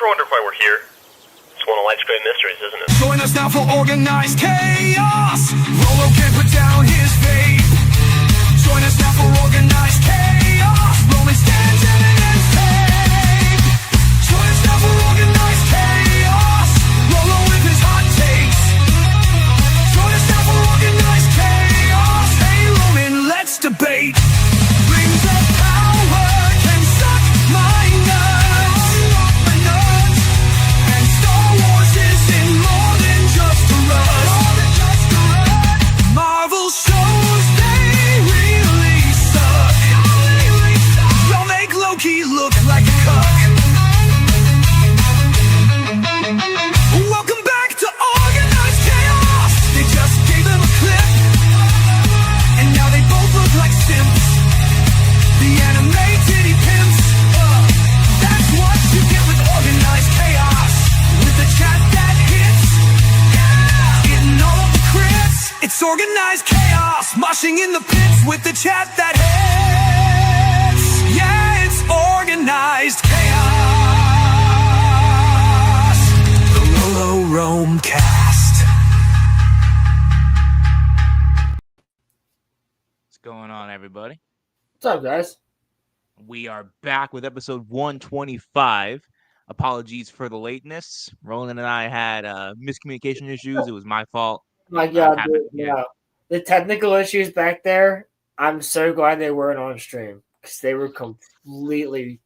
ever wonder why we're here? It's one of life's great mysteries, isn't it? Join us now for organized chaos. Rolo can't put down his vape. Join us now for organized chaos. Roman stands evidence tape. Join us now for organized chaos. Rolo with his hot takes. Join us now for organized chaos. Hey Roman, let's debate. Rings of power can suck my nuts. My nuts. And Star Wars isn't more than just a rush. Marvel shows they really suck. Y'all make Loki look like a cuck. Welcome back to Organized Chaos. They just gave him a clip, and now they both look like simps. The anime titty pimps. That's what you get with Organized Chaos. With the chat that hits, getting all of the crits. It's Organized Chaos, moshing in the pits with the chat that hits. Yeah, it's Organized Chaos. The RoloRome cast. What's going on, everybody? What's up, guys? We are back with episode 125. Apologies for the lateness. Roland and I had miscommunication issues. It was my fault. My God, happened dude, here. no. The technical issues back there, I'm so glad they weren't on stream because they were completely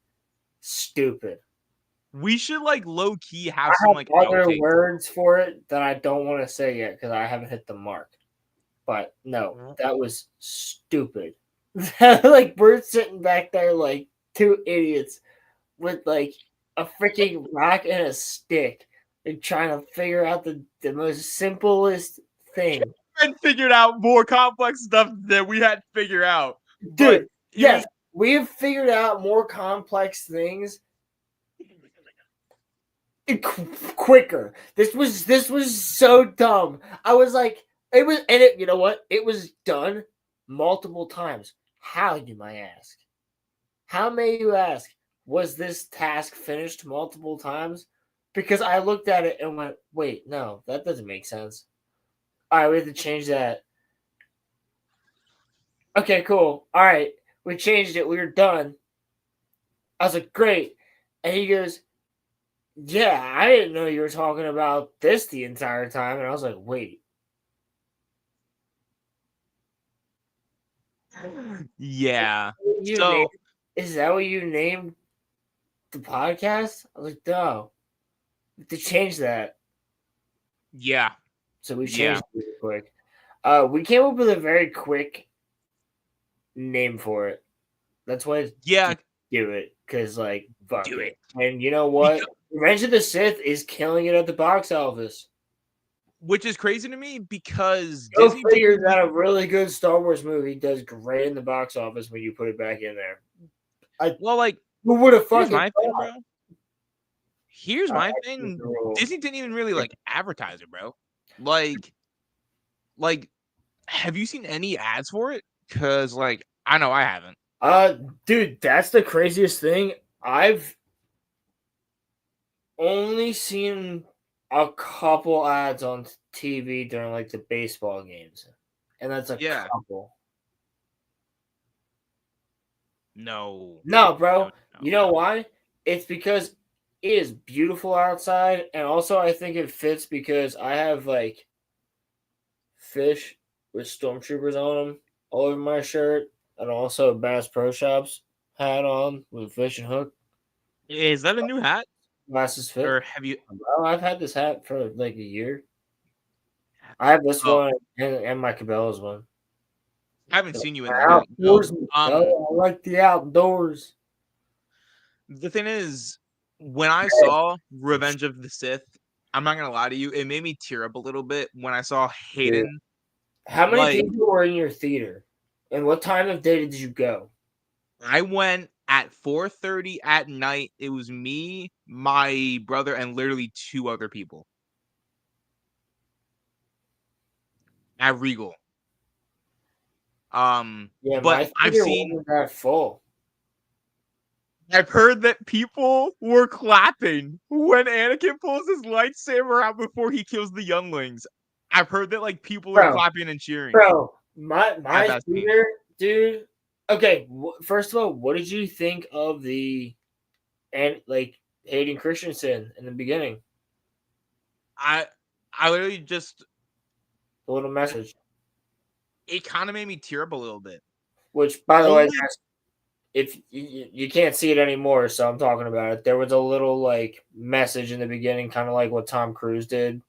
stupid. We should low key have I some have other outtakes. words for it that I don't want to say yet because I haven't hit the mark. But no, that was stupid. We're sitting back there like two idiots with like a freaking rock and a stick and trying to figure out the most simplest thing. And figured out more complex stuff that we had to figure out. Dude, But yes, we have figured out more complex things quicker. This was so dumb. I was like, you know what? It was done multiple times. How, you might ask? How may you ask? Was this task finished multiple times? Because I looked at it and went, wait, no, that doesn't make sense. All right, we have to change that. Okay, cool. All right, we changed it. We were done. I was like, great. And he goes, yeah, I didn't know you were talking about this the entire time. And I was like, wait. yeah. Is that what you named the podcast? I was like, no. We have to change that. Yeah. So we changed it real quick. We came up with a very quick name for it. That's why Yeah. do it. Because, fuck Do it. And you know what? Revenge of the Sith is killing it at the box office. Which is crazy to me because Go Disney figure that a really good Star Wars movie does great in the box office when you put it back in there. Who would have here's fucking my thing, thought? bro. Here's my thing. Disney didn't even really advertise it, bro. Have you seen any ads for it? Because I know I haven't. Dude, that's the craziest thing. I've only seen a couple ads on TV during the baseball games, and that's a couple. No, bro. No. You know why? It's because it is beautiful outside, and also I think it fits because I have fish with stormtroopers on them all over my shirt, and also a Bass Pro Shops hat on with fish and hook. Is that a new hat? Glasses fit. Or have you? Well, I've had this hat for a year. I have this one and my Cabela's one. I haven't seen you in outdoors. I like the outdoors. The thing is, when I saw Revenge of the Sith, I'm not gonna lie to you, it made me tear up a little bit when I saw Hayden. Dude. How many people were in your theater? And what time of day did you go? I went at 4:30 at night. It was me, my brother, and literally two other people at Regal. Yeah, but I've seen that full. I've heard that people were clapping when Anakin pulls his lightsaber out before he kills the younglings. I've heard that like people are Bro, clapping and cheering bro, at my that scene. theater, dude. Okay, first of all, what did you think of the and like Hayden Christensen in the beginning? I I literally just The little message, it kind of made me tear up a little bit. which by the way, Only guys, if you can't see it anymore, so I'm talking about it. There was a little like message in the beginning, kind of like what Tom Cruise did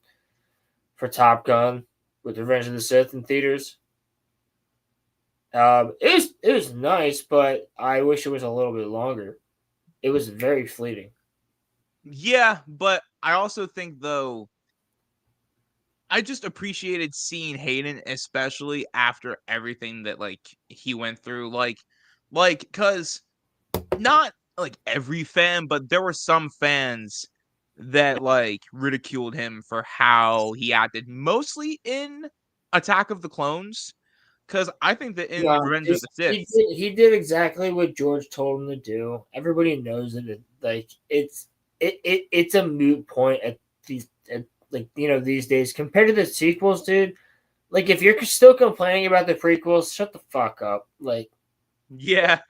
for Top Gun with Revenge of the Sith in theaters. It was nice, but I wish it was a little bit longer. It was very fleeting. yeah, but I also think though I just appreciated seeing Hayden, especially after everything that like he went through. Cause not like every fan, but there were some fans that like ridiculed him for how he acted, mostly in Attack of the Clones. Cause I think that in No, Revenge of the Sith, he did exactly what George told him to do. Everybody knows that like it's a moot point at like these days compared to the sequels, dude. Like if you're still complaining about the prequels, shut the fuck up. Like yeah,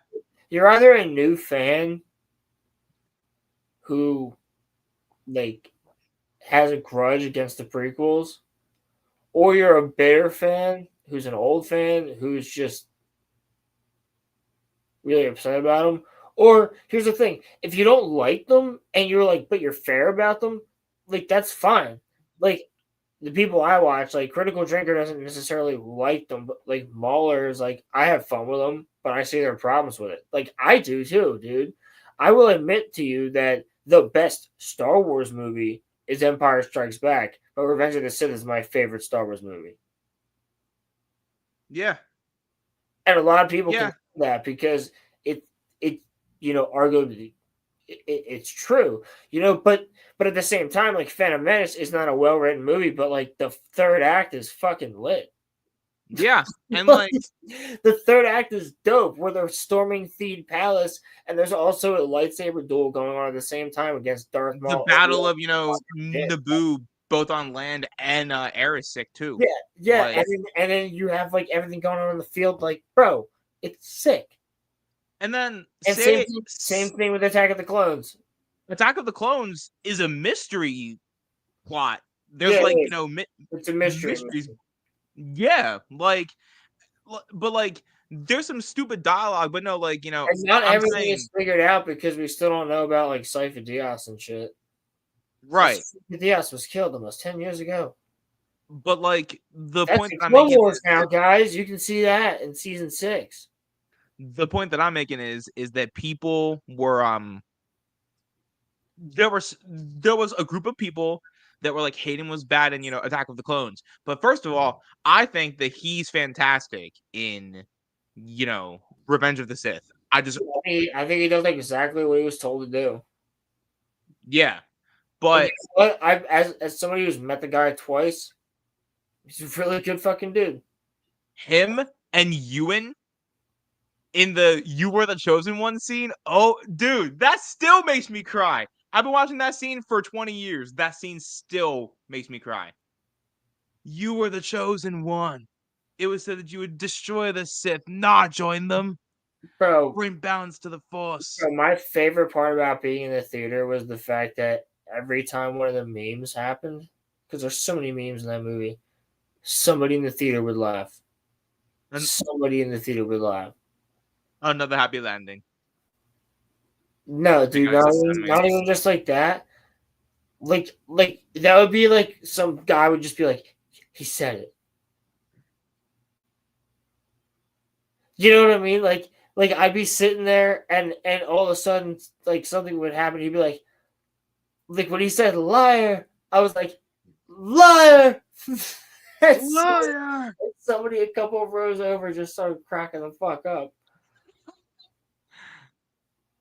you're either a new fan who like has a grudge against the prequels, or you're a bitter fan who's an old fan who's just really upset about them. Or here's the thing: if you don't like them and you're like, but you're fair about them, like that's fine. Like the people I watch, like Critical Drinker doesn't necessarily like them, but like Mauler is like, I have fun with them, but I see their problems with it. Like I do too, dude. I will admit to you that the best Star Wars movie is Empire Strikes Back, but Revenge of the Sith is my favorite Star Wars movie. yeah, And a lot of people can yeah. do that because it arguably it's true, but at the same time, like Phantom Menace is not a well written movie, but like the third act is fucking lit. Yeah, and Like, like the third act is dope, where they're storming Theed Palace, and there's also a lightsaber duel going on at the same time against Darth the Maul. battle of Shit. Naboo, both on land and Erisic too. Yeah, yeah, Like, and then you have like everything going on in the field, like bro, it's sick. and then And same thing with Attack of the Clones. Attack of the Clones is a mystery plot. There's Yeah, like it's a mystery mysteries. movie. Yeah, but like there's some stupid dialogue, but no, like And not I'm everything saying is figured out because we still don't know about like Cypher Diaz and shit. right, Cypher Diaz was killed almost 10 years ago. but like the That's point in that I'm Clone making Wars is now, guys. You can see that in season 6. the point that I'm making is that people were there was a group of people that were like Hayden was bad in Attack of the Clones. But first of all, I think that he's fantastic in Revenge of the Sith. I think he does exactly what he was told to do. Yeah, And but guess what? As somebody who's met the guy twice, he's a really good fucking dude. him and Ewan in the "You Were the Chosen One" scene. Oh, dude, that still makes me cry. I've been watching that scene for 20 years. That scene still makes me cry. You were the chosen one. It was said that you would destroy the Sith, not join them. Bro, Bring balance to the Force. my favorite part about being in the theater was the fact that every time one of the memes happened, because there's so many memes in that movie, somebody in the theater would laugh. And Somebody in the theater would laugh. another happy landing. No, The dude, guy says send not even just like that. Like that would be like some guy would just be like, he said it. You know what I mean? Like I'd be sitting there and all of a sudden like something would happen. He'd be like when he said liar, I was like, liar. And Liar. somebody a couple of rows over just started cracking the fuck up.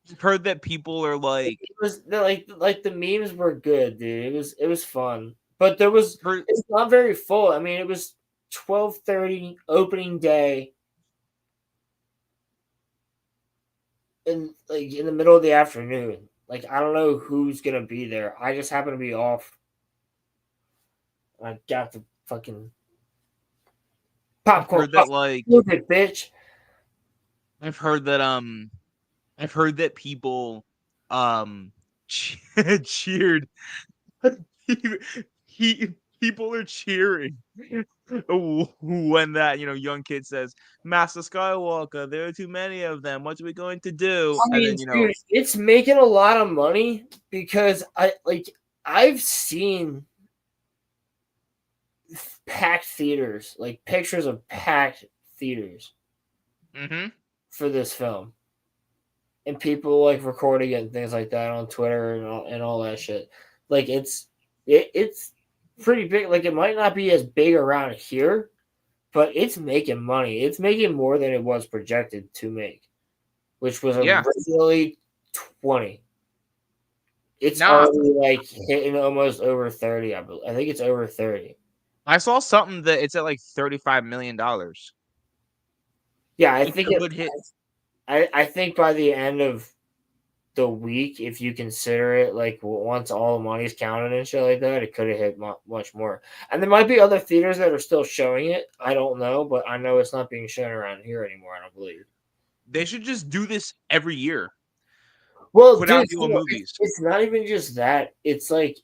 I've heard that people are like, It was like the memes were good, dude. It was fun, but it's not very full. I mean, it was 12:30 opening day. in the middle of the afternoon. Like I don't know who's gonna be there. I just happen to be off. I got the fucking I've popcorn. heard that like Look it, bitch. I've heard that I've heard that people cheered he, he people are cheering when that young kid says Master Skywalker, there are too many of them, what are we going to do? I And mean, then dude, it's making a lot of money because I've seen packed theaters, like pictures of packed theaters mhm, for this film, and people like recording it and things like that on Twitter and all that shit. Like it's pretty big. Like it might not be as big around here, but it's making money. It's making more than it was projected to make, which was yeah, originally 20. It's nah, already like hitting almost over 30. I think it's over 30. I saw something that it's at like $35 million. Yeah, I It think it. could hit. I think by the end of the week, if you consider it like once all the money's counted and shit like that, it could have hit much more. And there might be other theaters that are still showing it. I don't know, but I know it's not being shown around here anymore. I don't believe. They should just do this every year. Well, Put dude, out the old movies. it's not even just that. It's like,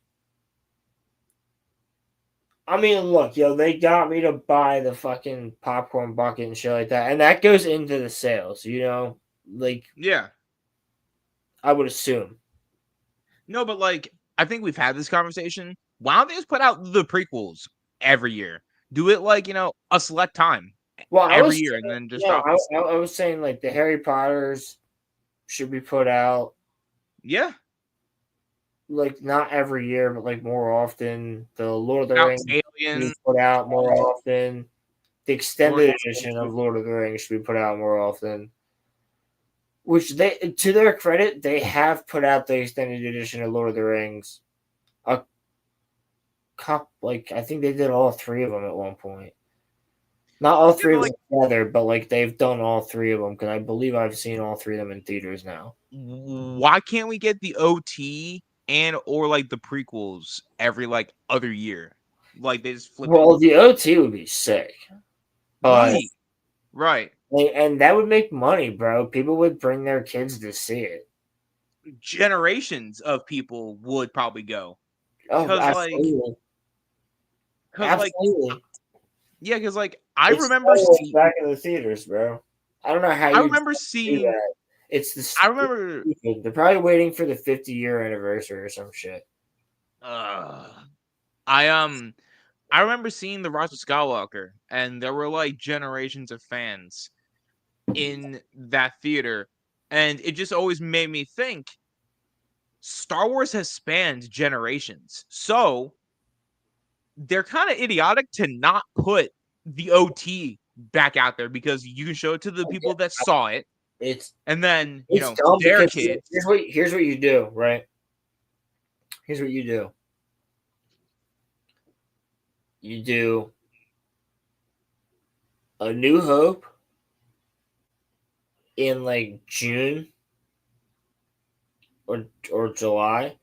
I mean, look, they got me to buy the fucking popcorn bucket and shit like that, and that goes into the sales. Like Yeah. I would assume. No, but like I think we've had this conversation. Why don't they just put out the prequels every year? Do it like, a select time Well, I every was year and saying, then just drop it. I was saying like the Harry Potters should be put out Yeah. like not every year, but like more often. The Lord of the Out Rings should be Alien, put out more often. The Lord of extended the edition Rings. of Lord of the Rings should be put out more often. Which they, to their credit, they have put out the extended edition of Lord of the Rings. A like I think they did all three of them at one point. Not all Yeah, three but of them like together, but like they've done all three of them because I believe I've seen all three of them in theaters now. why can't we get the OT and or like the prequels every like other year? Like they just flip it. Well, the OT would be sick, but Right. Right. and that would make money, bro. People would bring their kids to see it. Generations of people would probably go. Oh, Cause like absolutely, cause like absolutely. yeah, cause like I It's remember Star Wars see back in the theaters, bro. I don't know how I you remember do seeing that. It's I remember stupid. They're probably waiting for the 50-year anniversary or some shit. uh I I remember seeing the Rise of Skywalker and there were like generations of fans in that theater and it just always made me think Star Wars has spanned generations. So they're kind of idiotic to not put the OT back out there because you can show it to the people that saw it It's and then, it's dumb their because kids. here's what you do, right? Here's what you do. You do A New Hope in like June or July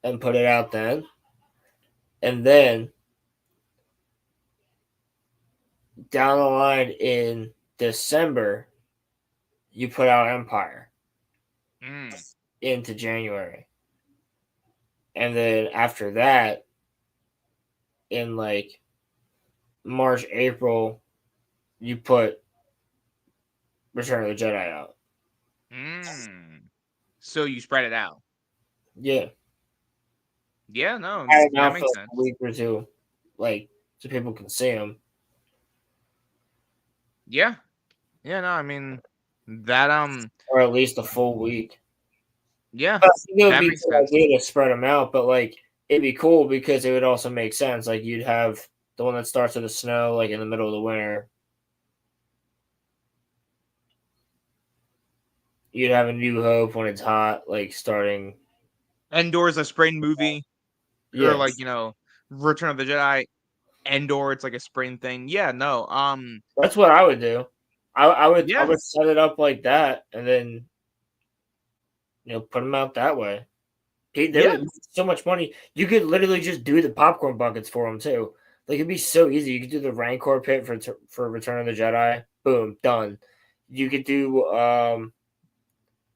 and put it out then. And then down the line in December, you put out Empire Mm, into January. And then after that, in like March, April, you put Return of the Jedi out. mm. So you spread it out. Yeah. Yeah, no, I don't that know for makes like a sense. week or two, like so people can see them. Yeah. Yeah, no, I mean that Or at least a full week. yeah, I think it would that be a makes good sense. idea to spread them out, but like it'd be cool because it would also make sense. Like you'd have the one that starts with the snow, like in the middle of the winter. You'd have a New Hope when it's hot, like starting. Endor's a spring movie or Yeah, like, Return of the Jedi. Endor, it's like a spring thing. Yeah, no. that's what I would do. I Yeah. would set it up like that, and then put them out that way. They Yeah. would so much money. You could literally just do the popcorn buckets for them too. Like it'd be so easy. You could do the Rancor pit for Return of the Jedi. Boom, done. You could do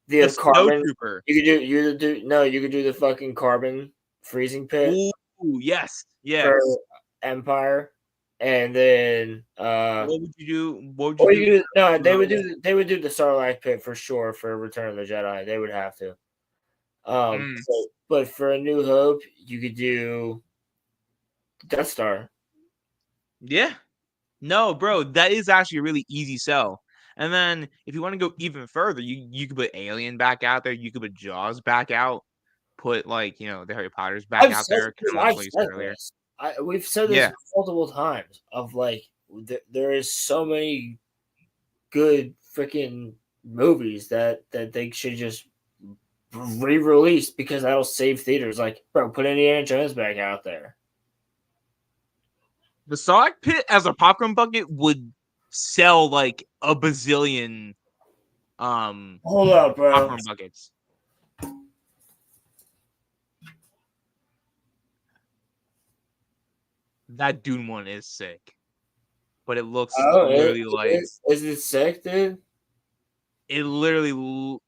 The the carbon. snowtrooper. You could do the fucking carbon freezing pit Ooh, yes. for Yes. Empire, and then What would you do? What would or you you do? could do no, for- they would do the Sarlacc pit for sure for Return of the Jedi. They would have to. Mm, But for A New Hope, you could do Death Star. yeah. No, bro, that is actually a really easy sell. And then if you want to go even further, you could put Alien back out there. You could put Jaws back out. Put like the Harry Potter's back out there. Kind of like I've what you said said earlier. this. We've said this Yeah. multiple times. Of like, there is so many good freaking movies that they should just re-release because that'll save theaters. Like, bro, put Indiana Jones back out there. The Sarlacc pit as a popcorn bucket would sell like a bazillion Hold up, bro. popcorn buckets. That Dune one is sick. But it looks Oh, literally like is it sick, dude? it literally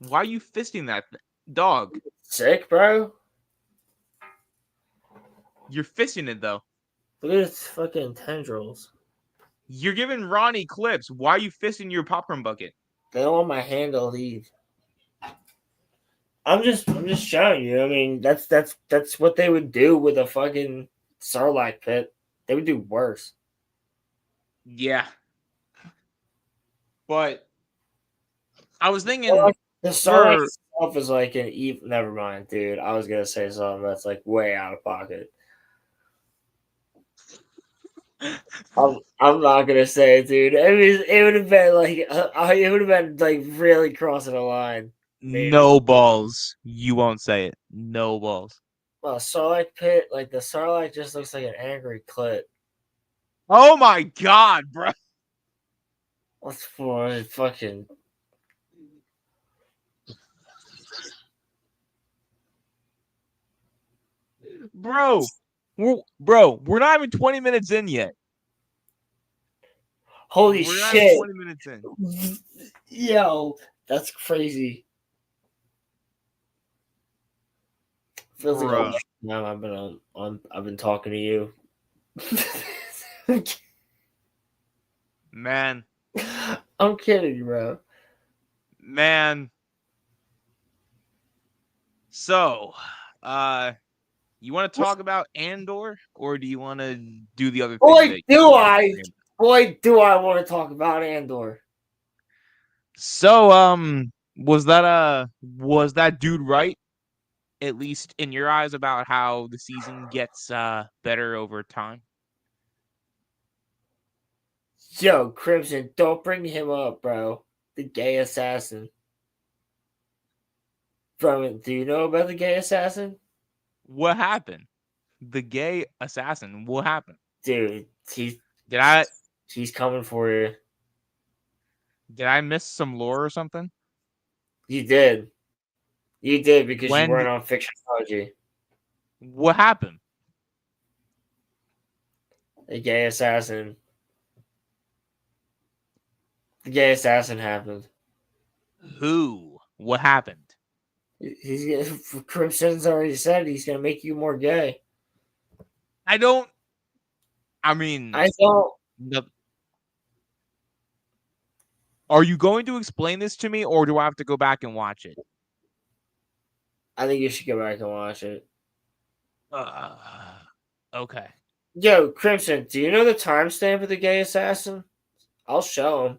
why are you fisting that dog? Sick, bro. You're fisting it though. Look at its fucking tendrils. You're giving Ronnie clips. Why are you fisting your popcorn bucket? They don't want my hand to leave. I'm just showing you. I mean, that's what they would do with a fucking Sarlacc pit. They would do worse. Yeah. But I was thinking Well, like, the Sarlacc for itself is like an evil. Never mind, dude. I was gonna say something that's like way out of pocket. I'm not gonna say it, dude. I mean, it would have been like it would have been like really crossing a line. Maybe. no balls. You won't say it. No balls. Well, Sarlacc pit, like the Sarlacc just looks like an angry clit. Oh my god, bro. What's for fucking Bro. We're not even 20 minutes in yet. holy We're not even shit? 20 minutes in. Yo, that's crazy. Feels like a Bruh. long time I've been talking to you. Man. I'm kidding, bro. Man. So, you want to talk about Andor, or do you want to do the other thing? Boy, do I want to talk about Andor. So, was that dude right? At least in your eyes, about how the season gets better over time? Yo, Crimson, don't bring him up, bro. The gay assassin. Do you know about the gay assassin? What happened? The gay assassin. What happened? Dude, Did I he's coming for you. miss some lore or something? You did. You did because you When weren't on Fictionology. what happened? The gay assassin. The gay assassin happened. Who? What happened? Crimson's already said he's gonna make you more gay. I mean, I don't. Are you going to explain this to me, or do I have to go back and watch it? I think you should go back and watch it. Okay. Yo, Crimson, do you know the timestamp of the gay assassin? I'll show him.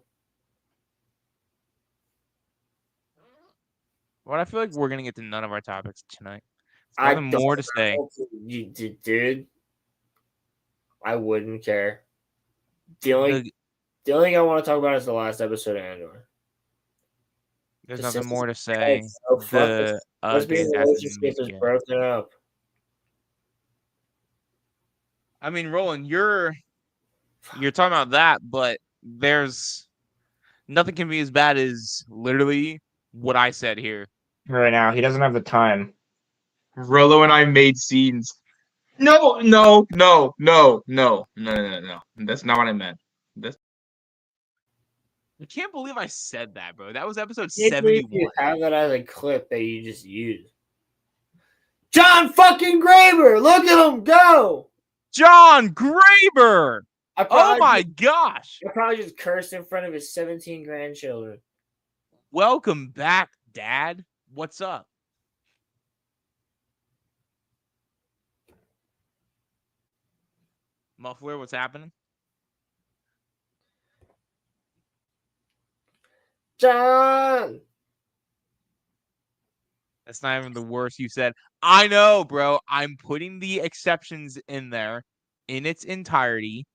Well, I feel like we're gonna get to none of our topics tonight. I There's nothing more to say. Dude. I wouldn't care. The only thing I want to talk about is the last episode of Andor. There's The nothing sisters- more to say. Oh, fuck, The lesbian gay relationship assassin, is broken up. I mean, Roland, you're talking about that, but there's nothing can be as bad as literally what I said here. Right now, he doesn't have the time. Rolo and I made scenes. No. That's not what I meant. I can't believe I said that, bro. That was episode Can't believe 71. you have that as a clip that you just used. John fucking Graber, look at him go! John Graber. I Oh probably, my gosh. I probably just cursed in front of his 17 grandchildren. Welcome back, Dad. What's up? Muffler, what's happening? John! That's not even the worst you said. I know, bro. I'm putting the exceptions in there in its entirety.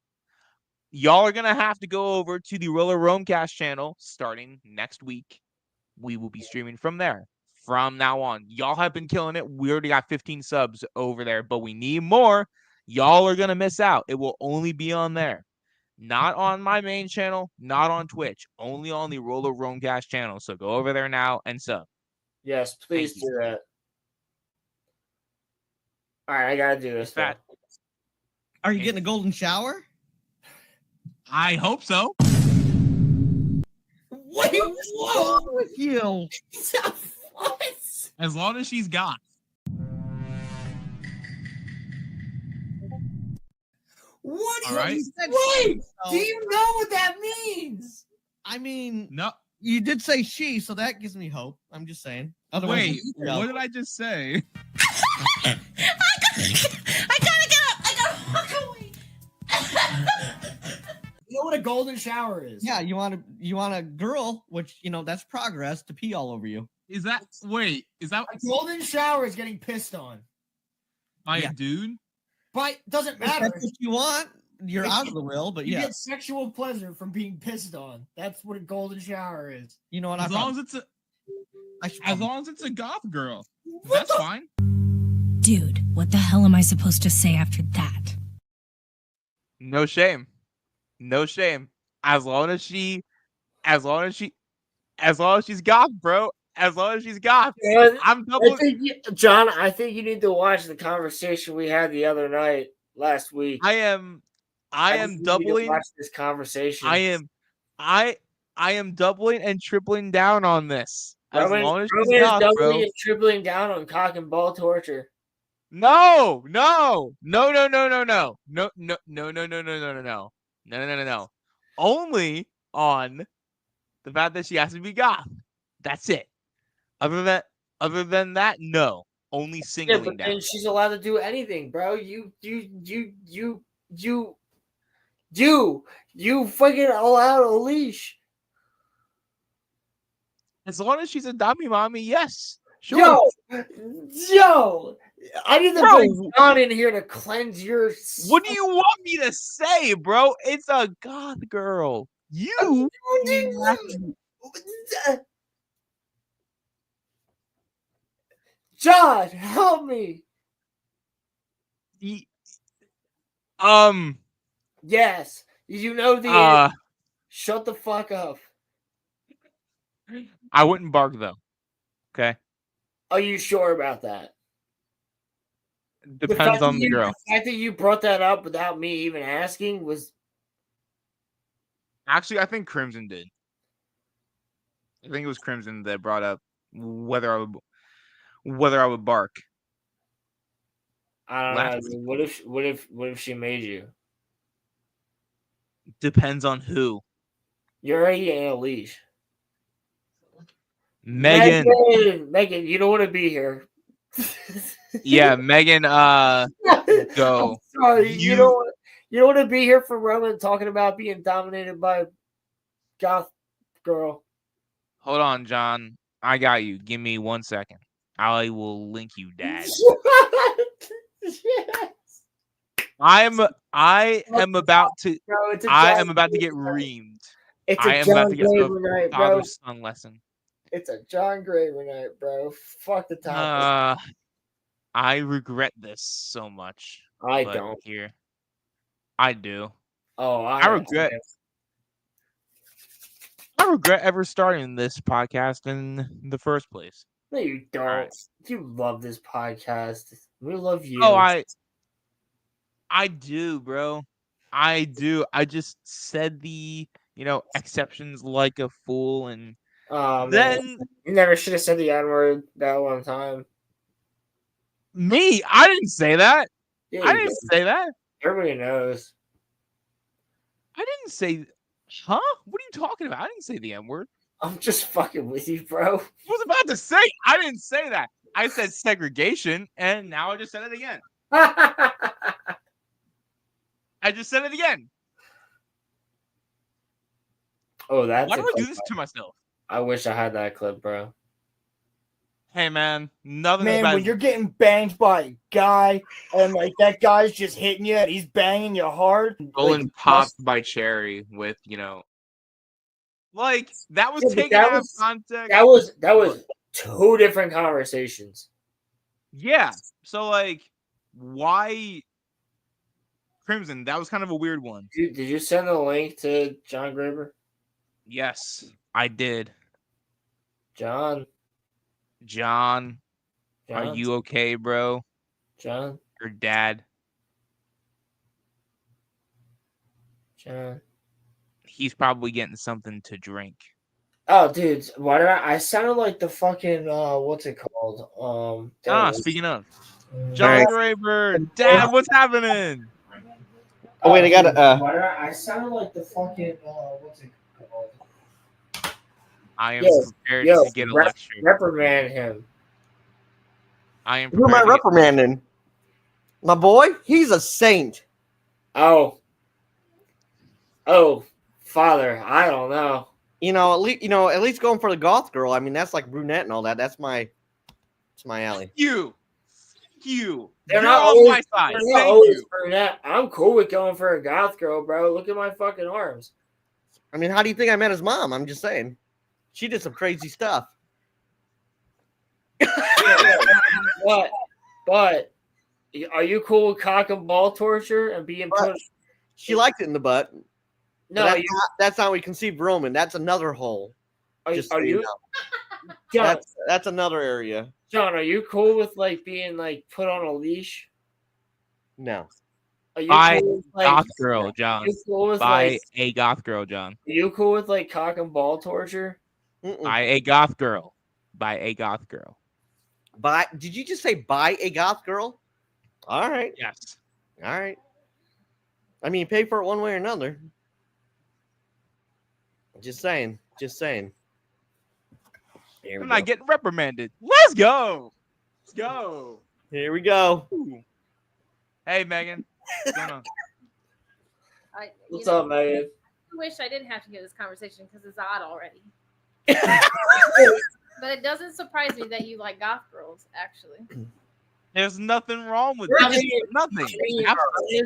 Y'all are going to have to go over to the RoloRome cast channel starting next week. We will be streaming from there from now on. Y'all have been killing it. We already got 15 subs over there, but we need more. Y'all are going to miss out. It will only be on there. Not on my main channel, not on Twitch, only on the RoloRome cast channel. So go over there now and sub. Yes, please Thank you. do that. Alright, I gotta do this. Fat. Are you getting a golden shower? I hope so. What is wrong with you? What? As long as she's got. What? All right. You said Wait! so. Do you know what that means? I mean, No. you did say she, so that gives me hope. I'm just saying. Otherwise, Wait, what did I just say? I gotta get up. I gotta walk away. You know what a golden shower is? Yeah, you want a girl, which that's progress to pee all over you. Is that A golden shower is getting pissed on. by Yeah. a dude? But doesn't If matter. that's what you want, you're out of the will. But You yeah, get sexual pleasure from being pissed on. That's what a golden shower is. you know what? As long as it's a goth girl, that's fine. Dude, what the hell am I supposed to say after that? No shame. As long as she's goth, bro. As long as she's goth. Yeah, I'm double. John, I think you need to watch the conversation we had the other night, last week. I am think you need to doubling. watch this conversation. I am doubling and tripling down on this. As Roman, long as Roman she's is goth, doubling bro. and tripling down on cock and ball torture. No. Only on the fact that she has to be goth. That's it. Other than that, no. Only Yeah, singling but down. then she's allowed to do anything, bro. You fucking allowed a leash. As long as she's a dummy mommy, yes. Sure. Yo, I need to Bro, bring John in here to cleanse your. What do you want me to say, bro? It's a goth girl. You John, help me. Yes, you know the answer. Shut the fuck up. I wouldn't bark though. Okay. Are you sure about that? Depends on the girl. The fact that you brought that up without me even asking was. Actually, I think Crimson did. I think it was Crimson that brought up whether I would bark. I don't know. Dude. What if she made you? Depends on who. You're already in a leash. Megan, you don't want to be here. yeah, Megan. Go. I'm sorry, you don't want to be here for Roman talking about being dominated by a goth girl. Hold on, John. I got you. Give me 1 second. I will link you, Dad. Yes. I am about to get reamed. It's I a am John about to get Graver night, bro. father-son lesson. It's a John Graver night, bro. Fuck the topic. I regret this so much. I but don't. Here, I do. Oh, I regret. I regret ever starting this podcast in the first place. No, you don't. Alright. You love this podcast. We love you. Oh, I do, bro. I do. I just said the, exceptions like a fool, and Man, then you never should have said the N-word that one time. I didn't say that. Yeah, I you didn't did. say that. Everybody knows. I didn't say, huh? What are you talking about? I didn't say the N-word. I'm just fucking with you, bro. I was about to say, I didn't say that. I said segregation, and now I just said it again. I just said it again. Oh, that's Why a do I do clip. this to myself? I wish I had that clip, bro. Hey, man, nothing Man, about when you're getting banged by a guy and like that guy's just hitting you and he's banging you hard, Golden like, popped by Cherry with, like that was Yeah, but taken that out of was- context. That was two different conversations. Yeah. So like, why Crimson? That was kind of a weird one. Did you send the link to John Graber? Yes, I did. John, Are you okay, bro? John? Your dad, he's probably getting something to drink. Oh, dude, why did I sounded like the fucking what's it called? Speaking of John Graber, Dad, what's happening? Oh, wait, I got to. Why did I sounded like the fucking what's it called? I am Yo, prepared yo, to get a lecture. Reprimand him. I am Who am I prepared to get- reprimanding? My boy? He's a saint. Oh, father, I don't know. At least going for the goth girl. I mean, that's like brunette and all that. That's my alley. You. They're You're not on always, my side. they're not Thank always you. brunette. I'm cool with going for a goth girl, bro. Look at my fucking arms. I mean, how do you think I met his mom? I'm just saying. She did some crazy stuff. But are you cool with cock and ball torture and being put? She liked it in the butt. No, That's not how we conceived Roman. That's another hole. are Just so you, you know. John? That's another area. John, are you cool with like being like put on a leash? No. Are you By cool with, goth girl, John. you cool with By like? a goth girl, John. Are you cool with like cock and ball torture? Mm-mm. By a goth girl. By a goth girl. Did you just say buy a goth girl? All right. Yes. All right. I mean, pay for it one way or another. Just saying. Here we I'm go. not getting reprimanded. Let's go. Here we go. Ooh. Hey, Megan. What's going on? What's up, Megan? I wish I didn't have to get this conversation because it's odd already. But it doesn't surprise me that you like goth girls, actually. There's nothing wrong with I that. mean, Nothing.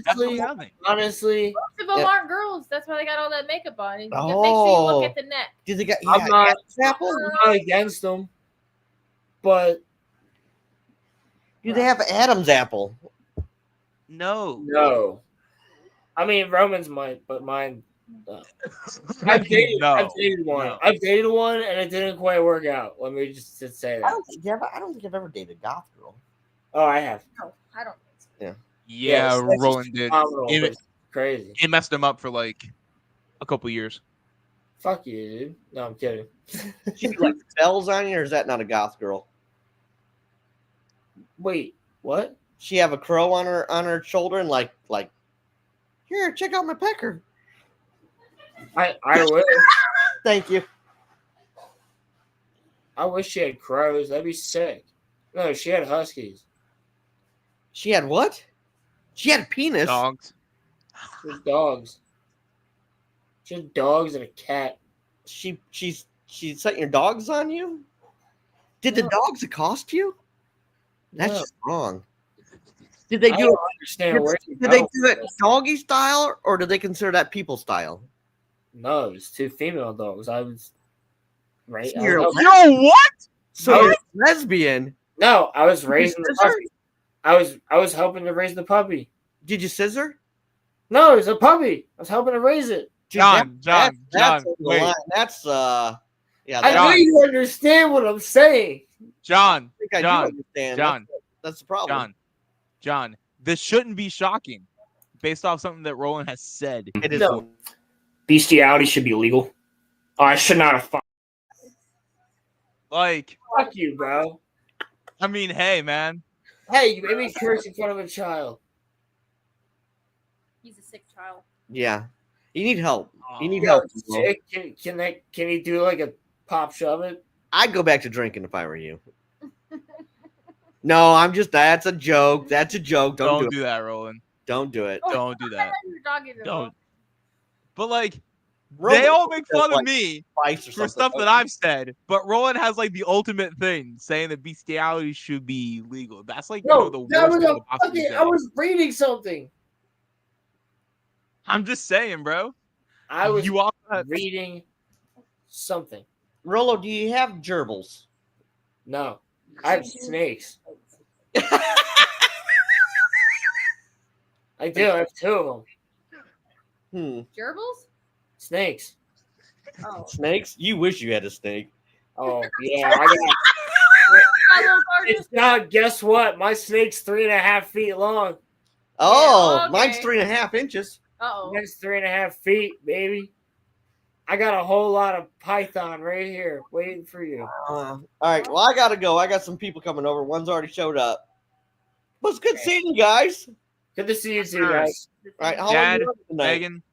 Absolutely nothing. Honestly, Most of them Yeah. aren't girls. That's why they got all that makeup on. And make sure you Oh. look at the neck. Did they get I'm not- apple? I'm not against them, but Do they have Adam's apple? No. no. I mean, Romans might, but mine. I've dated one. No. I've dated one, and it didn't quite work out. Let me just say I that. don't think I've ever dated a goth girl. Oh, I have. No, I don't think so. Yeah, Yes, that's Roland did. Phenomenal, It- but it's crazy. It messed him up for like a couple years. Fuck you, dude. No, I'm kidding. She like spells on you, or is that not a goth girl? Wait, what? She have a crow on her shoulder and like here, check out my pecker. I wish. Thank you. I wish she had crows. That'd be sick. No, she had huskies. She had what? She had a penis. Dogs. She had dogs. She had dogs and a cat. She set your dogs on you? Did the No. dogs accost you? That's No. just wrong. Did they I do don't it? understand where you Did they go do with it this. doggy style, or did they consider that people style? No, it was two female dogs. I was right. So you're a Yo, what? So Oh. you're a lesbian. No, I was raising the scissor? puppy. I was helping to raise the puppy. Did you scissor? No, it was a puppy. I was helping to raise it. Dude, John, that's over the wait. line. That's yeah. I That's, know John. you understand what I'm saying. John, I think I do John, understand. John, That's the problem. John. This shouldn't be shocking, based off something that Roland has said. It is. No. Bestiality should be legal. Oh, I should not have. Like, Fuck you, bro. I mean, hey, man. Hey, you made me curse in front of a child. He's a sick child. Yeah. You need help. You need Yo, help. bro. can he do like a pop shove it? I'd go back to drinking if I were you. No, I'm just. That's a joke. That's a joke. Don't do it. do that, Roland. Don't do it. Don't do that. You're talking about. Don't. But like, they Roland all make does, fun of like, me Spice or for something. stuff that I've said, but Roland has like the ultimate thing, saying that bestiality should be legal. That's like No, the that worst was thing a to possibly fucking. say. I was reading something. I'm just saying, bro. I was You all have- reading something. Rolo, do you have gerbils? No, I have snakes. I do. I have two of them. Gerbils? Snakes. Oh. Snakes? You wish you had a snake. Oh yeah. I got, it's not. Guess what? My snake's 3.5 feet long. Oh, Yeah, okay. mine's 3.5 inches. Uh-oh. Mine's 3.5 feet, baby. I got a whole lot of python right here waiting for you. All right. Well, I gotta go. I got some people coming over. One's already showed up. But it's good seeing you guys. Good to see you too, guys. All right. How Dad, long you tonight? Megan,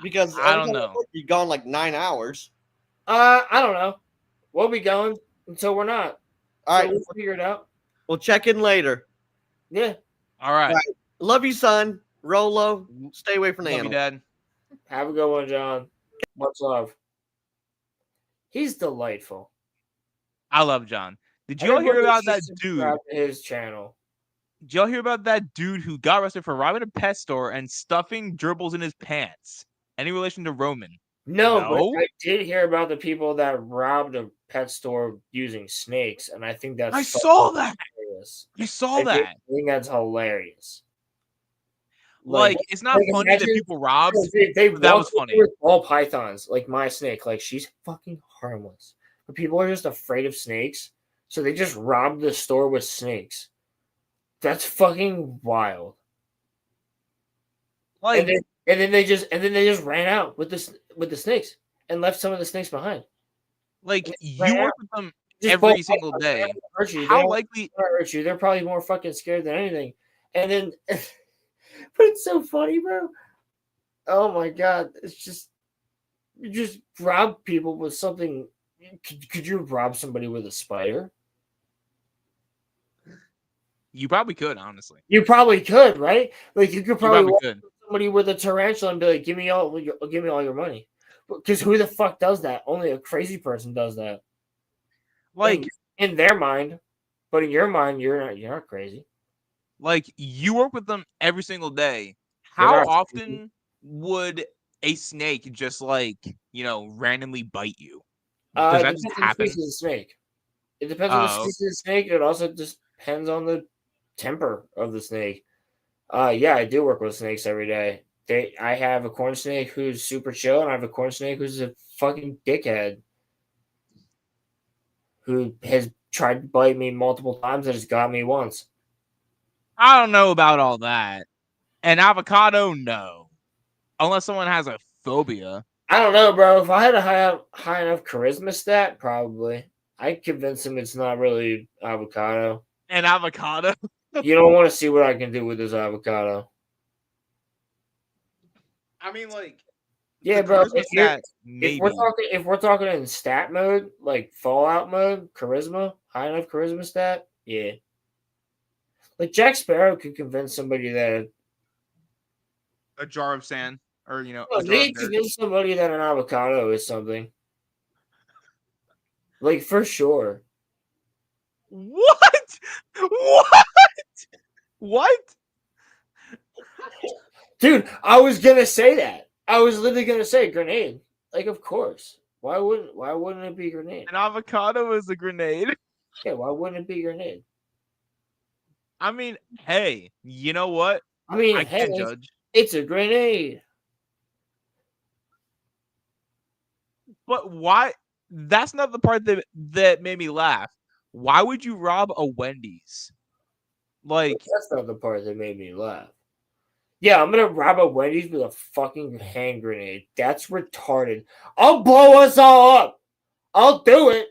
Because I don't know. You're gone like 9 hours. I don't know. We'll be going until we're not. All right. So we'll figure it out. We'll check in later. Yeah. all right. Right. Love you, son. Rolo. Stay away from the Love you, animals. Dad. Have a good one, John. Much love. He's delightful. I love John. Did y'all hear Everybody about should that dude? subscribe to his channel. Did y'all hear about that dude who got arrested for robbing a pet store and stuffing gerbils in his pants? Any relation to Roman? No, No? but I did hear about the people that robbed a pet store using snakes, and I think that's I fucking saw that. hilarious. I saw I that. think that's hilarious. Like, it's not like, funny that imagine- people robbed. They but that walk was funny. with all pythons, like my snake. Like she's fucking harmless, but people are just afraid of snakes, so they just robbed the store with snakes. That's fucking wild. Like, And then they just ran out with the snakes and left some of the snakes behind. like ran you out. work with them Just every both single pythons. day. They don't hurt you. They How don't likely? hurt you. They're probably more fucking scared than anything. And then, but it's so funny, bro. Oh my god, it's just you just rob people with something. Could you rob somebody with a spider? You probably could, honestly. You probably could, right? Like you could You probably probably rob could. somebody with a tarantula and be like, "Give me all your money." Because who the fuck does that? Only a crazy person does that. Like, in their mind, but in your mind, you're not crazy. like you work with them every single day. They're How not often would a snake just like randomly bite you? Does It that depends just on the happen? species of the snake. It depends on the Oh. species of the snake. It also just depends on the temper of the snake. Yeah, I do work with snakes every day. I have a corn snake who's super chill, and I have a corn snake who's a fucking dickhead who has tried to bite me multiple times and has got me once. I don't know about all that. An avocado, no. Unless someone has a phobia. I don't know, bro. If I had a high enough charisma stat, probably. I'd convince him it's not really avocado. An avocado? You don't want to see what I can do with this avocado. I mean, like, Yeah, the bro. charisma stat, maybe. If we're talking in stat mode, like Fallout mode, charisma, high enough charisma stat, yeah. Like Jack Sparrow could convince somebody that a jar of sand, or a they jar could of dirt. convince somebody that an avocado is something. Like for sure. What? What? What? Dude, I was gonna say that. I was literally gonna say grenade. Like, of course. Why wouldn't it be grenade? An avocado is a grenade. Yeah, why wouldn't it be grenade? I mean, hey, you know what? I mean, I hey, can't judge. it's a grenade. But why? That's not the part that made me laugh. Why would you rob a Wendy's? Like, That's not the part that made me laugh. Yeah, I'm gonna rob a Wendy's with a fucking hand grenade. That's retarded. I'll blow us all up. I'll do it.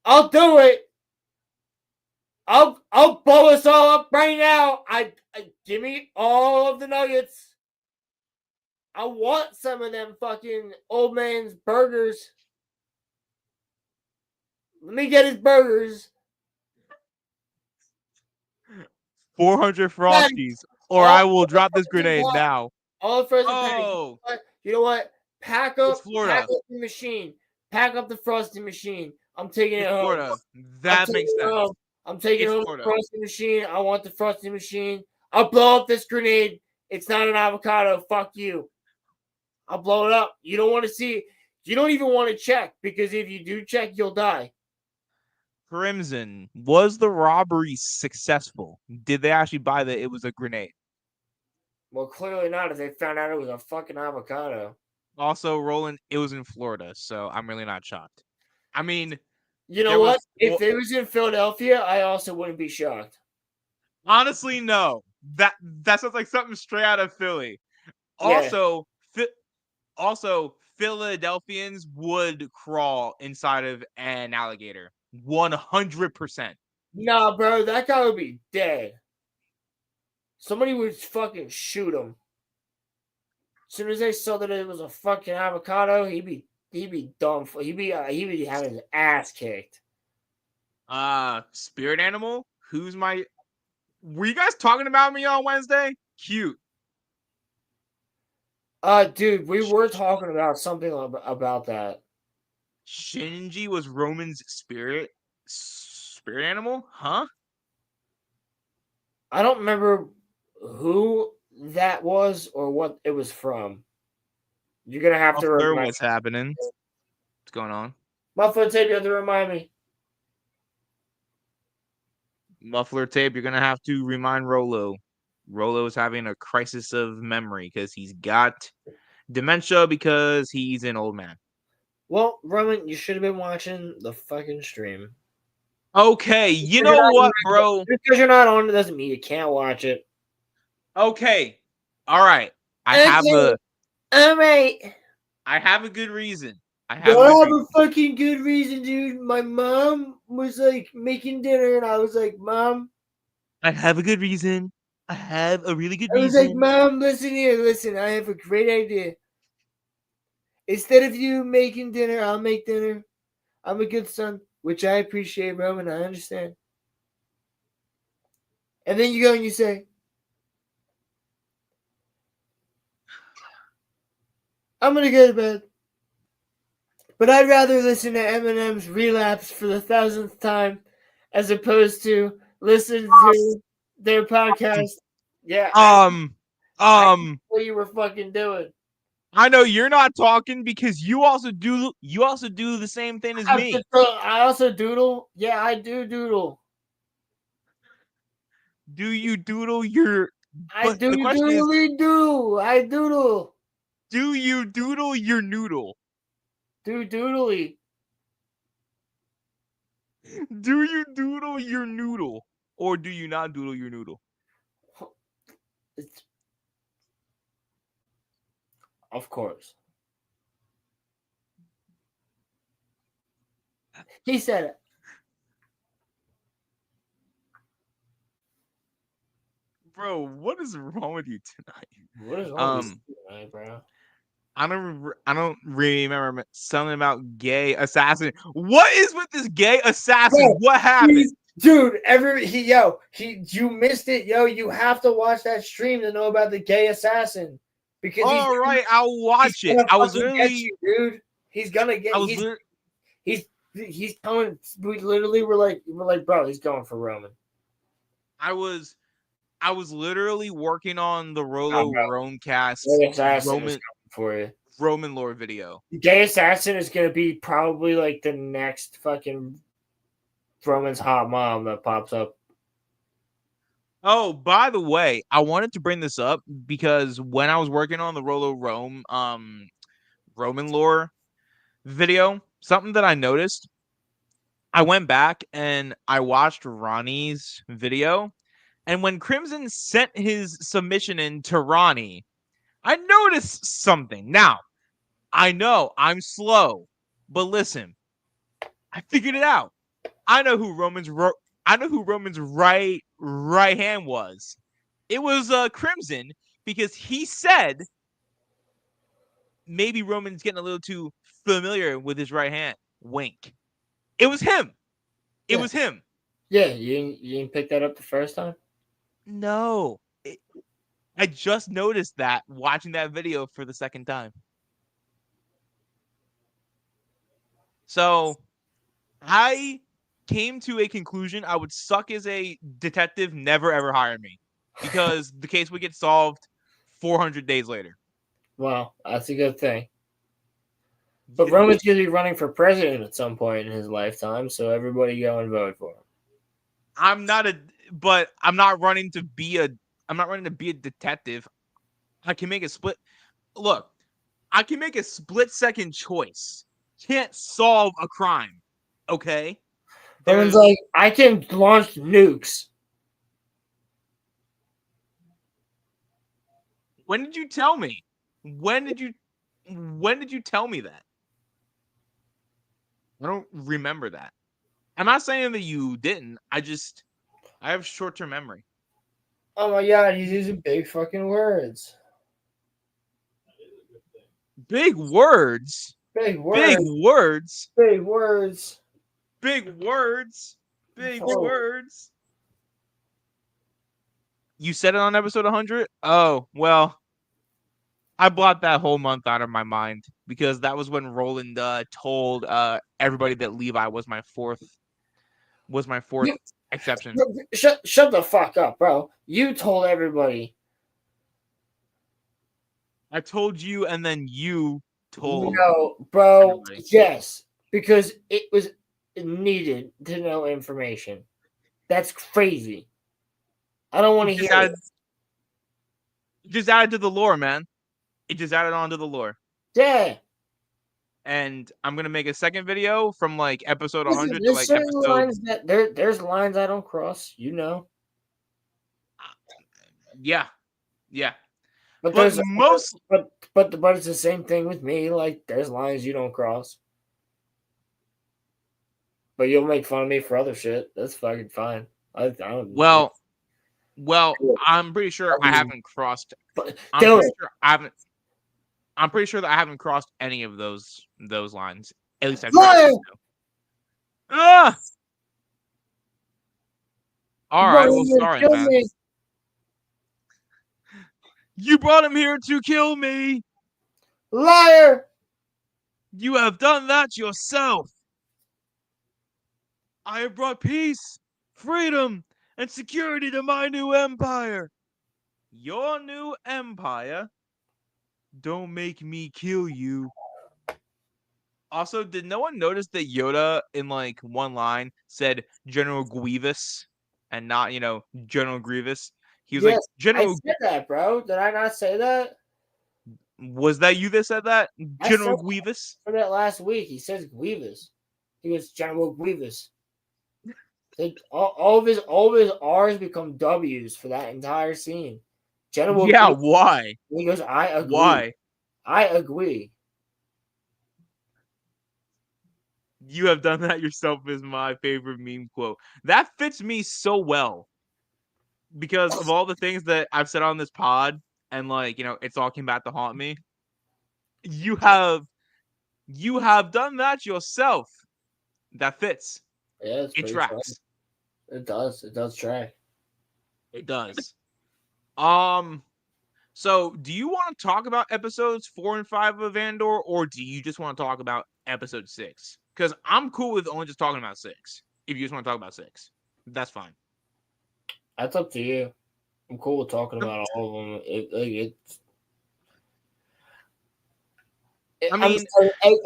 I'll do it. I'll blow us all up right now. I give me all of the nuggets. I want some of them fucking old man's burgers. Let me get his burgers. 400 Yes. Frosties, or All I will drop this frozen grenade packs. now. All frozen packs. Oh, You know what? Pack it's up Florida. the machine. Pack up the frosting machine. I'm taking it It's home. Florida. That makes sense. I'm taking It's home Florida. the frosting machine. I want the frosting machine. I'll blow up this grenade. It's not an avocado. Fuck you. I'll blow it up. You don't want to see. You don't even want to check because if you do check, you'll die. Crimson, was the robbery successful? Did they actually buy that it was a grenade? Well, clearly not if they found out it was a fucking avocado. Also, Roland, it was in Florida, so I'm really not shocked. I mean, You know there what? was- If it was in Philadelphia, I also wouldn't be shocked. honestly, no. That sounds like something straight out of Philly. Yeah. Also, Philadelphians would crawl inside of an alligator. 100%. Nah, bro, that guy would be dead. Somebody would fucking shoot him. As soon as they saw that it was a fucking avocado, he'd be dumb. He'd be having his ass kicked. Spirit animal? Who's my... Were you guys talking about me on Wednesday? Cute. Dude, we were talking about something about that. Shinji was Roman's spirit animal? Huh? I don't remember who that was or what it was from. You're gonna have to Muffler, remind what's happening? What's going on? Muffler tape, you have to remind me. Muffler tape, you're gonna have to remind Rolo. Rolo is having a crisis of memory because he's got dementia because he's an old man. Well, Roman, you should have been watching the fucking stream. Okay, you know what, bro? Because you're not on it doesn't mean you can't watch it. Okay. All right. I have a good reason. I have a fucking good reason, dude. My mom was like making dinner, and I was like, Mom. I have a good reason. I have a really good reason. I was like, Mom, listen here. Listen, I have a great idea. Instead of you making dinner, I'll make dinner. I'm a good son, which I appreciate, Roman. I understand. And then you go and you say, I'm going to go to bed. But I'd rather listen to Eminem's Relapse for the 1,000th time as opposed to listen to their podcast. Yeah. I know what you were fucking doing. I know you're not talking because you also do the same thing as me. I also doodle. Yeah, I do doodle. Do you doodle your... I do doodle. I doodle. Do you doodle your noodle? Do doodly. Do you doodle your noodle? Or do you not doodle your noodle? Of course. He said it. Bro, what is wrong with you tonight? What is wrong with you tonight, bro? I don't remember something about gay assassin. What is with this gay assassin? Bro, what happened? Dude, you missed it, yo. You have to watch that stream to know about the gay assassin. Because all right, I'll watch it. I was literally, dude. He's gonna get. He's coming. We literally were like, bro, he's going for Roman. I was literally working on the RoloRome cast for you. Roman lore video. Gay assassin is gonna be probably like the next fucking Roman's hot mom that pops up. Oh, by the way, I wanted to bring this up because when I was working on the RoloRome Roman lore, video, something that I noticed, I went back and I watched Ronnie's video, and when Crimson sent his submission in to Ronnie, I noticed something. Now, I know I'm slow, but listen, I figured it out. I know who Roman's right hand was. It was Crimson, because he said maybe Roman's getting a little too familiar with his right hand. Wink. It was him. It Yeah. was him. Yeah, you didn't pick that up the first time? No. I just noticed that watching that video for the second time. So I came to a conclusion I would suck as a detective, never ever hire me, because the case would get solved 400 days later. Well, that's a good thing. But Roman's going to be running for president at some point in his lifetime, so everybody go and vote for him. I'm not running to be a detective. I can make a split. Look, I can make a split-second choice. Can't solve a crime. Okay? Roman's like, I can launch nukes. When did you tell me? When did you tell me that? I don't remember that. I'm not saying that you didn't. I have short-term memory. Oh my god, he's using big fucking words. Big words. Big words. Big words. Big words. Big words. Big Oh. words. You said it on episode 100? Oh, well, I blocked that whole month out of my mind, because that was when Roland told everybody that Levi was my fourth exception. Shut the fuck up, bro. You told everybody. I told you, and then you told. No, bro. everybody. Yes, because it was needed to know information. That's crazy. I don't want to hear it. Just added to the lore, man. It just added on to the lore. Yeah. And I'm gonna make a second video from like episode Listen, 100 to there's like certain episode. lines that there's lines I don't cross. You know. Yeah. But But there's most. but it's the same thing with me. Like there's lines you don't cross. But you'll make fun of me for other shit. That's fucking fine. I don't. Well, I'm pretty sure I haven't crossed. I'm pretty sure that I haven't crossed any of those lines. At least I've tried to. Ah! All right. Well, sorry, man. Me. You brought him here to kill me. Liar! You have done that yourself. I have brought peace, freedom, and security to my new empire. Your new empire? Don't make me kill you. Also, did no one notice that Yoda in like one line said General Grievous and not, General Grievous? He was like, General. I said that, bro. Did I not say that? Was that you that said that? General Grievous? For that last week, he says Grievous. He was General Grievous. All of his R's become W's for that entire scene. General. Yeah, Grievous. why? He goes, I agree. Why? I agree. You have done that yourself is my favorite meme quote. That fits me so well because of all the things that I've said on this pod, and it's all came back to haunt me. You have done that yourself. That fits. Yeah, it tracks. Fun. It does. It does track. It does. So do you want to talk about episodes 4 and 5 of Andor, or do you just want to talk about episode 6? Because I'm cool with only just talking about 6. If you just want to talk about 6, that's fine. That's up to you. I'm cool with talking about all of them.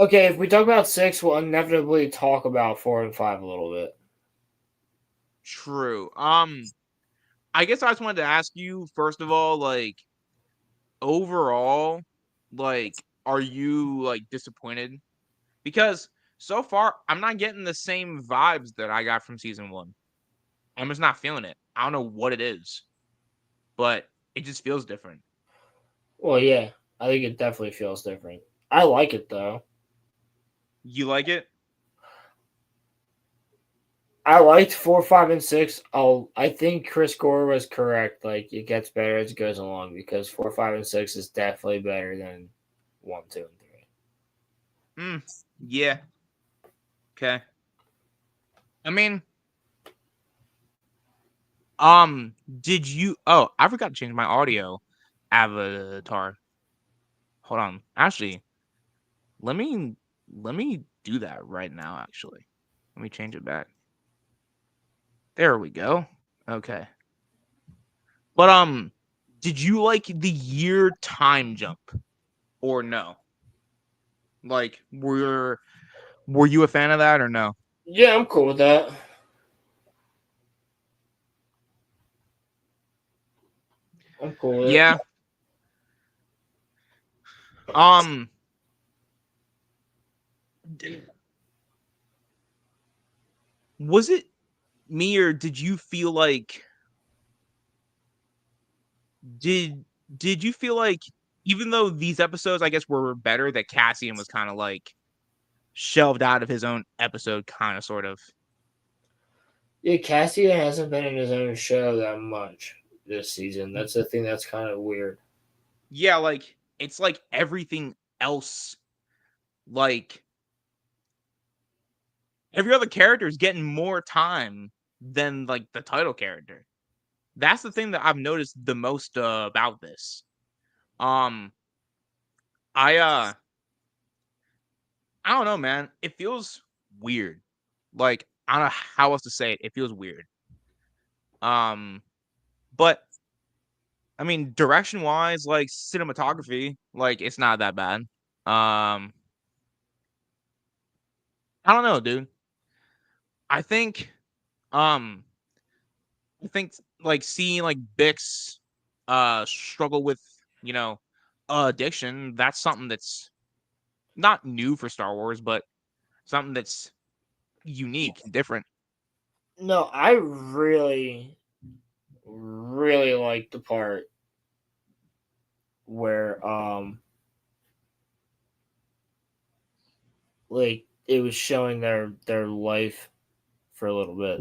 Okay, if we talk about 6, we'll inevitably talk about 4 and 5 a little bit. True. I guess I just wanted to ask you, first of all, overall, are you disappointed because so far I'm not getting the same vibes that I got from season 1. I'm just not feeling it. I don't know what it is, but it just feels different. Well, yeah, I think it definitely feels different. I like it though. You like it? I liked 4, 5, and 6. I think Chris Gore was correct. Like it gets better as it goes along because 4, 5, and 6 is definitely better than 1, 2, and 3. Yeah. Okay. I mean, did you? Oh, I forgot to change my audio avatar. Hold on. Actually, let me do that right now. Actually, let me change it back. There we go. Okay. But did you like the year time jump or no? Like, were you a fan of that or no? Yeah, I'm cool with that. I'm cool with it. Yeah. Um. Was it me or did you feel like did did you feel like even though these episodes I guess were better that Cassian was kind of like shelved out of his own episode kind of sort of. Yeah, Cassian hasn't been in his own show that much this season. That's the thing that's kind of weird. Yeah, like it's like everything else like every other character is getting more time than like the title character. That's the thing that I've noticed the most about this. Um I I don't know, man. It feels weird. Like I don't know how else to say it. It feels weird. Um but I mean direction wise, like cinematography, like it's not that bad. Um I don't know, dude. I think um I think like seeing like Bix struggle with, you know, addiction, that's something that's not new for Star Wars, but something that's unique and different. No, I really, really like the part where like it was showing their life for a little bit,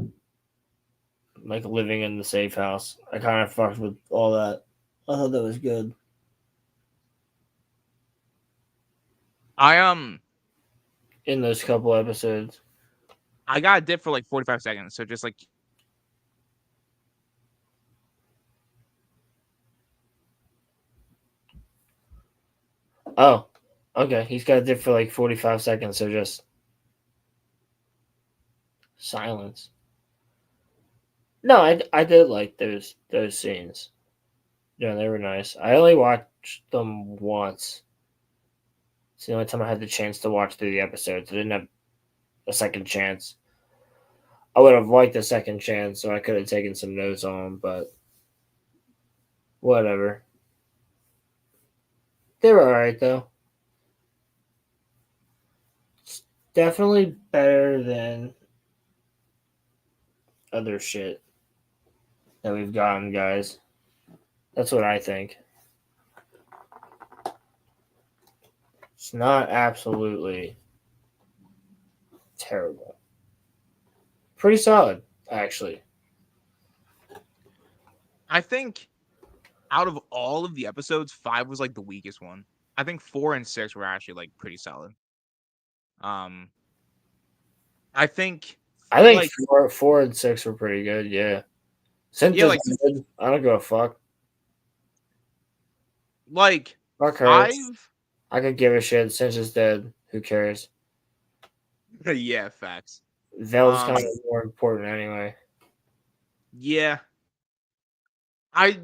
like living in the safe house. I kind of fucked with all that. I thought that was good. I In those couple episodes. I got a dip for like 45 seconds, so just like Oh, okay. He's got it for like 45 seconds, so just silence. No, I did like those scenes. Yeah, they were nice. I only watched them once. It's the only time I had the chance to watch through the episodes. I didn't have a second chance. I would have liked a second chance, so I could have taken some notes on them, but whatever. They were alright though. It's definitely better than other shit that we've gotten, guys. That's what I think. It's not absolutely terrible. Pretty solid, actually. I think out of all of the episodes, 5 was like the weakest one. I think 4 and 6 were actually like pretty solid. Um I think I think like 4 and 6 were pretty good, yeah. Since yeah, like it's good, I don't give a fuck. like Fuck her. 5 I could give a shit. Since it's dead. Who cares? yeah, facts. Vel's Um kind of more important anyway. yeah. I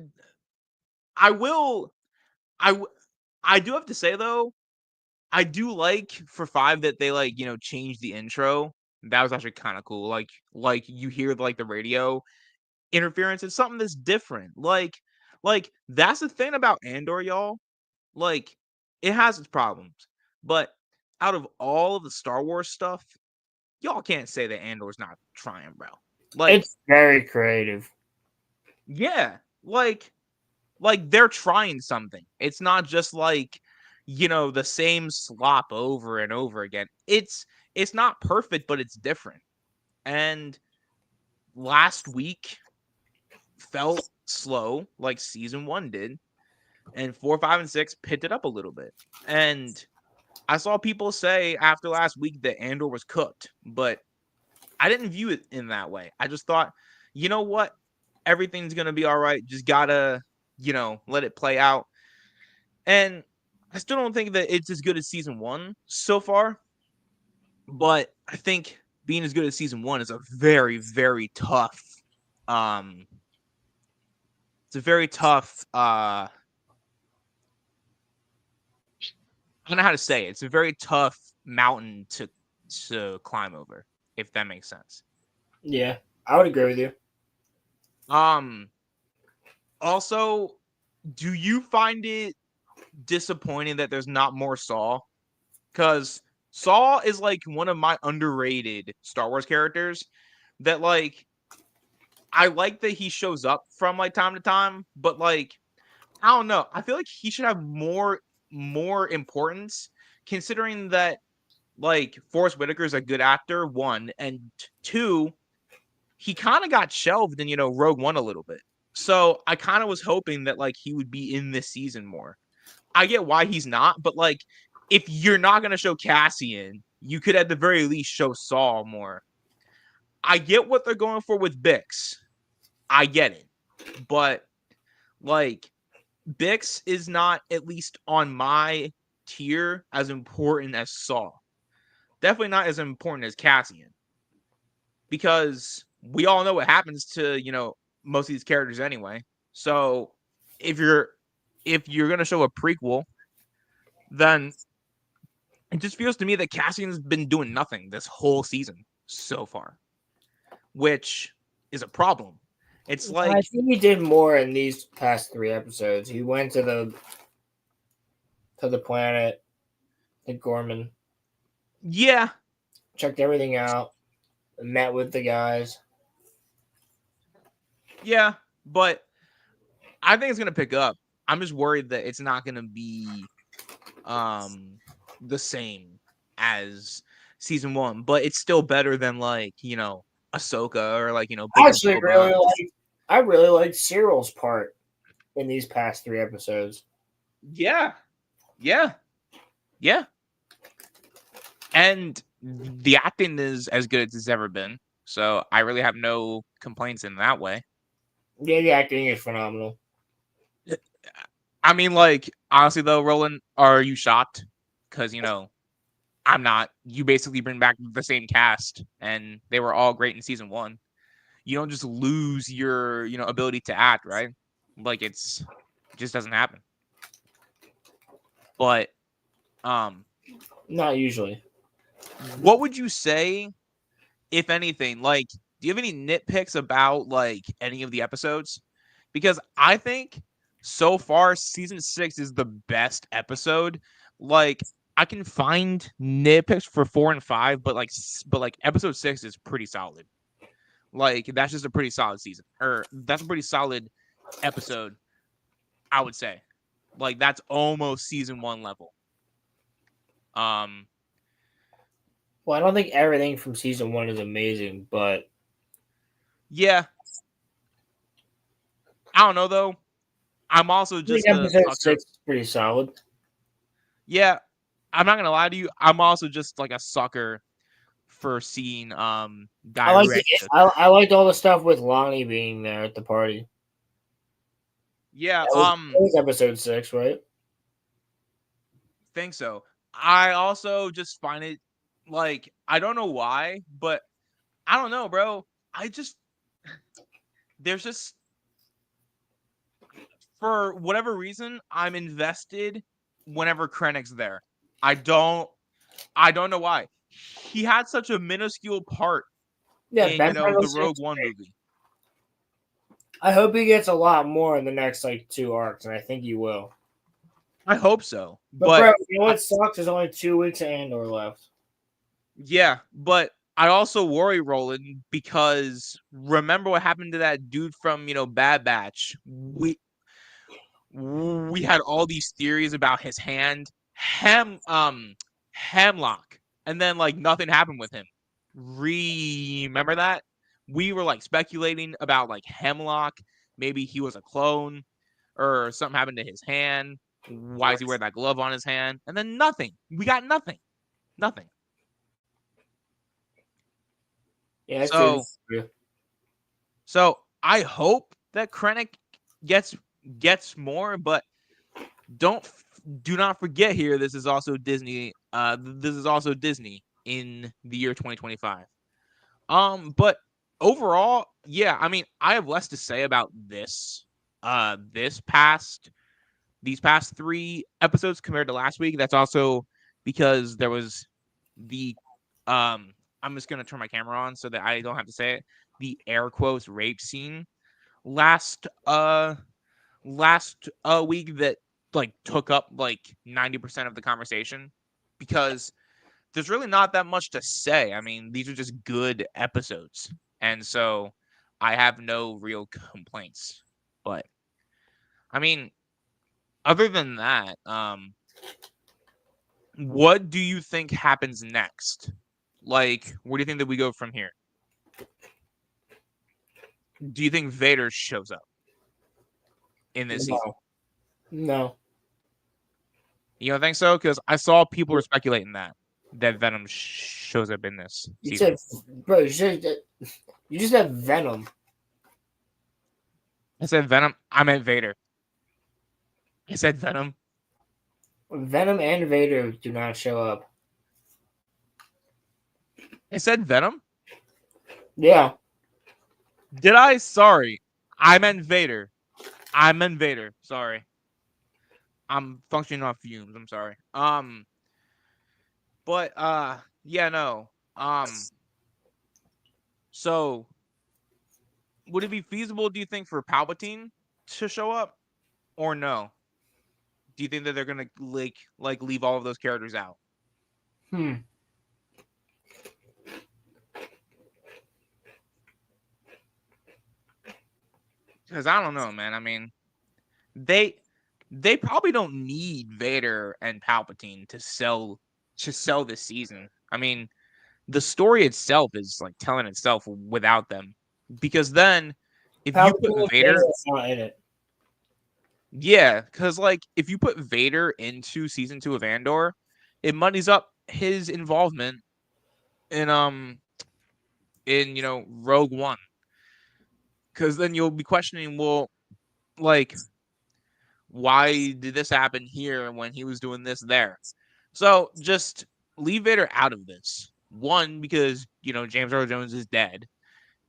I will I w- I do have to say though, I do like for 5 that they like, changed the intro. That was actually kind of cool. Like you hear like the radio interference. It's something that's different. Like that's the thing about Andor, y'all. Like it has its problems, but out of all of the Star Wars stuff, y'all can't say that Andor's not trying, bro. Like, It's very creative. yeah, like they're trying something. It's not just like, the same slop over and over again. It's not perfect, but it's different. And last week felt slow like season 1 did, and 4, 5, and 6 picked it up a little bit. And I saw people say after last week that Andor was cooked, but I didn't view it in that way. I just thought, you know what? Everything's going to be all right. Just got to, let it play out. And I still don't think that it's as good as season 1 so far, but I think being as good as season 1 is a very, very tough it's a very tough I don't know how to say it. It's a very tough mountain to climb over, if that makes sense. Yeah, I would agree with you. Also, do you find it disappointing that there's not more Saw? Because Saw is like one of my underrated Star Wars characters that, like, I like that he shows up from like time to time, but like, I don't know. I feel like he should have more importance, considering that like Forrest Whitaker is a good actor, 1, and 2, he kind of got shelved in Rogue One a little bit. So I kind of was hoping that like he would be in this season more. I get why he's not, but like if you're not gonna show Cassian, you could at the very least show Saul more. I get what they're going for with Bix. I get it. But like Bix is not, at least on my tier, as important as Saul. Definitely not as important as Cassian. Because we all know what happens to, most of these characters anyway. So if you're gonna show a prequel, then it just feels to me that Cassian's been doing nothing this whole season so far, which is a problem. It's like, I think he did more in these past 3 episodes. He went to the planet, the Gorman, yeah, checked everything out, met with the guys. yeah, but I think it's gonna pick up. I'm just worried that it's not gonna be the same as season 1, but it's still better than like, Ahsoka or like, I Book of actually Boba. really liked Cyril's part in these past 3 episodes. Yeah. And the acting is as good as it's ever been. So I really have no complaints in that way. Yeah, the acting is phenomenal. I mean, like, honestly though, Roland, are you shocked? Because, I'm not. You basically bring back the same cast, and they were all great in season 1. You don't just lose your, ability to act, right? Like, it just doesn't happen. But, not usually. What would you say, if anything? Like, do you have any nitpicks about like any of the episodes? Because I think so far season 6 is the best episode. Like, I can find nitpicks for 4 and 5, but like episode 6 is pretty solid. Like, that's just a pretty solid season, or that's a pretty solid episode, I would say. Like, that's almost season 1 level. Well, I don't think everything from season 1 is amazing, but yeah. I don't know though. I'm also just a episode sucker. 6 is pretty solid. Yeah, I'm not gonna lie to you. I'm also just like a sucker for seeing Guy I liked all the stuff with Lonnie being there at the party. Yeah, that was episode 6, right? Think so. I also just find it like, I don't know why, but I don't know, bro. There's just, for whatever reason, I'm invested whenever Krennic's there. I don't know why. He had such a minuscule part in the Rogue One movie. I hope he gets a lot more in the next like 2 arcs, and I think he will. I hope so. But bro, you know what sucks? There's only 2 weeks of Andor left. Yeah, but I also worry, Roland, because remember what happened to that dude from Bad Batch. We had all these theories about his hand, Hemlock, and then like nothing happened with him. Remember that? We were like speculating about like Hemlock, maybe he was a clone, or something happened to his hand. Why is he wearing that glove on his hand? And then nothing. We got nothing. Nothing. Yeah, So I hope that Krennic gets more, but do not forget here. This is also Disney. This is also Disney in the year 2025. But overall, yeah, I mean, I have less to say about this. These past 3 episodes compared to last week. That's also because there was the I'm just gonna turn my camera on so that I don't have to say it. The air quotes rape scene last week that like took up like 90% of the conversation because there's really not that much to say. I mean, these are just good episodes. And so I have no real complaints. But I mean, other than that, what do you think happens next? Like, where do you think that we go from here? Do you think Vader shows up in this season? No. You don't think so? Because I saw people were speculating that Venom shows up in this season. You just said Venom. I said Venom. I meant Vader. I said Venom. Venom and Vader do not show up. I said Venom? Yeah. Did I? Sorry. I meant Vader. Sorry. I'm functioning off fumes. I'm sorry. But yeah, no. So would it be feasible, do you think, for Palpatine to show up? Or no? Do you think that they're gonna like leave all of those characters out? Because I don't know, man. I mean, they probably don't need Vader and Palpatine to sell this season. I mean, the story itself is like telling itself without them. Because then if you put Vader not in it. Yeah, because like if you put Vader into season 2 of Andor, it muddies up his involvement in Rogue One. Because then you'll be questioning, well, like, why did this happen here when he was doing this there? So just leave Vader out of this. One, because James Earl Jones is dead,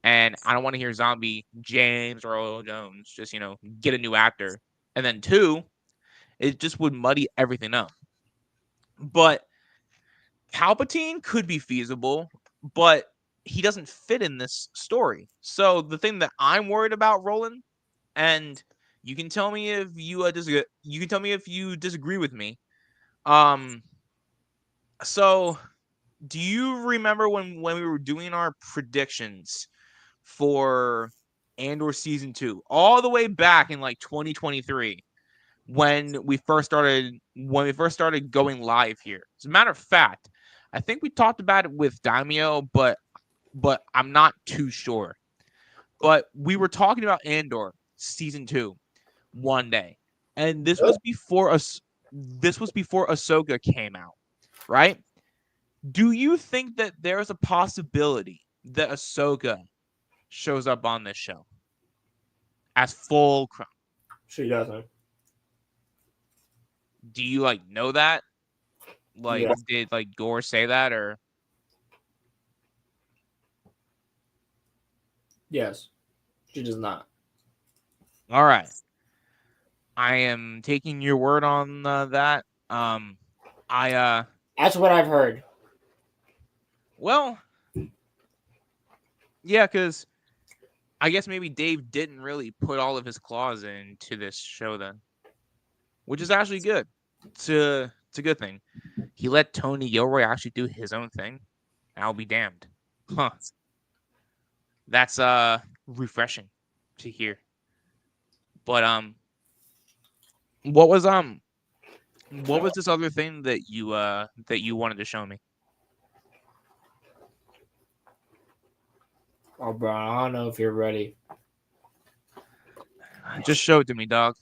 and I don't want to hear zombie James Earl Jones. Just get a new actor. And then 2, it just would muddy everything up. But Palpatine could be feasible, but he doesn't fit in this story. So the thing that I'm worried about, Roland, and you can tell me if you disagree. You can tell me if you disagree with me. So do you remember when we were doing our predictions for Andor season 2, all the way back in like 2023? When we first started going live here. As a matter of fact, I think we talked about it with Daimyo, but I'm not too sure. But we were talking about Andor season 2 one day, and this was before Ahsoka came out, right? Do you think that there's a possibility that Ahsoka shows up on this show as full crown? She doesn't. Do you know that? Yeah. Did Gore say that, or? Yes. She does not. All right. I am taking your word on that. That's what I've heard. Well, yeah, because I guess maybe Dave didn't really put all of his claws into this show then, which is actually good. It's a good thing. He let Tony Gilroy actually do his own thing. I'll be damned. Huh. That's refreshing to hear. But what was this other thing that you wanted to show me? Oh, bro, I don't know if you're ready. Just show it to me, dog.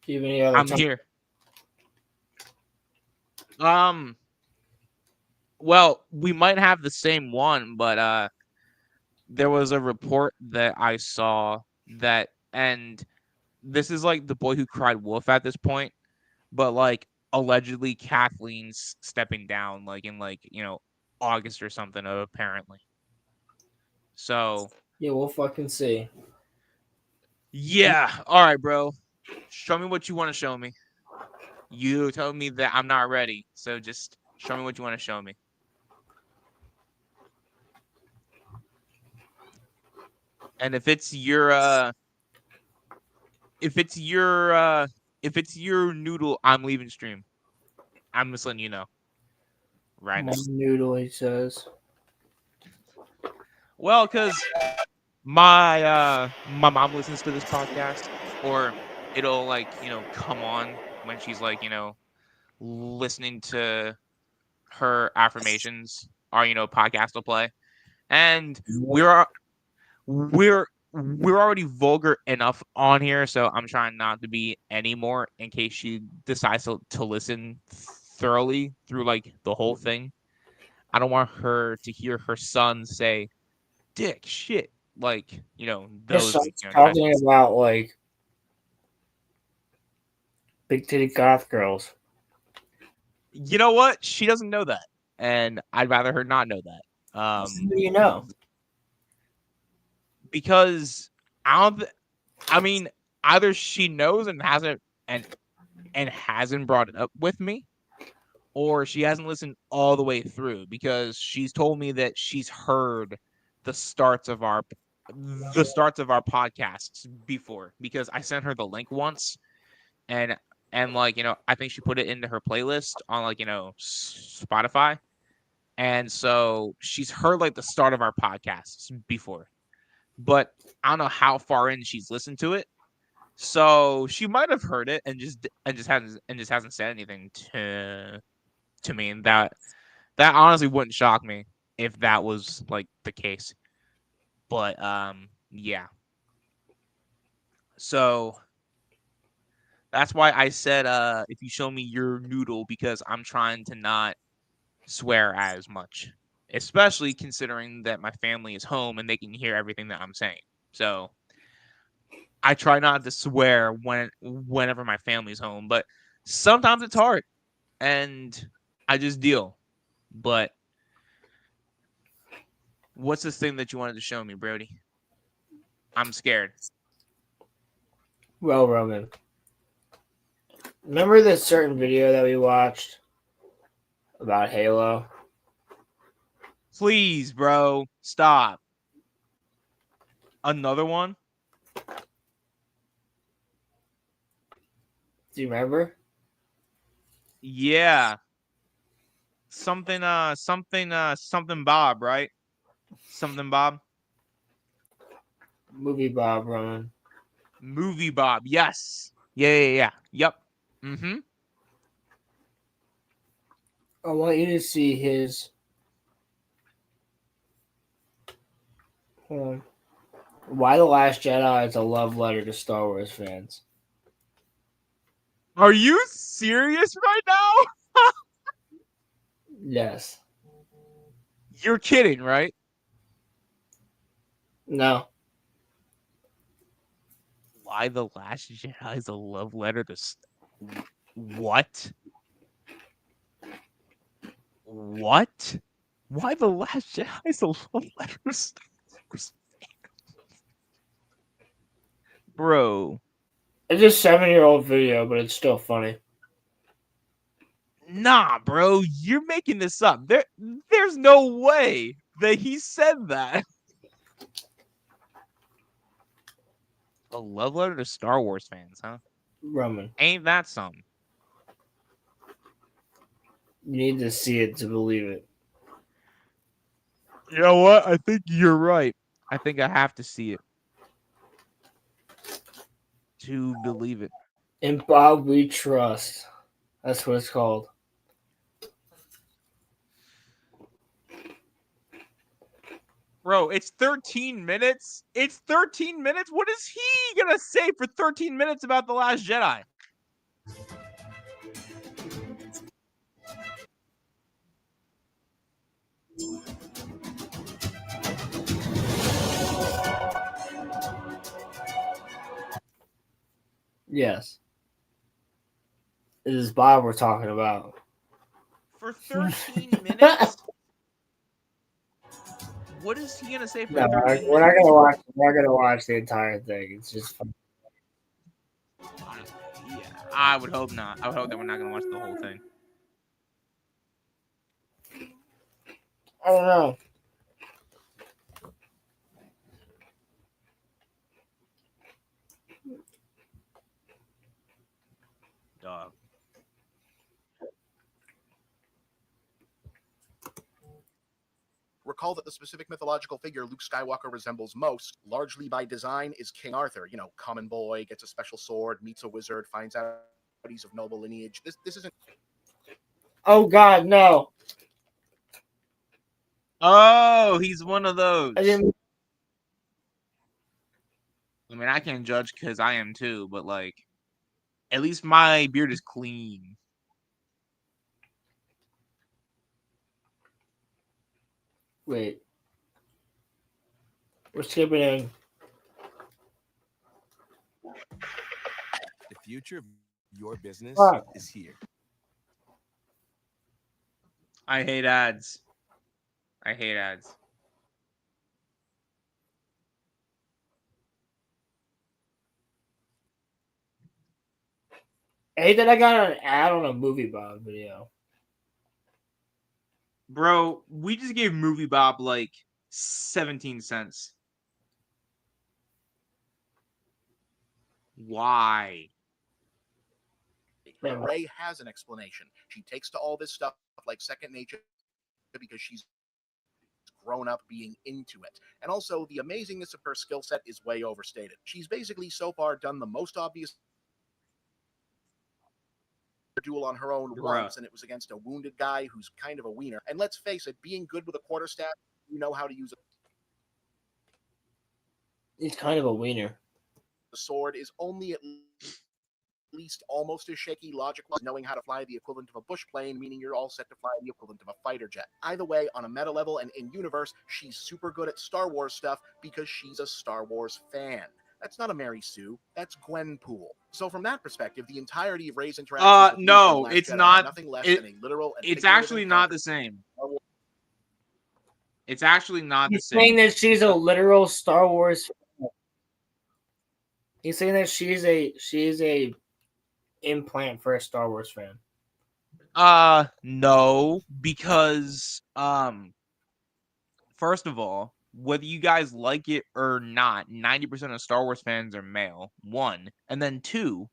Do you have any other I'm time? here. Well, we might have the same one, but there was a report that I saw that, and this is like The Boy Who Cried Wolf at this point, but like allegedly Kathleen's stepping down like in August or something apparently. So, Yeah, we'll fucking see. yeah, all right, bro. Show me what you want to show me. You told me that I'm not ready, so just show me what you want to show me. And if it's your noodle, I'm leaving stream. I'm just letting you know right now. One noodle, he says. Well, because my mom listens to this podcast, or it'll come on when she's listening to her affirmations, or podcast will play, and we're already vulgar enough on here, so I'm trying not to be any more in case she decides to listen thoroughly through the whole thing. I don't want her to hear her son say dick shit, His those son's types talking of. about big titty goth girls. You know what? She doesn't know that, and I'd rather her not know that. Who do you know? Because I don't. I mean, either she knows and hasn't brought it up with me, or she hasn't listened all the way through, because she's told me that she's heard the starts of our podcasts before, because I sent her the link once, and I think she put it into her playlist on Spotify, and so she's heard the start of our podcasts before, but I don't know how far in she's listened to it. So she might have heard it and just hasn't said anything to me, and that honestly wouldn't shock me if that was the case. But yeah. So that's why I said if you show me your noodle, because I'm trying to not swear as much, especially considering that my family is home and they can hear everything that I'm saying. So I try not to swear whenever my family's home, but sometimes it's hard, and I just deal. But what's this thing that you wanted to show me, Brody? I'm scared. Well, Roman, remember this certain video that we watched about Halo? Please, bro, stop. Another one? Do you remember? Yeah. Something Bob, right? Something Bob? Movie Bob, Roman. Movie Bob. Yes. Yeah. Yep. Mm-hmm. I want you to see his. Hold on. Why the Last Jedi is a love letter to Star Wars fans. Are you serious right now? Yes. You're kidding, right? No. Why the Last Jedi is a love letter to what? What? Why the Last Jedi is a love letter to Star Wars? Bro. It's a 7-year-old video, but it's still funny. Nah, bro, you're making this up. There's no way that he said that. A love letter to Star Wars fans, huh? Roman. Ain't that something? You need to see it to believe it. You know what? I think you're right. I think I have to see it to believe it. In Bob We Trust. That's what it's called. Bro, it's 13 minutes. It's 13 minutes. What is he gonna say for 13 minutes about The Last Jedi? Yes. This is Bob we're talking about. For 13 minutes? What is he gonna say for No, 13 we're not minutes? gonna watch. We're not gonna watch the entire thing. It's just fun. Yeah, I would hope not. I would hope that we're not gonna watch the whole thing. I don't know. Dog. Recall that the specific mythological figure Luke Skywalker resembles most, largely by design, is King Arthur. You know, common boy, gets a special sword, meets a wizard, finds out he's of noble lineage. This isn't. Oh God, no! Oh, he's one of those. I didn't. I mean, I can't judge because I am too, but like, at least my beard is clean. Wait. We're skipping in. The future of your business Fuck. is here. I hate ads. I hate ads. Hey, that I got an ad on a movie Bob video. Bro, we just gave Movie Bob like 17 cents. Why? Rey has an explanation. She takes to all this stuff like second nature because she's grown up being into it. And also, the amazingness of her skill set is way overstated. She's basically so far done the most obvious duel on her own once, and it was against a wounded guy who's kind of a wiener. And let's face it, being good with a quarterstaff, you know how to use He's kind of a wiener. the sword is only at least almost as shaky logic-wise, knowing how to fly the equivalent of a bush plane, meaning you're all set to fly the equivalent of a fighter jet. Either way, on a meta level and in universe, she's super good at Star Wars stuff because she's a Star Wars fan. That's not a Mary Sue. That's Gwenpool. So from that perspective, the entirety of Rey's interactions with no, Luke in Last it's Jedi not. are nothing less than a literal. And It's actually not the same. It's actually not the same. He's saying that she's a literal Star Wars fan. He's saying that she's a implant for a Star Wars fan. No, because first of all, whether you guys like it or not, 90% of Star Wars fans are male. One, and then two,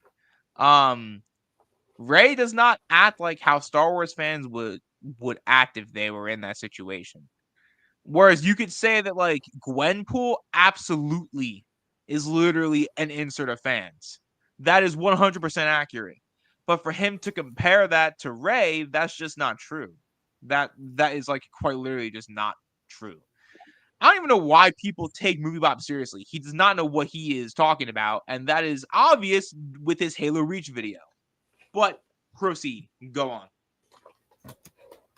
Rey does not act like how Star Wars fans would act if they were in that situation. Whereas you could say that like Gwenpool absolutely is literally an insert of fans. That is 100% accurate. But for him to compare that to Rey, that's just not true. That is like quite literally just not true. I don't even know why people take Movie Bob seriously. He does not know what he is talking about, and that is obvious with his Halo Reach video. But proceed. Go on.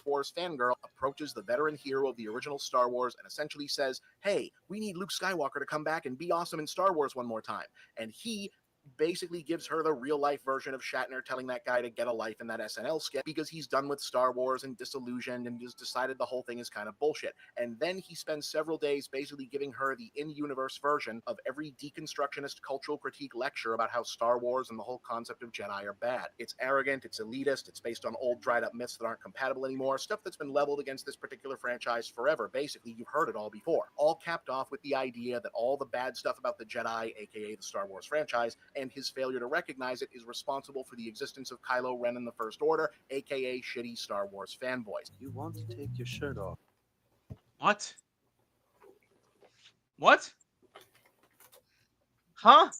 Wars fangirl approaches the veteran hero of the original Star Wars and essentially says, hey, we need Luke Skywalker to come back and be awesome in Star Wars one more time. And he basically gives her the real life version of Shatner telling that guy to get a life in that SNL skit because he's done with Star Wars and disillusioned and just decided the whole thing is kind of bullshit. And then he spends several days basically giving her the in-universe version of every deconstructionist cultural critique lecture about how Star Wars and the whole concept of Jedi are bad. It's arrogant, it's elitist, it's based on old dried up myths that aren't compatible anymore, stuff that's been leveled against this particular franchise forever. Basically, you've heard it all before. All capped off with the idea that all the bad stuff about the Jedi, aka the Star Wars franchise, and his failure to recognize it is responsible for the existence of Kylo Ren and the First Order, aka shitty Star Wars fanboys. You want to take your shirt off? What? What? Huh?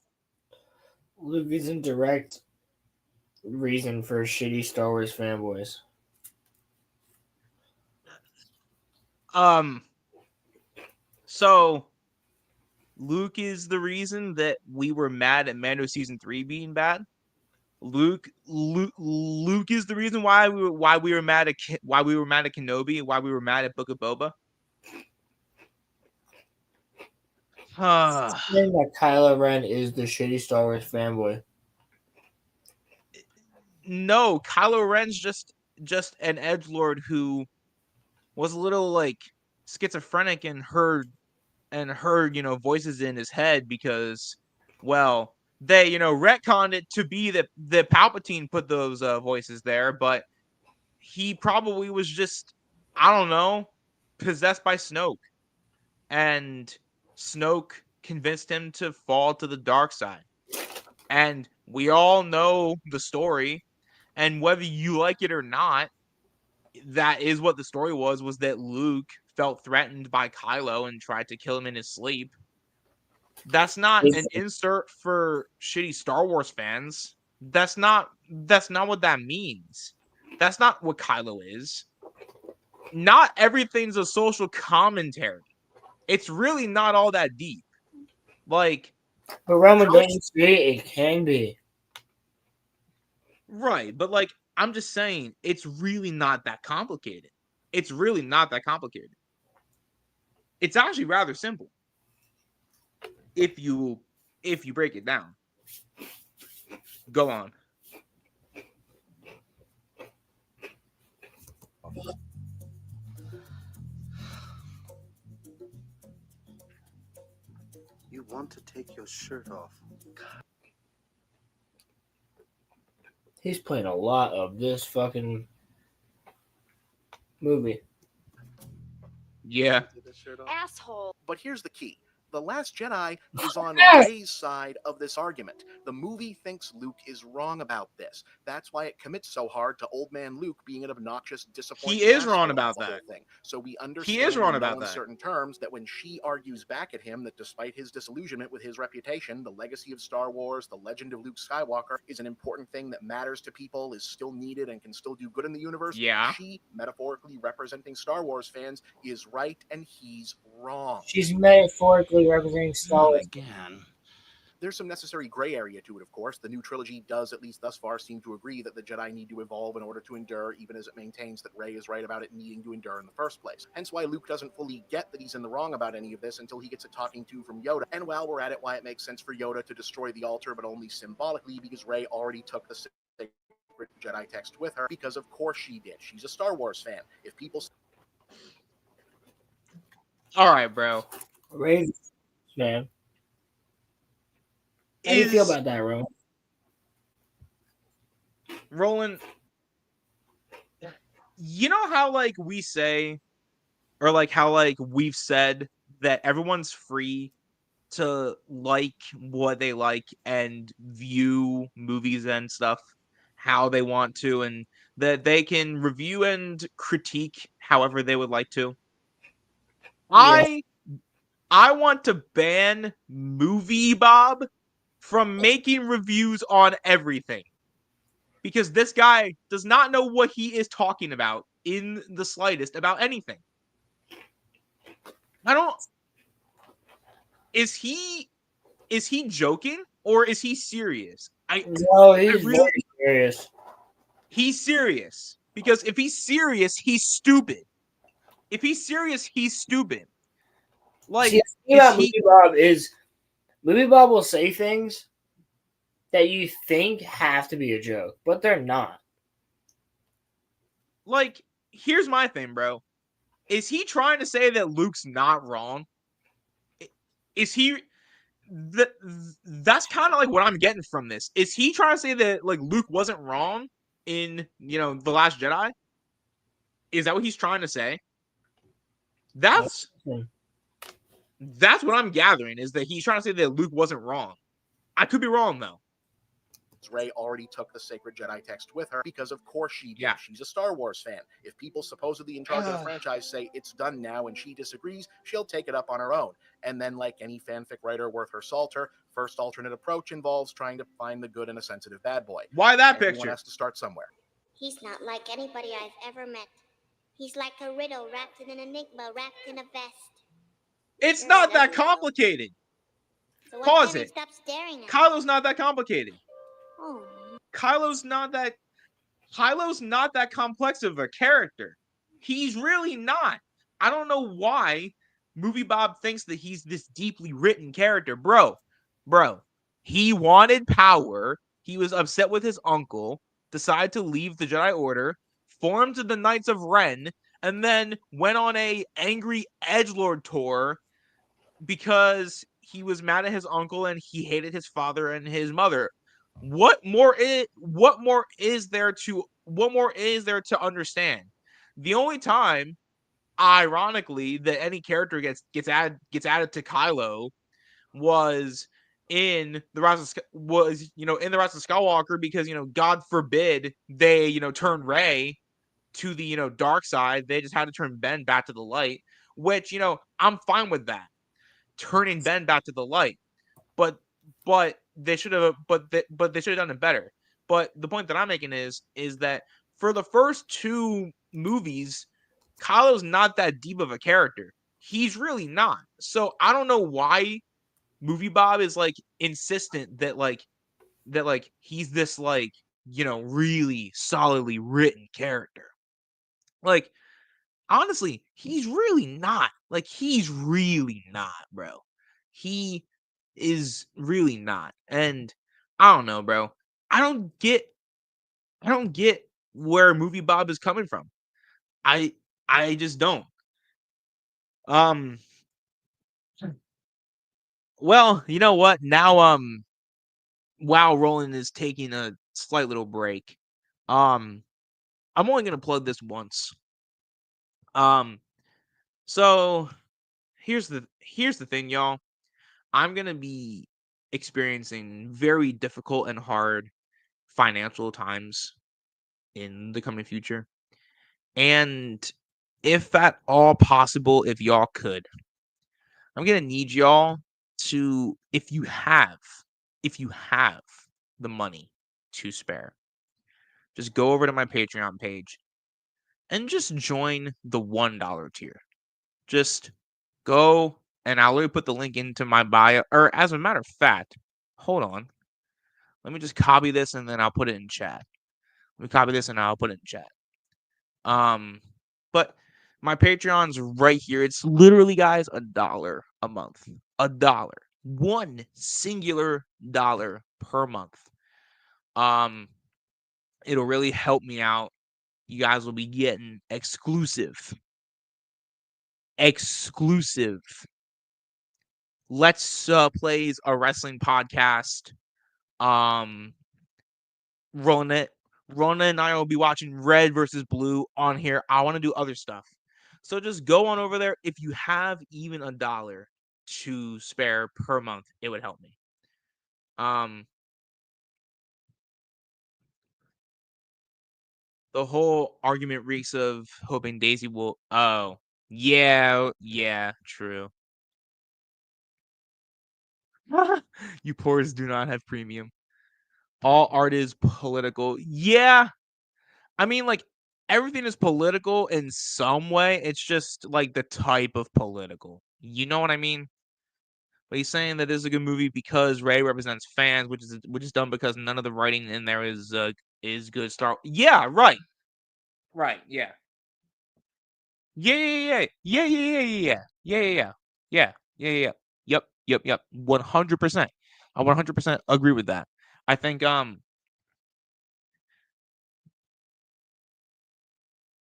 Luke isn't direct reason for shitty Star Wars fanboys. So Luke is the reason that we were mad at Mando season 3 being bad. Luke is the reason why we were mad at Kenobi and why we were mad at Book of Boba. Saying that Kylo Ren is the shitty Star Wars fanboy. No, Kylo Ren's just an edgelord who was a little like schizophrenic and heard voices in his head because, well, they retconned it to be that the Palpatine put those voices there, but he probably was just, I don't know, possessed by Snoke, and Snoke convinced him to fall to the dark side. And we all know the story, and whether you like it or not, that is what the story was that Luke felt threatened by Kylo and tried to kill him in his sleep. That's not an insert for shitty Star Wars fans. That's not what that means. That's not what Kylo is. Not everything's a social commentary. It's really not all that deep. Like, but Roman, don't you see it can be. Right, but like, I'm just saying, it's really not that complicated. It's really not that complicated. It's actually rather simple. If you break it down. Go on. You want to take your shirt off? He's playing a lot of this fucking movie. Yeah. Asshole. But here's the key. The Last Jedi is on Rey's side of this argument. The movie thinks Luke is wrong about this. That's why it commits so hard to old man Luke being an obnoxious, disappointing. He is asshole wrong about the whole that. thing. So we understand He is wrong in about no that. uncertain terms that when she argues back at him that despite his disillusionment with his reputation, the legacy of Star Wars, the legend of Luke Skywalker, is an important thing that matters to people, is still needed, and can still do good in the universe. Yeah. She, metaphorically representing Star Wars fans, is right and he's wrong. She's metaphorically representing Star Wars. Again. There's some necessary gray area to it, of course. The new trilogy does, at least thus far, seem to agree that the Jedi need to evolve in order to endure, even as it maintains that Rey is right about it needing to endure in the first place. Hence why Luke doesn't fully get that he's in the wrong about any of this until he gets a talking to from Yoda. And while we're at it, why it makes sense for Yoda to destroy the altar, but only symbolically, because Rey already took the sacred Jedi text with her, because of course she did. She's a Star Wars fan. If people... All right, bro. Rey's man. How do you feel about that, Roman? Roland, you know how like we say, or like how like we've said that everyone's free to like what they like and view movies and stuff how they want to, and that they can review and critique however they would like to. I want to ban Movie Bob from making reviews on everything, because this guy does not know what he is talking about in the slightest about anything. Is he joking or is he serious? No, he's very serious. He's serious, because if he's serious, he's stupid. If he's serious, he's stupid. Like, see, the thing about Movie Bob will say things that you think have to be a joke, but they're not. Like, here's my thing, bro. Is he trying to say that Luke's not wrong? Is he... That's kind of like what I'm getting from this. Is he trying to say that like Luke wasn't wrong in, The Last Jedi? Is that what he's trying to say? That's what I'm gathering, is that he's trying to say that Luke wasn't wrong. I could be wrong, though. Rey already took the sacred Jedi text with her because of course she did. Yeah. She's a Star Wars fan. If people supposedly in charge of the franchise say it's done now and she disagrees, she'll take it up on her own. And then, like any fanfic writer worth her salt, her first alternate approach involves trying to find the good in a sensitive bad boy. Why that Everyone picture? has to start somewhere. He's not like anybody I've ever met. He's like a riddle wrapped in an enigma wrapped in a vest. It's Sure, not he that doesn't know. complicated. So why Pause can't he it. stop staring at Kylo's not that complicated. Oh, Kylo's not that complex of a character. He's really not. I don't know why Movie Bob thinks that he's this deeply written character. Bro, he wanted power. He was upset with his uncle, decided to leave the Jedi Order, formed the Knights of Ren, and then went on a angry edgelord tour because he was mad at his uncle and he hated his father and his mother. What more is there to understand? The only time, ironically, that any character gets added to Kylo was in the Rise of Skywalker, because God forbid they turn Rey to the dark side. They just had to turn Ben back to the light, which I'm fine with that, turning Ben back to the light. But they should have done it better. But the point that I'm making is that for the first two movies, Kylo's not that deep of a character. He's really not. So I don't know why Movie Bob is like insistent that he's this really solidly written character. Like, honestly, he's really not. He's really not, bro. He is really not. And I don't know, bro. I don't get where Movie Bob is coming from. I just don't. Well, you know what? Now while Roland is taking a slight little break, I'm only gonna plug this once. So here's the thing, y'all. I'm gonna be experiencing very difficult and hard financial times in the coming future. And if at all possible, if y'all could, I'm gonna need y'all to, if you have the money to spare, just go over to my Patreon page and just join the $1 tier. Just go, and I'll literally put the link into my bio. Or as a matter of fact, hold on. Let me just copy this and then I'll put it in chat. But my Patreon's right here. It's literally, guys, $1 a month. $1. One singular dollar per month. It'll really help me out. You guys will be getting exclusive Let's Plays a Wrestling podcast. Rona and I will be watching Red versus Blue on here. I want to do other stuff. So just go on over there. If you have even $1 to spare per month, it would help me. The whole argument reeks of hoping Daisy will. Oh, yeah, true. You poors do not have premium. All art is political. Yeah. I mean, everything is political in some way. It's just the type of political. You know what I mean? But he's saying that this is a good movie because Rey represents fans, which is done because none of the writing in there is good. Yeah, right. Right, yeah. Yeah. Yep. 100%. I 100% agree with that. I think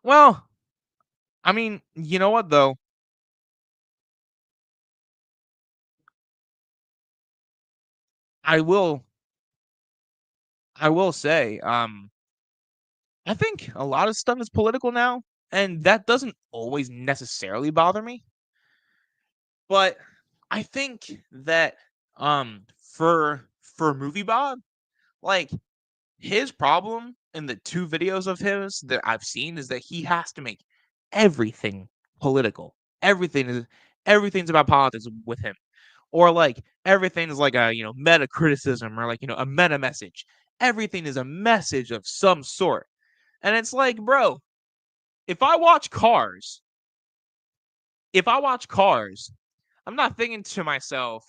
well, I mean, you know what though? I will say, I think a lot of stuff is political now, and that doesn't always necessarily bother me. But I think that for Movie Bob, his problem in the 2 videos of his that I've seen is that he has to make everything political. Everything's about politics with him. Or like everything is like a, meta criticism or like, a meta message. Everything is a message of some sort. And it's like, bro, if I watch Cars, I'm not thinking to myself,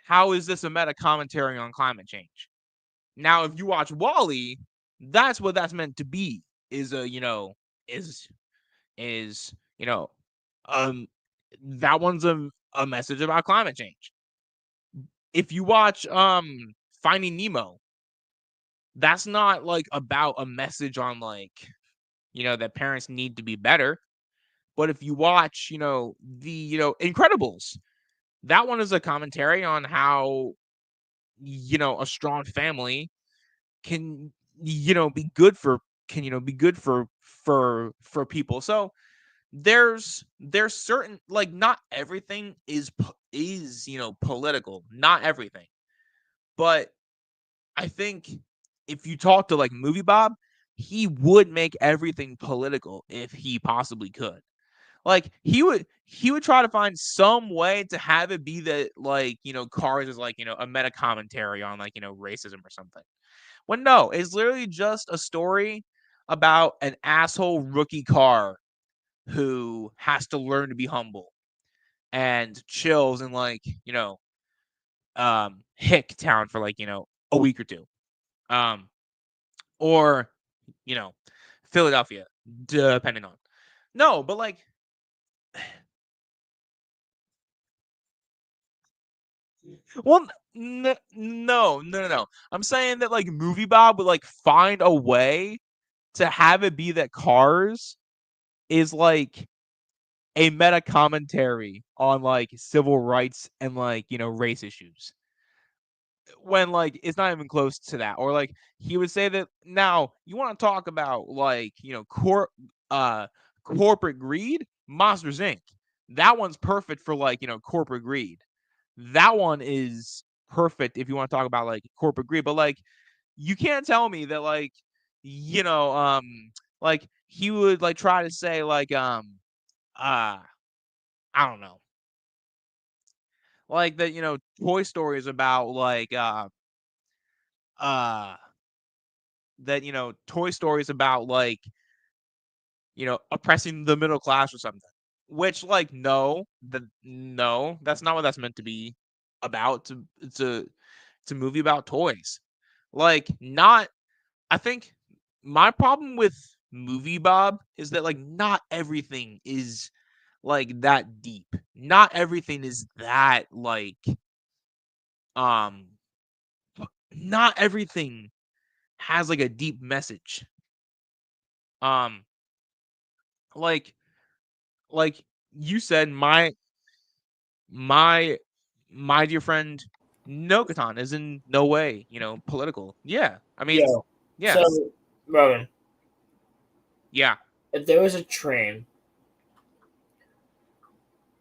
how is this a meta commentary on climate change? Now, if you watch Wall-E, that's what that's meant to be. Is a is um that one's a message about climate change. If you watch Finding Nemo, that's not like about a message on like that parents need to be better. But if you watch the Incredibles, that one is a commentary on how a strong family can be good for people. So there's certain, like, not everything is political, not everything. But I think if you talk to like Movie Bob, he would make everything political if he possibly could. Like he would try to find some way to have it be that like, Cars is like, a meta commentary on like, racism or something. When no, it's literally just a story about an asshole rookie car who has to learn to be humble and chills in like, Hick town for like, a week or two. Or, Philadelphia, depending on. No, but like well, no. I'm saying that like Movie Bob would like find a way to have it be that Cars is like a meta commentary on like civil rights and like, race issues. When like it's not even close to that. Or like he would say that now you want to talk about like, corporate greed, Monsters Inc. That one's perfect for like, corporate greed. That one is perfect if you want to talk about like corporate greed. But like you can't tell me that like, like he would like try to say like I don't know. Like that, Toy Story is about like uh that Toy Story is about like oppressing the middle class or something. Which like no, that's not what that's meant to be about. To movie about toys. Like not I think my problem with Movie Bob is that like not everything is like that deep. Not everything is that like um not everything has like a deep message. Um like like you said, my my dear friend Nokatan is in no way, political. Yeah. I mean, Yo, yeah. so Rowan, Yeah. if there was a train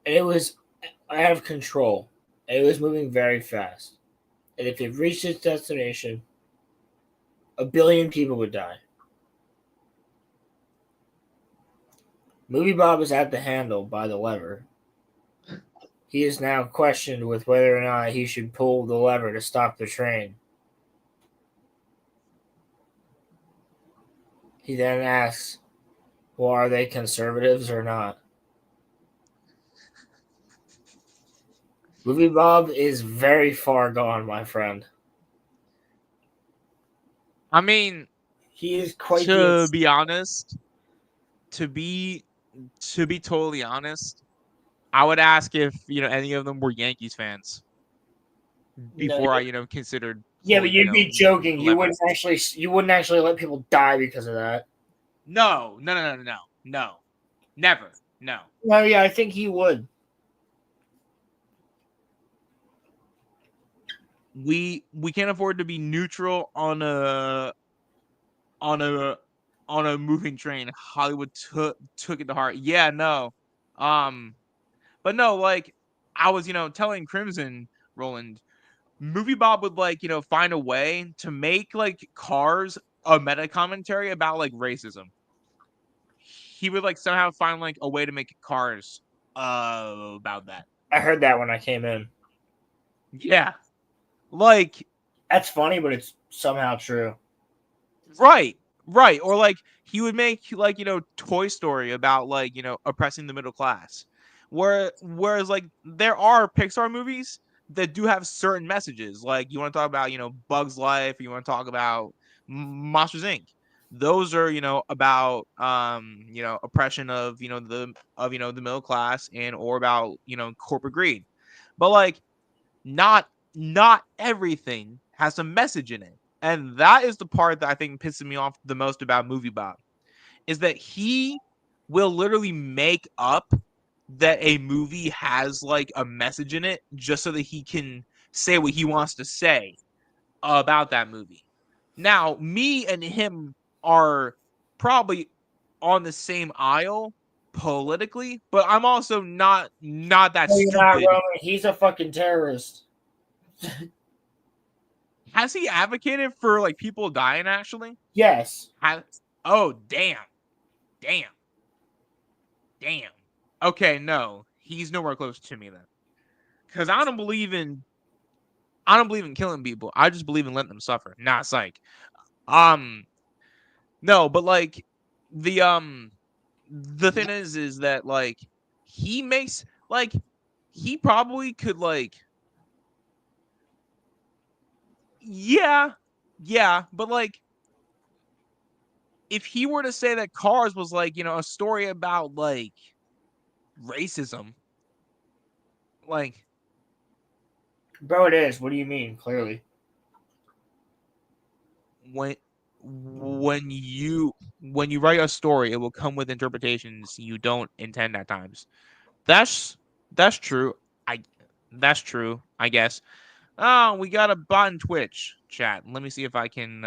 and it was out of control and it was moving very fast, and if it reached its destination, 1 billion people would die. Movie Bob is at the handle by the lever. He is now questioned with whether or not he should pull the lever to stop the train. He then asks, well, are they conservatives or not? Movie Bob is very far gone, my friend. I mean, he is quite to be honest, to be totally honest, I would ask if, any of them were Yankees fans before I, considered Yeah, but pulling, you'd be joking. You lever. wouldn't actually let people die because of that. No. Never. No. No, yeah, I think he would. We can't afford to be neutral on a moving train. Hollywood took it to heart. Yeah, no. But no, like I was, telling Crimson, Roland, Movie Bob would like, find a way to make like Cars a meta commentary about like racism. He would like somehow find like a way to make Cars about that. I heard that when I came in. Yeah. Like That's funny, but it's somehow true. right. Right. Or like he would make like, Toy Story about like, oppressing the middle class. Whereas like there are Pixar movies that do have certain messages. Like you want to talk about, Bug's Life, or you want to talk about Monsters Inc. Those are, about oppression of, the middle class and or about, corporate greed. But like not everything has a message in it. And that is the part that I think pisses me off the most about Movie Bob, is that he will literally make up that a movie has like a message in it just so that he can say what he wants to say about that movie. Now, me and him are probably on the same aisle politically, but I'm also not that No, you're not, stupid. Roman. He's a fucking terrorist. Has he advocated for like people dying actually? Yes. Oh, damn. Okay, no. He's nowhere close to me then. Cuz I don't believe in killing people. I just believe in letting them suffer. Nah, psych. No, but like the thing is that like he makes like he probably could like yeah, but like if he were to say that Cars was like, a story about like racism, like Bro, it is. What do you mean? Clearly. when you write a story, it will come with interpretations you don't intend at times. That's true. I that's true, I guess. Oh, we got a bot in Twitch chat. Let me see if I can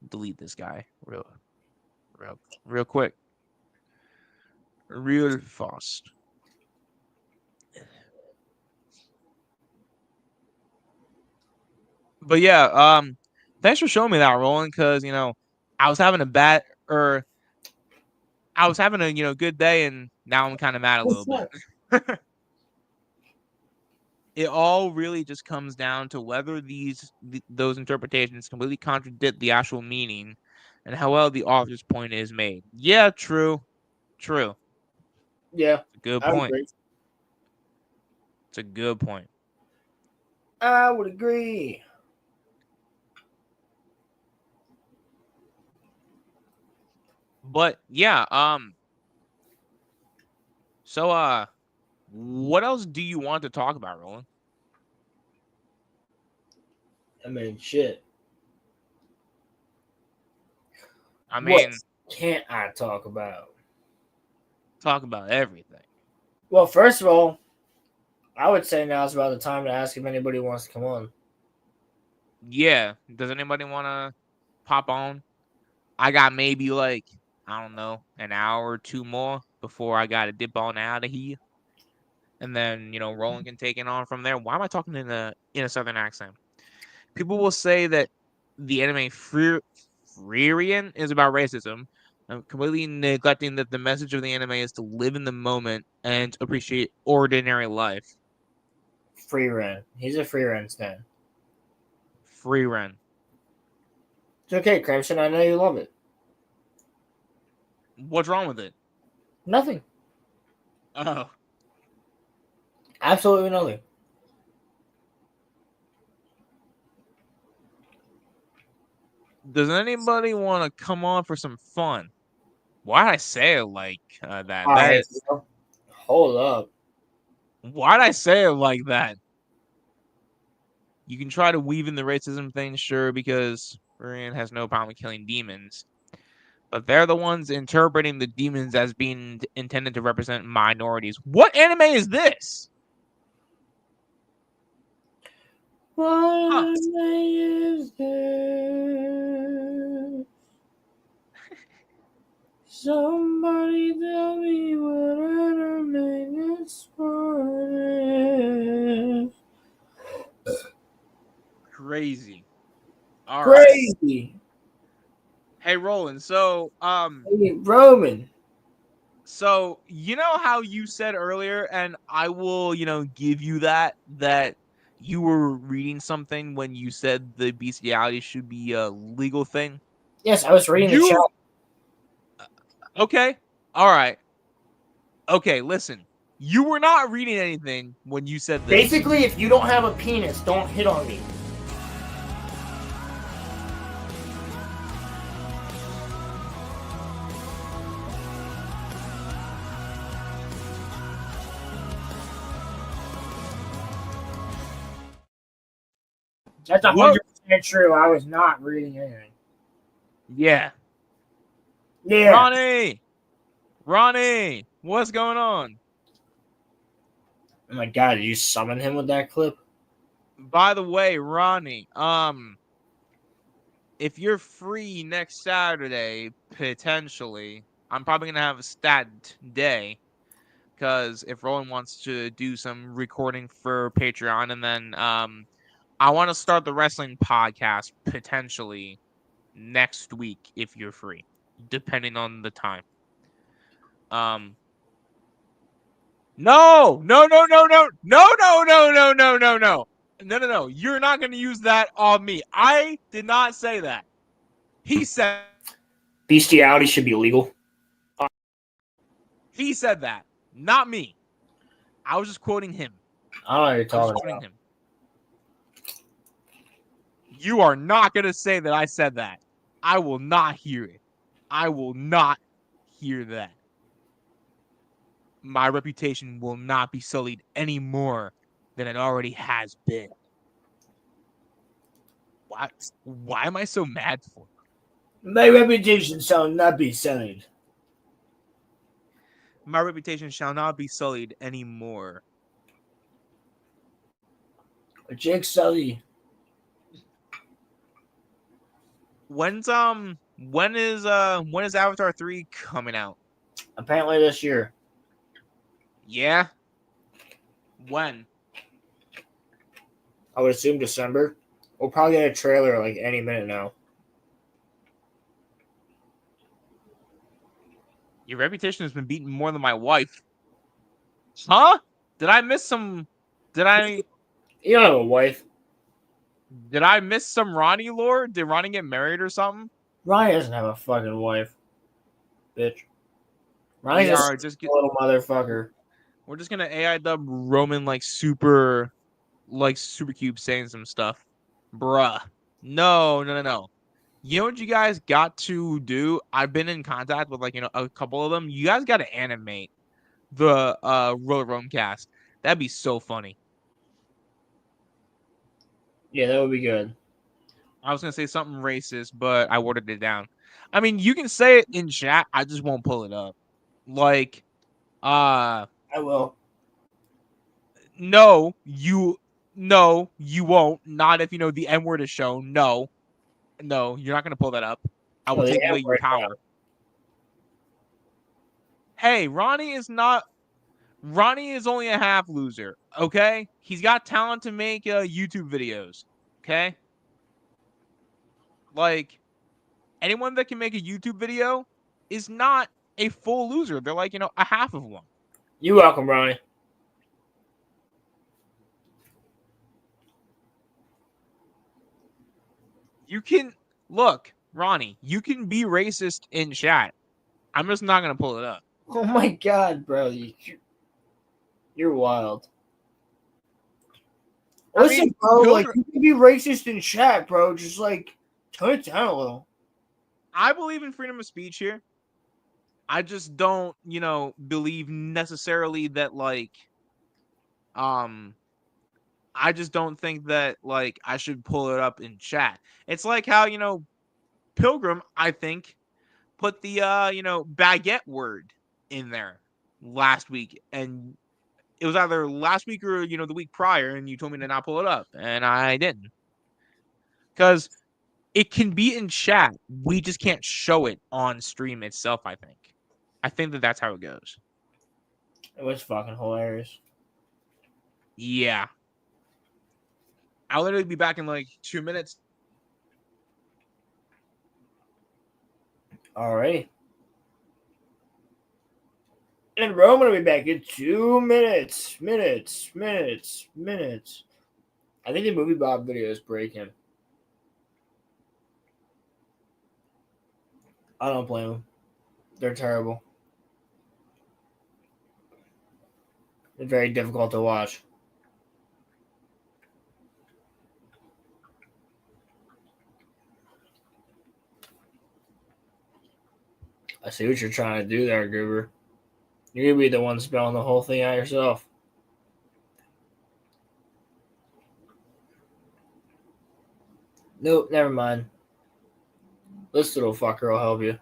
delete this guy real quick. Real fast. But yeah, thanks for showing me that, Roland, because I was having a bad or I was having a good day, and now I'm kind of mad a little bit. It all really just comes down to whether those interpretations completely contradict the actual meaning, and how well the author's point is made. Yeah, true. Yeah. Good I would point. agree. It's a good point. I would agree. But yeah, so what else do you want to talk about, Roland? I mean, shit. I mean, what can't I talk about? Talk about everything. Well, first of all, I would say now's about the time to ask if anybody wants to come on. Yeah. Does anybody want to pop on? I got maybe like, I don't know, an hour or two more before I got to dip on out of here. And then, Roland can take it on from there. Why am I talking in a southern accent? People will say that the anime Freerian is about racism. I'm completely neglecting that the message of the anime is to live in the moment and appreciate ordinary life. Free run. He's a free run stan. Free run. It's okay, Crimson. I know you love it. What's wrong with it? Nothing. Oh. Absolutely nothing. Does anybody want to come on for some fun? Why'd I say it like that? All right, hold up. Why'd I say it like that? You can try to weave in the racism thing, sure, because Korean has no problem killing demons. But they're the ones interpreting the demons as being intended to represent minorities. What anime is this? What anime is this? Somebody tell me what anime this one is. Crazy. All right. Crazy. Hey, Roland. So, Hey, Roman. so you know how you said earlier, and I will, give you that you were reading something when you said the bestiality should be a legal thing. Yes, I was reading the chat. You okay? All right. Okay, listen. You were not reading anything when you said this. Basically, if you don't have a penis, don't hit on me. That's 100% true. I was not reading anything. Yeah. Yeah. Ronnie, what's going on? Oh my god, did you summon him with that clip? By the way, Ronnie, if you're free next Saturday, potentially, I'm probably gonna have a stat day. Because if Roland wants to do some recording for Patreon, and then I want to start the wrestling podcast potentially next week if you're free, depending on the time. No. No. You're not going to use that on me. I did not say that. He said Bestiality should be legal. He said that, not me. I was just quoting him. I don't know what you're talking about. Him. You are not going to say that I said that. I will not hear it. I will not hear that. My reputation will not be sullied any more than it already has been. Why am I so mad for? My reputation shall not be sullied. My reputation shall not be sullied anymore. Jake Sully. When is Avatar 3 coming out? Apparently this year. Yeah. When? I would assume December. We'll probably get a trailer like any minute now. Your reputation has been beaten more than my wife. Huh? Did I miss some? Did I? You don't have a wife. Did I miss some Ronnie lore? Did Ronnie get married or something? Ronnie doesn't have a fucking wife. Bitch. Ronnie's just a little motherfucker. We're just gonna AI dub Roman like super cube saying some stuff. Bruh. No. You know what you guys got to do? I've been in contact with a couple of them. You guys got to animate the RoloRome cast. That'd be so funny. Yeah, that would be good. I was gonna say something racist, but I watered it down. I mean, you can say it in chat. I just won't pull it up. I will. No, you won't. Not if the N word is shown. No, you're not gonna pull that up. I will take away your power. Hey, Ronnie is only a half loser. Okay, he's got talent to make YouTube videos. Okay, anyone that can make a YouTube video is not a full loser. They're a half of one. You're welcome, Ronnie. You can look, Ronnie. You can be racist in chat. I'm just not gonna pull it up. Oh my god, bro. You're wild. Listen, bro, you can be racist in chat, bro. Just tone it down a little. I believe in freedom of speech here. I just don't, believe necessarily that I just don't think that I should pull it up in chat. It's like how, Pilgrim, I think, put the baguette word in there last week, and it was either last week or the week prior, and you told me to not pull it up, and I didn't. Because it can be in chat. We just can't show it on stream itself, I think that that's how it goes. It was fucking hilarious. Yeah. I'll literally be back in like 2 minutes. All right. And Rome will be back in 2 minutes. Minutes. I think the movie Bob video is breaking. I don't blame them. They're terrible. They're very difficult to watch. I see what you're trying to do there, Goober. You're gonna be the one spelling the whole thing out yourself. Nope, never mind. This little fucker will help you.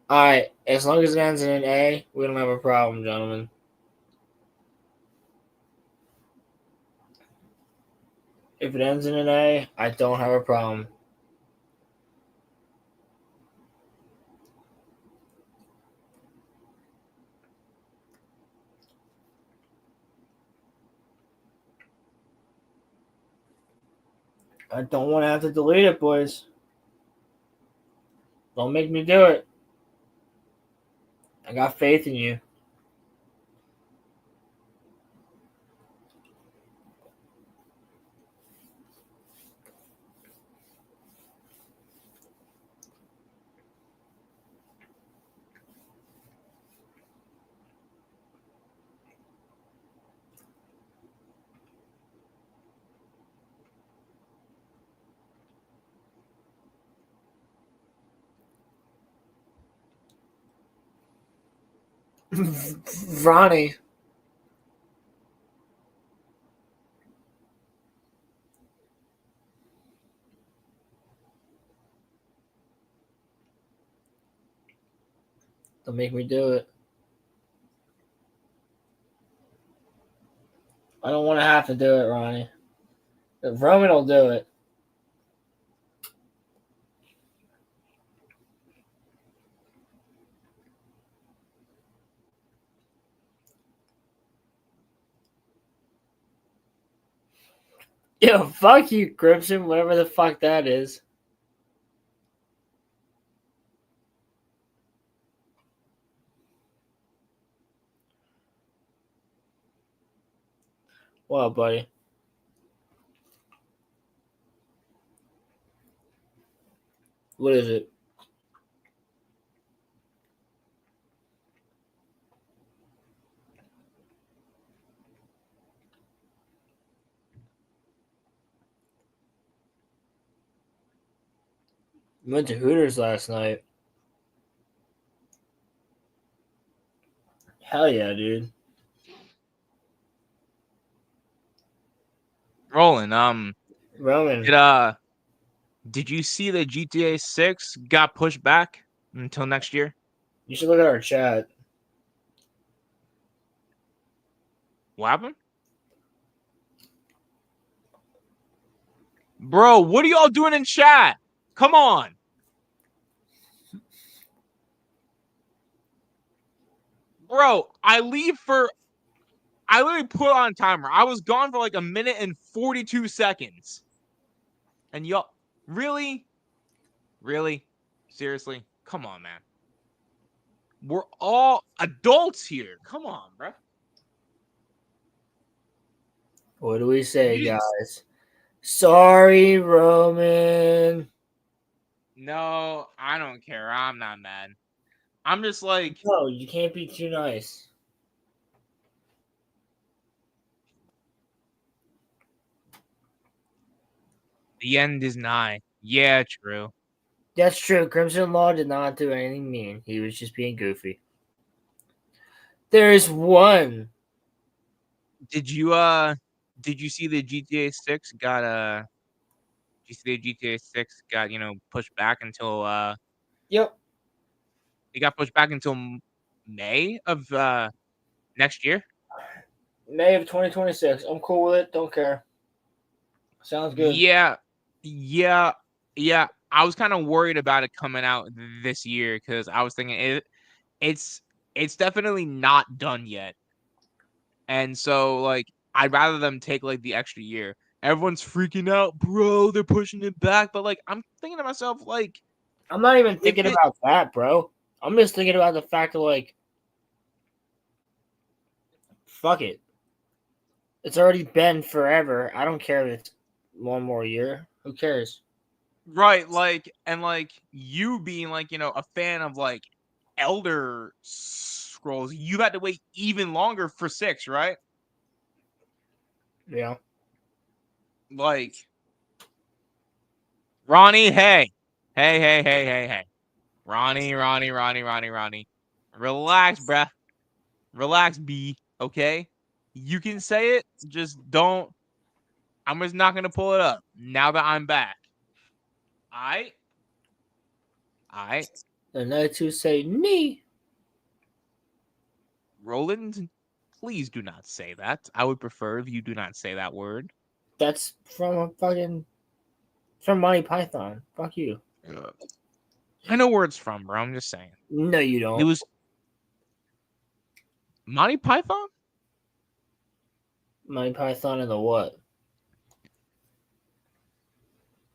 Alright, as long as it ends in an A, we don't have a problem, gentlemen. If it ends in an A, I don't have a problem. I don't want to have to delete it, boys. Don't make me do it. I got faith in you. Ronnie. Don't make me do it. I don't want to have to do it, Ronnie. If Roman will do it. Yo, fuck you, Crimson, whatever the fuck that is. What up, buddy? What is it? Went to Hooters last night. Hell yeah, dude. Roland, Roman. did you see that GTA 6 got pushed back until next year? You should look at our chat. What happened? Bro, what are y'all doing in chat? Come on. Bro, I literally put on a timer. I was gone for like a minute and 42 seconds. And y'all, really? Really? Seriously? Come on, man. We're all adults here. Come on, bro. What do we say, Jeez. guys? Sorry, Roman. No, I don't care. I'm not mad. I'm just like, No, you can't be too nice. the end is nigh. Yeah, true. That's true. Crimson Law did not do anything mean. He was just being goofy. There's one. Did you see the GTA 6 got did you see the GTA 6 got, pushed back until Yep. it got pushed back until May of next year? May of 2026. I'm cool with it. Don't care. Sounds good. Yeah. I was kind of worried about it coming out this year because I was thinking it's definitely not done yet. And so, like, I'd rather them take like the extra year. Everyone's freaking out, bro. They're pushing it back, but like, I'm thinking to myself, like, I'm not even if thinking it, about that, bro. I'm just thinking about the fact of like, fuck it. It's already been forever. I don't care if it's one more year. Who cares? right, like, and like you being like, a fan of like Elder Scrolls, you had to wait even longer for 6, right? Yeah. Like, Ronnie, hey. Ronnie. Relax, bruh. Relax, B. Okay? You can say it, just don't. I'm just not gonna pull it up now that I'm back. Alright? Alright. The night to say knee. Roland, please do not say that. I would prefer if you do not say that word. That's from Monty Python. Fuck you. I know where it's from, bro. I'm just saying. No, you don't. It was Monty Python? Monty Python and the what?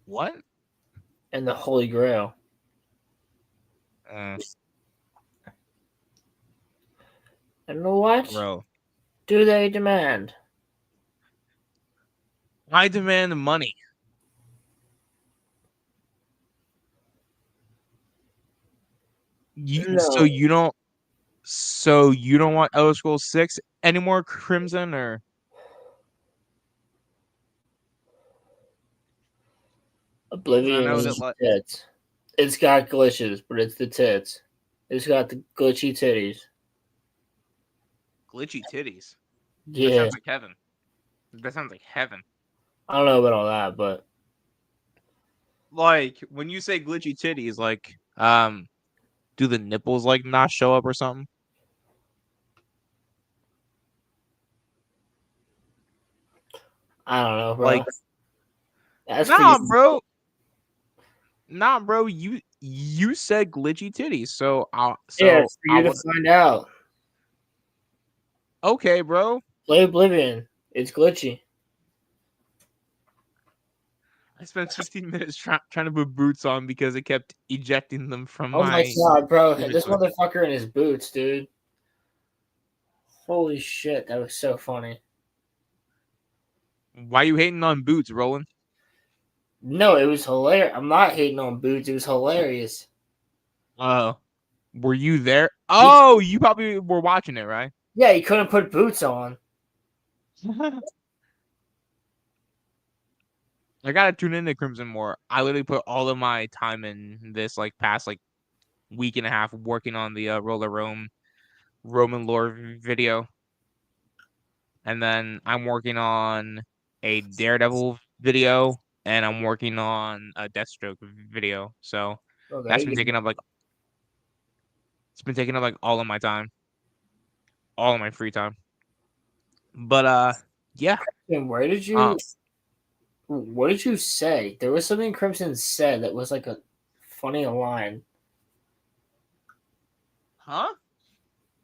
What? And the Holy Grail. And what Bro. do they demand? I demand money. So you don't want Elder Scrolls 6 anymore, Crimson, or Oblivion know is that, the like, tits. It's got glitches, but it's the tits. It's got the glitchy titties. glitchy titties. That Yeah. sounds like heaven. That sounds like heaven. I don't know about all that, but Like, when you say glitchy titties, like, do the nipples like not show up or something? I don't know, bro. Like, That's nah, for you. bro. Nah, bro. You said glitchy titties, so Yeah, it's for you to find out. Okay, bro. Play Oblivion. It's glitchy. I spent 15 minutes trying to put boots on because it kept ejecting them from Oh my my god, bro. This inventory. motherfucker in his boots, dude. Holy shit, that was so funny. Why you hating on boots, Roland? No, it was hilarious. I'm not hating on boots. It was hilarious. Were you there? Oh, you probably were watching it, right? Yeah, he couldn't put boots on. I gotta tune into Crimson more. I literally put all of my time in this like past like week and a half working on the RoloRome Roman lore video, and then I'm working on a Daredevil video, and I'm working on a Deathstroke video. So that's been taking up like all of my time, all of my free time. But yeah. And where did you? What did you say? There was something Crimson said that was like a funny line. Huh?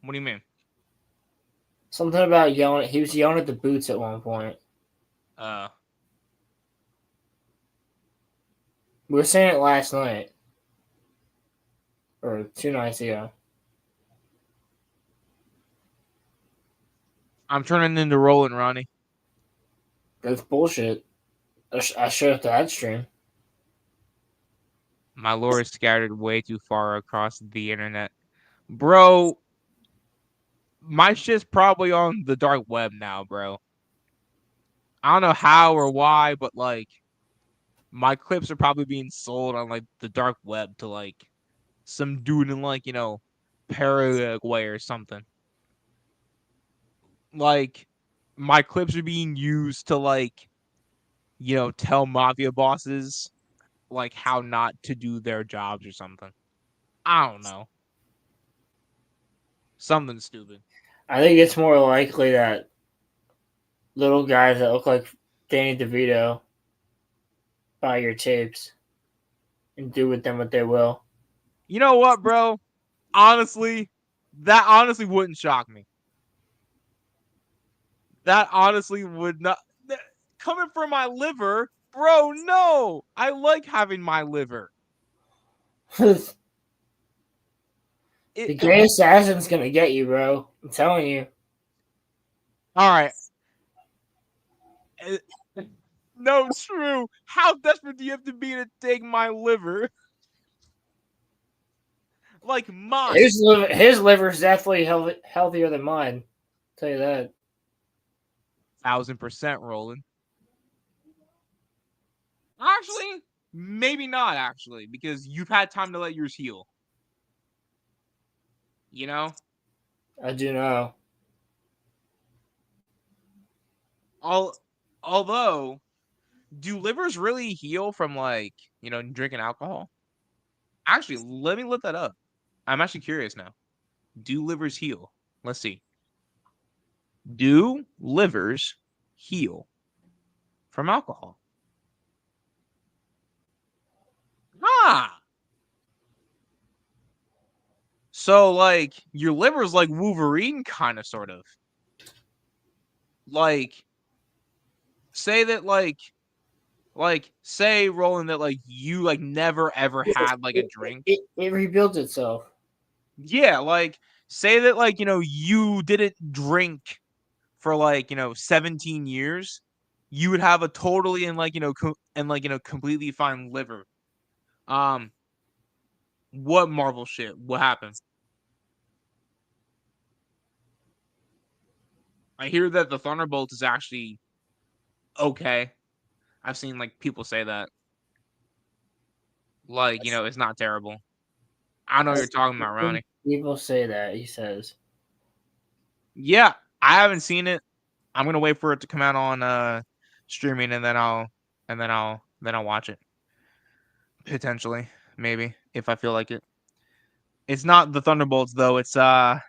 What do you mean? Something about yelling. He was yelling at the boots at one point. We were saying it last night. Or 2 nights ago. I'm turning into Roland, Ronnie. That's bullshit. I showed up to that stream. My lore is scattered way too far across the internet. Bro, my shit's probably on the dark web now, bro. I don't know how or why, but like my clips are probably being sold on like the dark web to like some dude in like, Paraguay or something. Like my clips are being used to like, tell mafia bosses like how not to do their jobs or something. I don't know. Something stupid. I think it's more likely that little guys that look like Danny DeVito buy your tapes and do with them what they will. You know what, bro? Honestly, That honestly wouldn't shock me. That honestly would not. Coming from my liver, bro, no. I like having my liver. The gay assassin's gonna get you, bro. I'm telling you. All right. No, true. How desperate do you have to be to take my liver? Like mine. His liver's definitely healthier than mine. I'll tell you that. 1000% Roland. Actually, maybe not actually, because you've had time to let yours heal. You know? I do know. Although, do livers really heal from like, drinking alcohol? Actually, let me look that up. I'm actually curious now. Do livers heal? Let's see. Do livers heal from alcohol? Ah. So like your liver's like Wolverine kind of sort of. Like say that say Roland that like you like never ever had like a drink. It rebuilds itself. Yeah, like say that like you didn't drink for like 17 years, you would have a totally and like completely fine liver. What Marvel shit? What happened? I hear that the Thunderbolt is actually okay. I've seen like people say that. Like, it's not terrible. I know what you're talking about, Ronnie. People say that, he says. Yeah, I haven't seen it. I'm gonna wait for it to come out on streaming and then I'll watch it. Potentially. Maybe. If I feel like it. It's not the Thunderbolts though, it's the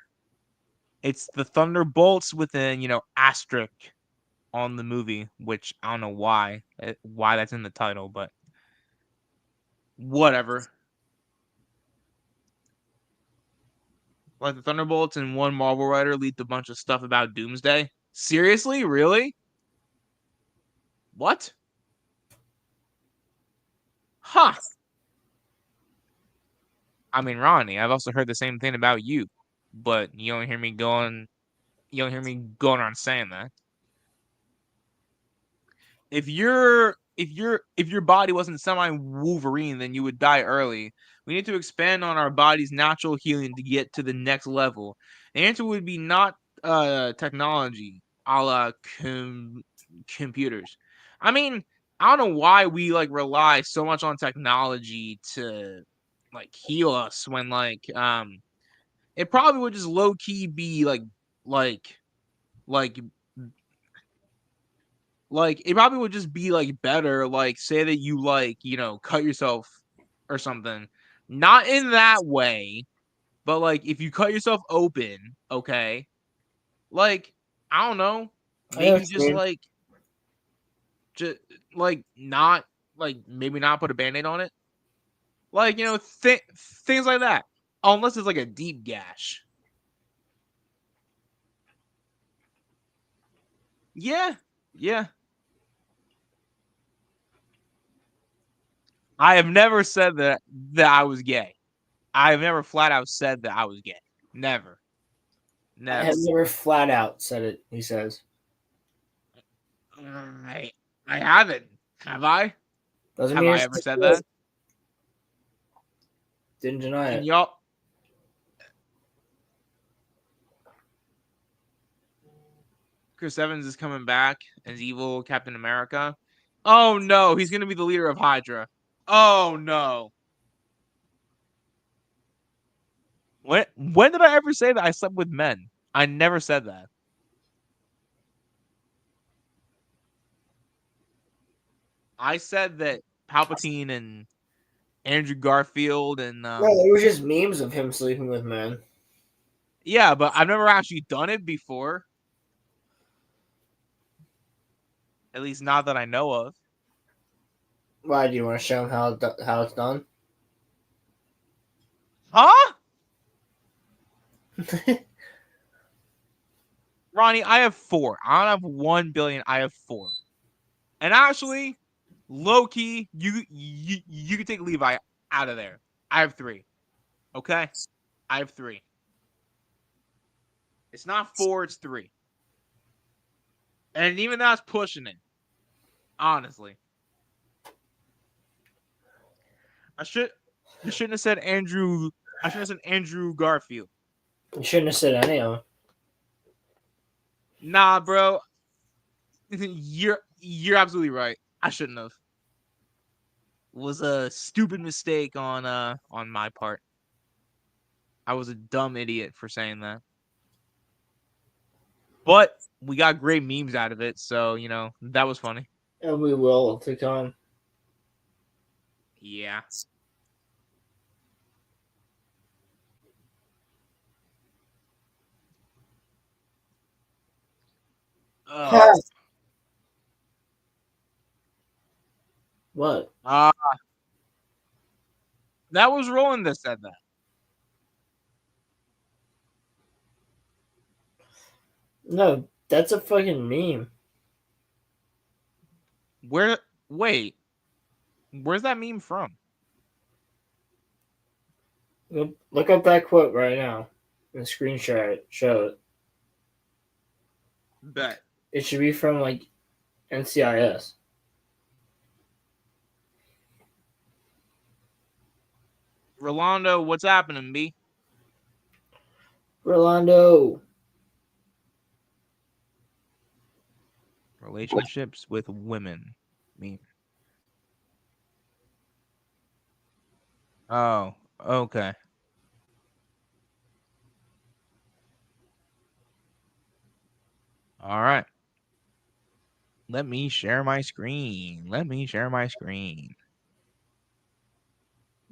Thunderbolts with an, asterisk on the movie, which I don't know why that's in the title, but whatever. Like the Thunderbolts and one Marvel writer leaked a bunch of stuff about Doomsday. Seriously? Really? What? Huh. I mean, Ronnie, I've also heard the same thing about you, but you don't hear me going around saying that. If your body wasn't semi Wolverine, then you would die early. We need to expand on our body's natural healing to get to the next level. The answer would be not technology, a la computers. I mean, I don't know why we like rely so much on technology to like heal us when it probably would just low key be like like it probably would just be like better, like say that you cut yourself or something. Not in that way, but like if you cut yourself open, okay? Like, I don't know, maybe just not maybe not put a band-aid on it. Like, things like that. Unless it's like a deep gash. Yeah. Yeah. I have never said that I was gay. I have never flat out said that I was gay. Never. I have never flat out said it, he says. I haven't. Have I? Doesn't Have mean I ever said that? Didn't deny Can it. y'all? Chris Evans is coming back as evil Captain America. Oh no, he's gonna be the leader of Hydra. Oh no. When did I ever say that I slept with men? I never said that. I said that Palpatine and Andrew Garfield and No, it was just memes of him sleeping with men. yeah, but I've never actually done it before. At least not that I know of. Why do you want to show him how it's done? Huh? Ronnie, I have 4. I don't have 1 billion. I have 4. And actually, low key, you can take Levi out of there. I have 3. Okay, I have 3. It's not 4. It's 3. And even that's pushing it. Honestly, I shouldn't have said Andrew. I shouldn't have said Andrew Garfield. You shouldn't have said any of them. Nah, bro. You're absolutely right. I shouldn't have. It was a stupid mistake on my part. I was a dumb idiot for saying that. But we got great memes out of it, so that was funny. And we will to come. Yeah. What? That was Roland that said that. No, that's a fucking meme. Wait. Where's that meme from? Look up that quote right now and screenshot it. Show it. Bet. It should be from like NCIS. Rolando, what's happening, B? Rolando. Relationships with women. Meme. Oh, okay. All right. Let me share my screen.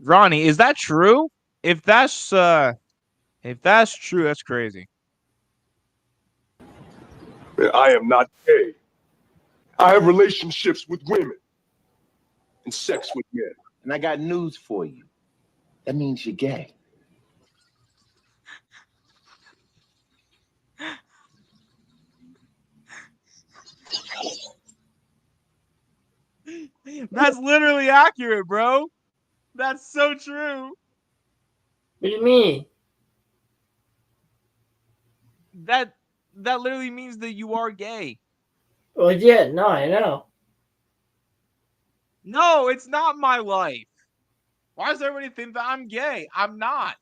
Ronnie, is that true? If that's true, that's crazy. I am not gay. I have relationships with women and sex with men. And I got news for you. That means you're gay. That's literally accurate, bro. That's so true. What do you mean? That literally means that you are gay. Well, yeah, no, I know. No, it's not my life. Why does everybody think that I'm gay? I'm not.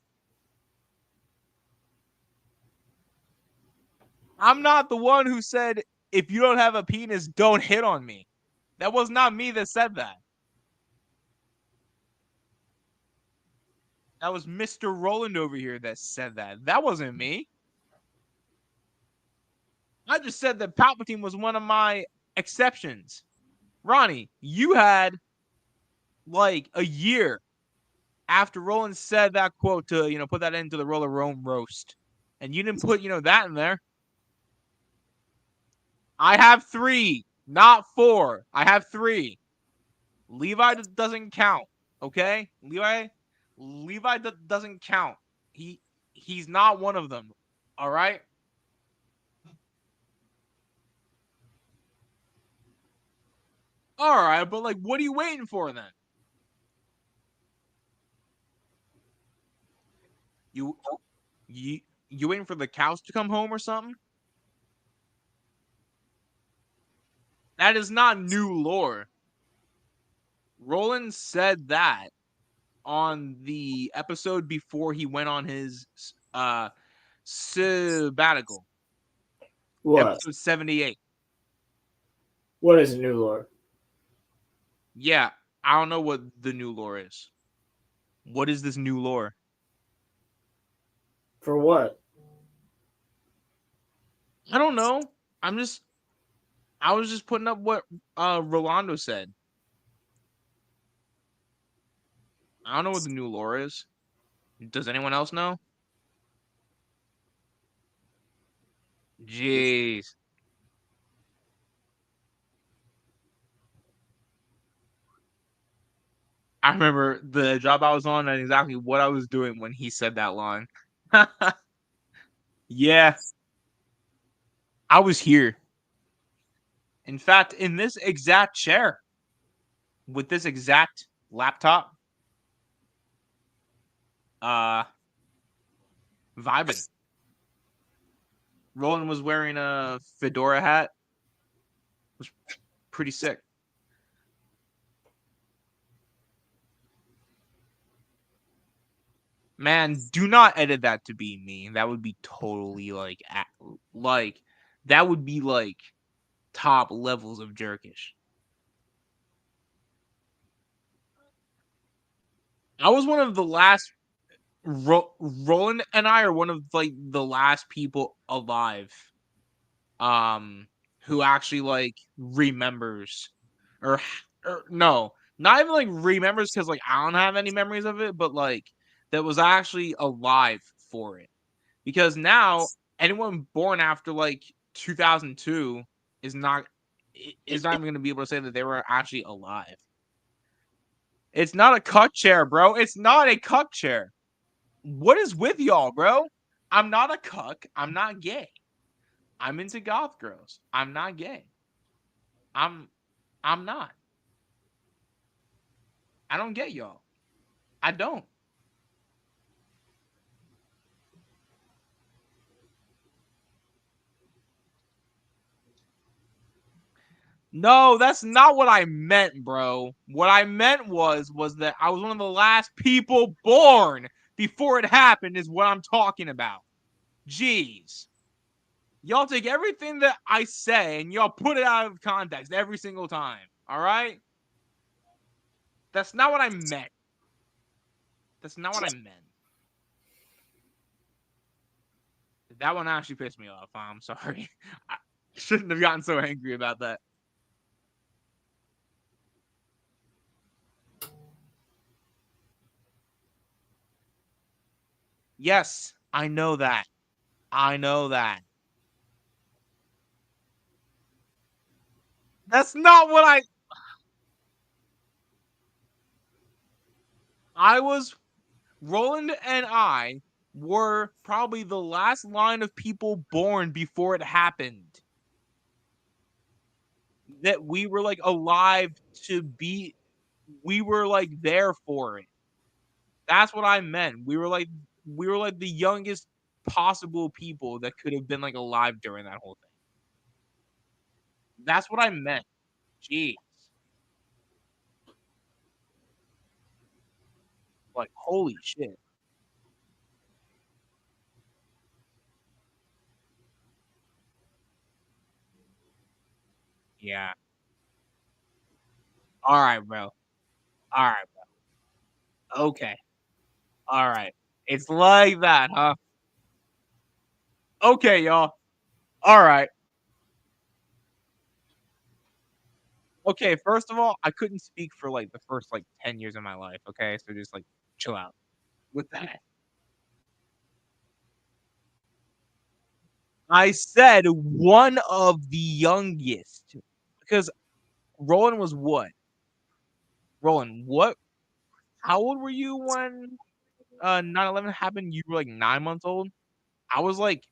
I'm not the one who said, if you don't have a penis, don't hit on me. That was not me that said that. That was Mr. Roland over here that said that. That wasn't me. I just said that Palpatine was one of my exceptions. Ronnie, you had like a year after Roland said that quote to, put that into the RoloRome roast. And you didn't put, that in there. I have 3, not 4. I have 3. Levi doesn't count, okay? Levi doesn't count. He's not one of them, all right? All right, but like, what are you waiting for then? You waiting for the cows to come home or something? That is not new lore. Roland said that on the episode before he went on his sabbatical. What? Episode 78. What is new lore? Yeah, I don't know what the new lore is. What is this new lore? For what? I don't know. I was just putting up what Rolando said. I don't know what the new lore is. Does anyone else know? Jeez. I remember the job I was on and exactly what I was doing when he said that line. Yeah. I was here. In fact, in this exact chair, with this exact laptop, vibing. Roland was wearing a fedora hat. It was pretty sick. Man, do not edit that to be me. That would be totally like that would be like top levels of jerkish. I was one of the last Roland and I are one of like the last people alive who actually like remembers or, or no, not even like remembers because like I don't have any memories of it, but like that was actually alive for it. Because now anyone born after like 2002 is not even going to be able to say that they were actually alive. It's not a cuck chair, bro. It's not a cuck chair. What is with y'all, bro? I'm not a cuck. I'm not gay. I'm into goth girls. I'm not gay. I'm not. I don't get y'all. I don't. No, that's not what I meant, bro. What I meant was that I was one of the last people born before it happened is what I'm talking about. Jeez. Y'all take everything that I say and y'all put it out of context every single time. All right? That's not what I meant. That's not what I meant. That one actually pissed me off. I'm sorry. I shouldn't have gotten so angry about that. Yes, I know that. I know that. That's not what I was. Roland and I were probably the last line of people born before it happened. That we were like alive to be, we were like there for it. That's what I meant. We were like the youngest possible people that could have been like alive during that whole thing. That's what I meant. Jeez. Like holy shit. Yeah. All right, bro. All right, bro. Okay. All right. It's like that, huh? Okay, y'all. All right. Okay, first of all, I couldn't speak for like the first like 10 years of my life, okay? So just like chill out with that. I said one of the youngest because Roland was what? Roland, what? How old were you when 9/11 happened? You were like 9 months old. I was like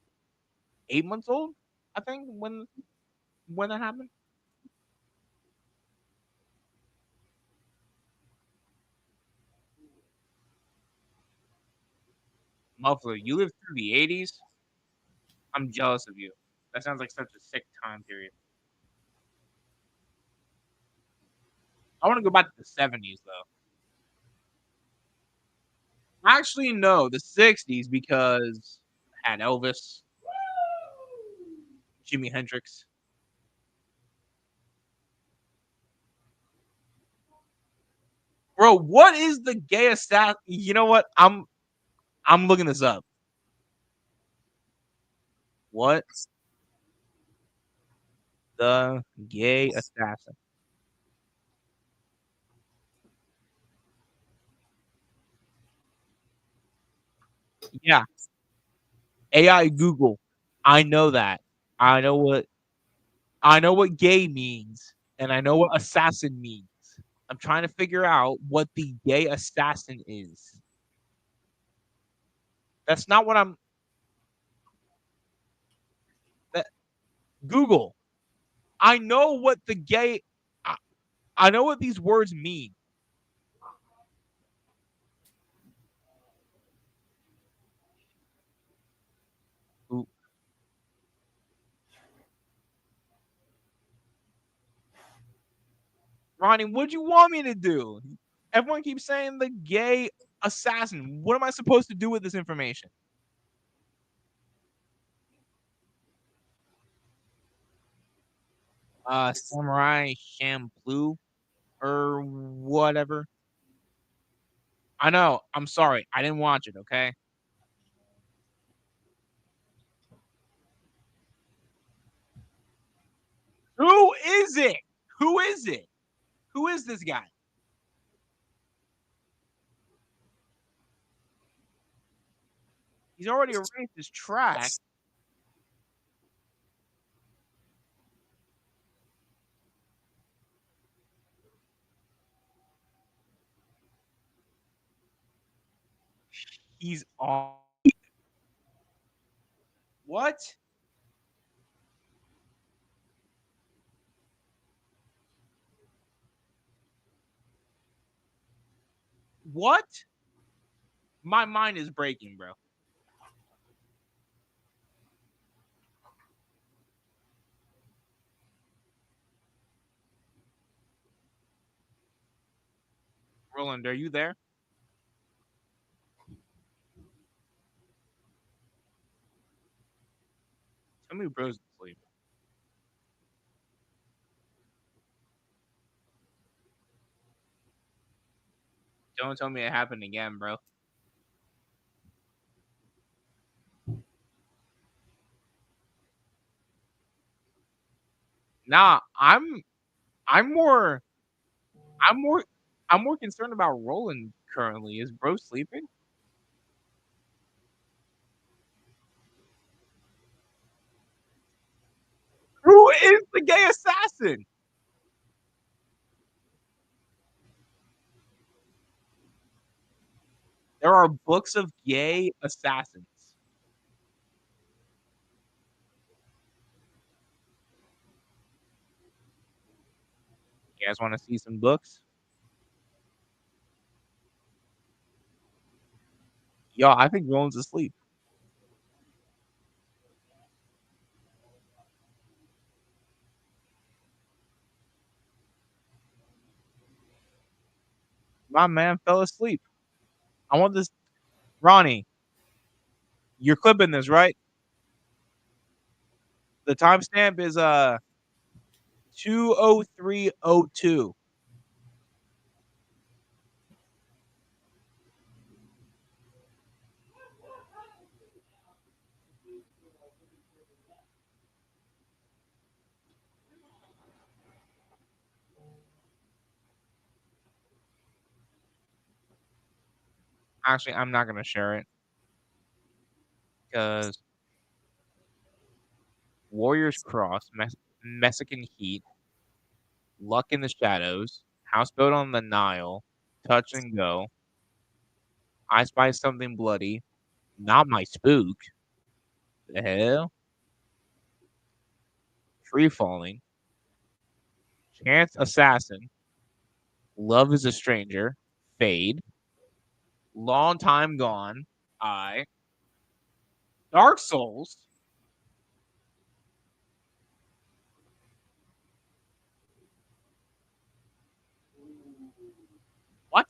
8 months old, I think, when that happened. Muffler, you lived through the 80s. I'm jealous of you. That sounds like such a sick time period. I want to go back to the 70s though. Actually, no, the 60s because I had Elvis, Jimi Hendrix. Bro, what is the gayest assassin? You know what? I'm looking this up. What the gay assassin? Yeah, AI Google. I know that. I know what gay means, and I know what assassin means. I'm trying to figure out what the gay assassin is. That's not what I'm. Google. I know what the gay. I know what these words mean. Ooh. Ronnie, what'd you want me to do? Everyone keeps saying the gay assassin. What am I supposed to do with this information? Samurai Champloo or whatever. I know. I'm sorry. I didn't watch it, okay? Who is it? Who is it? Who is this guy? He's already erased his track. He's on. What? What? My mind is breaking, bro. Roland, are you there? Tell me bro's asleep. Don't tell me it happened again, bro. Nah, I'm more I'm more I'm more concerned about Roland currently. Is bro sleeping? Who is the gay assassin? There are books of gay assassins. You guys want to see some books? Yo, I think Roland's asleep. My man fell asleep. I want this. Ronnie, you're clipping this, right? The timestamp is 2:03:02. Actually, I'm not gonna share it because Warriors Cross, Mexican Heat, Luck in the Shadows, Houseboat on the Nile, Touch and Go, I Spy Something Bloody, Not My Spook, the hell, Free Falling, Chance Assassin, Love is a Stranger, Fade, Long Time Gone, I, Dark Souls, what?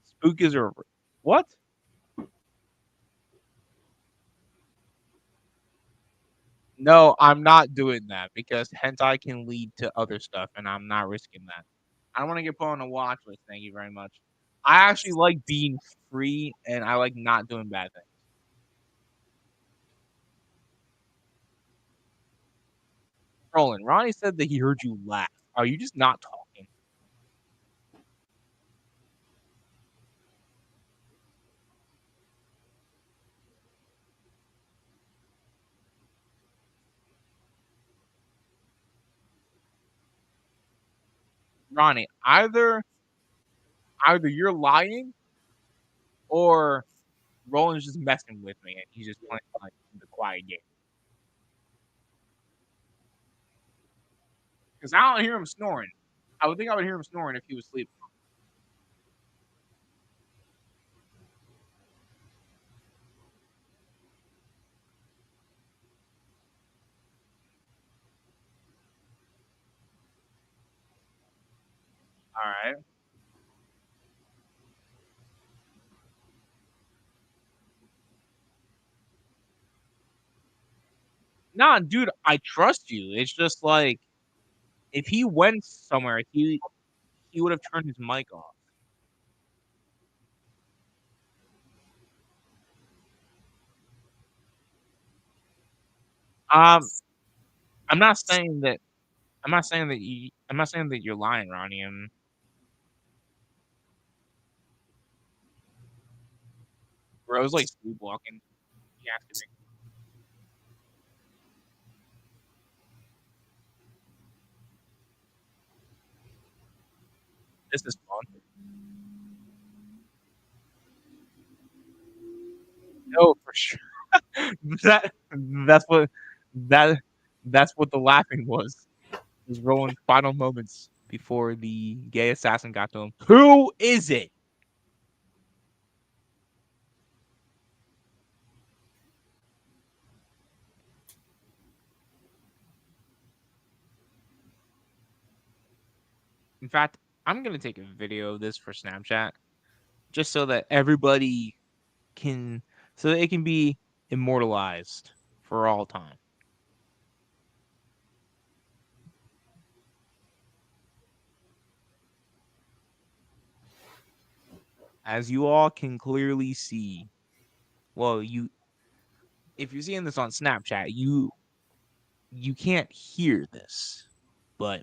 Spook is a what? No, I'm not doing that because hentai can lead to other stuff, and I'm not risking that. I don't want to get put on a watch list. Thank you very much. I actually like being free, and I like not doing bad things. Roland, Ronnie said that he heard you laugh. Are you just not talking? Ronnie, either either you're lying or Roland's just messing with me and he's just playing like the quiet game. Because I don't hear him snoring. I would think I would hear him snoring if he was sleeping. All right. Nah, dude, I trust you. It's just like if he went somewhere, he would have turned his mic off. Um, I'm not saying that. I'm not saying that you're lying, Ronnie. Bro, I was like sleepwalking. He has to be. This is fun. No, for sure. that that's what that that's what the laughing was. Was Roland's final moments before the gay assassin got to him. Who is it? In fact, I'm gonna take a video of this for Snapchat just so that everybody can so that it can be immortalized for all time. As you all can clearly see, well, if you're seeing this on Snapchat, you can't hear this, but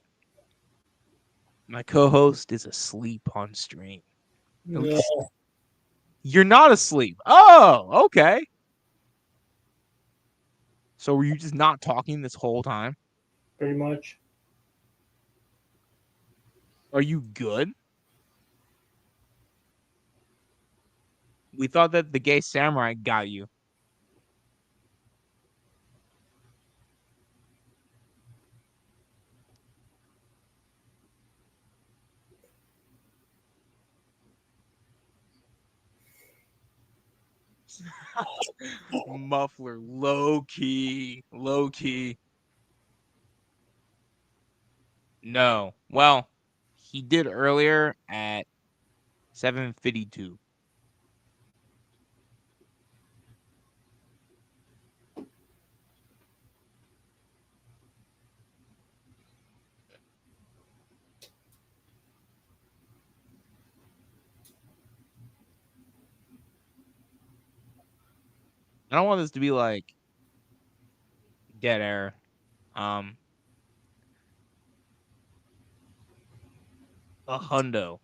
my co-host is asleep on stream. At Yeah. least you're not asleep. Oh, okay. So were you just not talking this whole time? Pretty much. Are you good? We thought that the gay samurai got you. Muffler, low key, low key. No. Well, he did earlier at 7:52. I don't want this to be like dead air. Um, a hundo.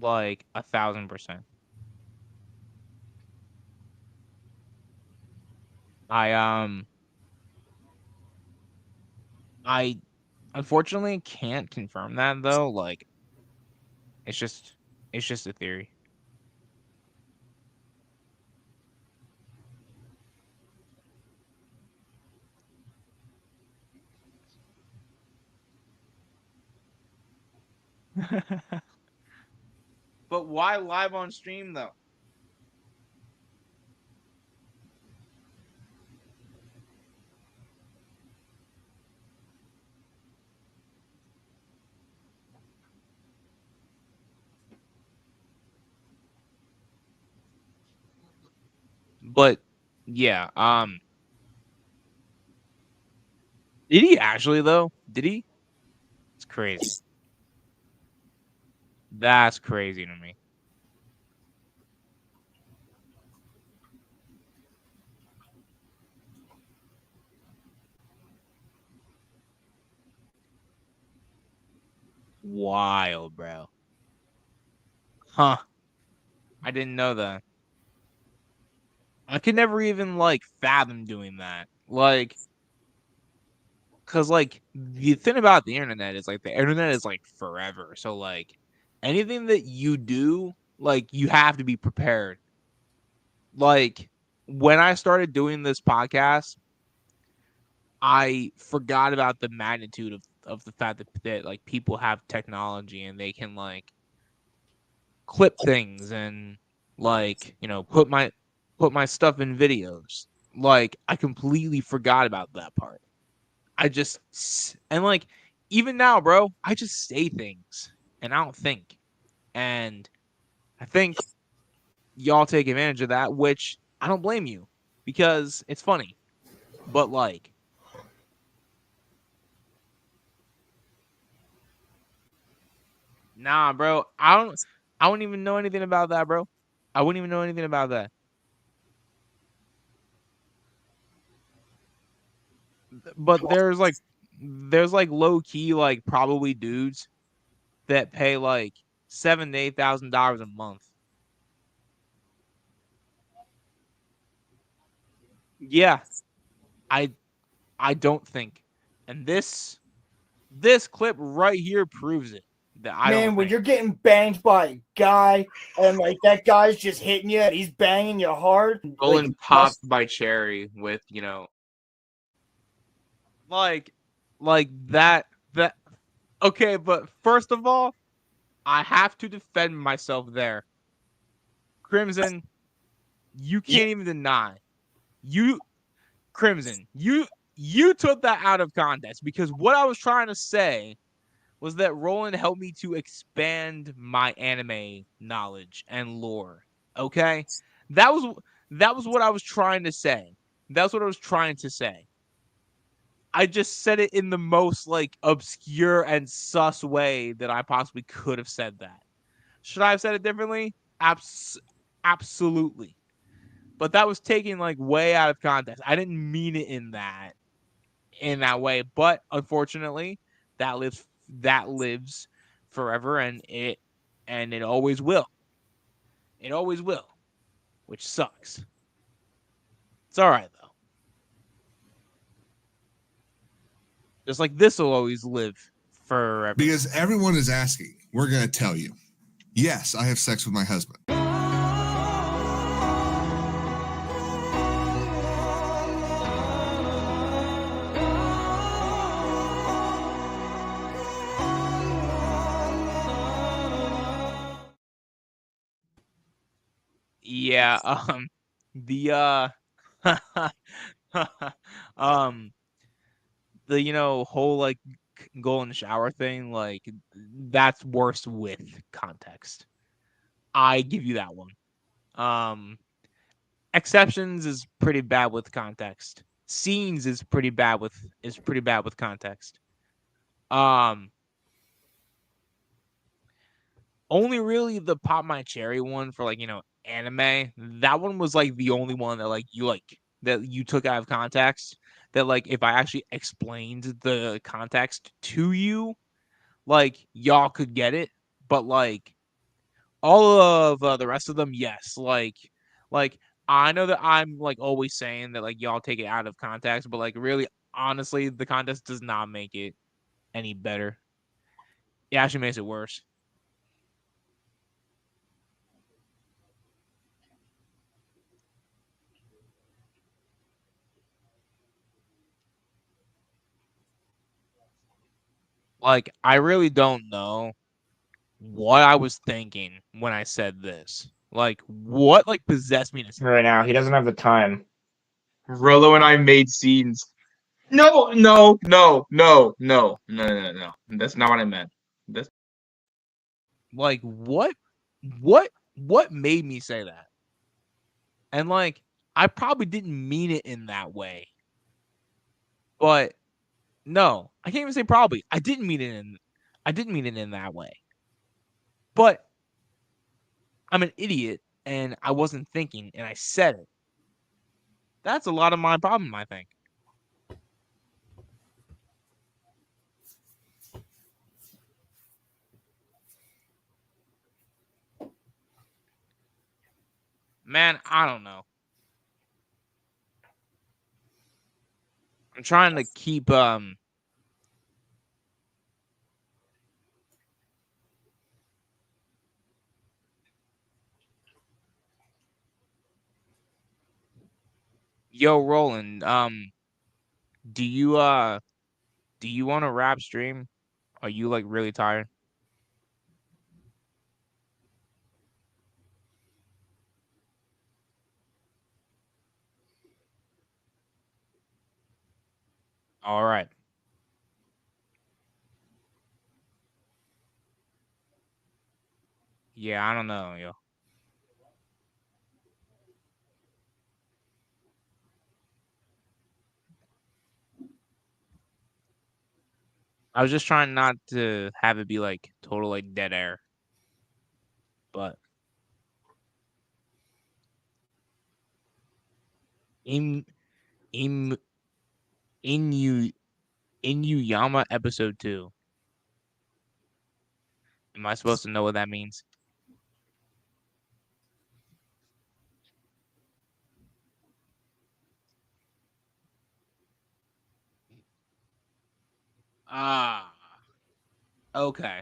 Like 1,000%. I I unfortunately can't confirm that though. Like it's just it's just a theory. But why live on stream though? But yeah, did he actually though? Did he? It's crazy. That's crazy to me. Wild, bro. Huh. I didn't know that. I could never even like fathom doing that. Like Cause like the thing about the internet is like the internet is like forever. So like anything that you do, like you have to be prepared. Like when I started doing this podcast, I forgot about the magnitude of the fact that like people have technology and they can like clip things and like, put my stuff in videos. Like I completely forgot about that part. And like even now, bro, I just say things and I don't think. And I think y'all take advantage of that, which I don't blame you because it's funny. But like nah, bro. I don't even know anything about that, bro. I wouldn't even know anything about that. But there's like low key like probably dudes that pay like $7,000 to $8,000 a month. Yeah, I I don't think. And this clip right here proves it that I don't Man, when think. you're getting banged by a guy and like that guy's just hitting you and he's banging you hard, like Roland popped by Cherry with, like that okay, but first of all, I have to defend myself there. Crimson, you can't even deny. You Crimson, you took that out of context because what I was trying to say was that Roland helped me to expand my anime knowledge and lore. Okay? That was what I was trying to say. That's what I was trying to say. I just said it in the most like obscure and sus way that I possibly could have said that. Should I have said it differently? Absolutely. But that was taken like way out of context. I didn't mean it in that way, but unfortunately, that lives forever and it always will. It always will, which sucks. It's all right though. Just like this will always live forever. Because everyone is asking, we're going to tell you. Yes, I have sex with my husband. Yeah, the um the whole like go in the shower thing, like that's worse with context. I give you that one. Exceptions is pretty bad with context. Scenes is pretty bad with context. Um Only really the Pop My Cherry one for like, anime. That one was like the only one that that you took out of context. That like if I actually explained the context to you, like y'all could get it. But like all of the rest of them, yes. Like I know that I'm like always saying that like y'all take it out of context, but like really honestly, the context does not make it any better. It actually makes it worse. Like I really don't know what I was thinking when I said this. Like what like possessed me to say Right now, he doesn't have the time. Rolo and I made scenes. No, no, no, no, no, no, no, no. That's not what I meant. That's like what made me say that? And like I probably didn't mean it in that way. But no, I can't even say probably. I didn't mean it in that way. But I'm an idiot and I wasn't thinking and I said it. That's a lot of my problem, I think. Man, I don't know. I'm trying to keep Yo, Roland, do you want to wrap stream? Are you like really tired? All right. Yeah, I don't know, yo. I was just trying not to have it be like total like dead air. But in in Inu Inuyama episode 2. Am I supposed to know what that means? Ah, okay.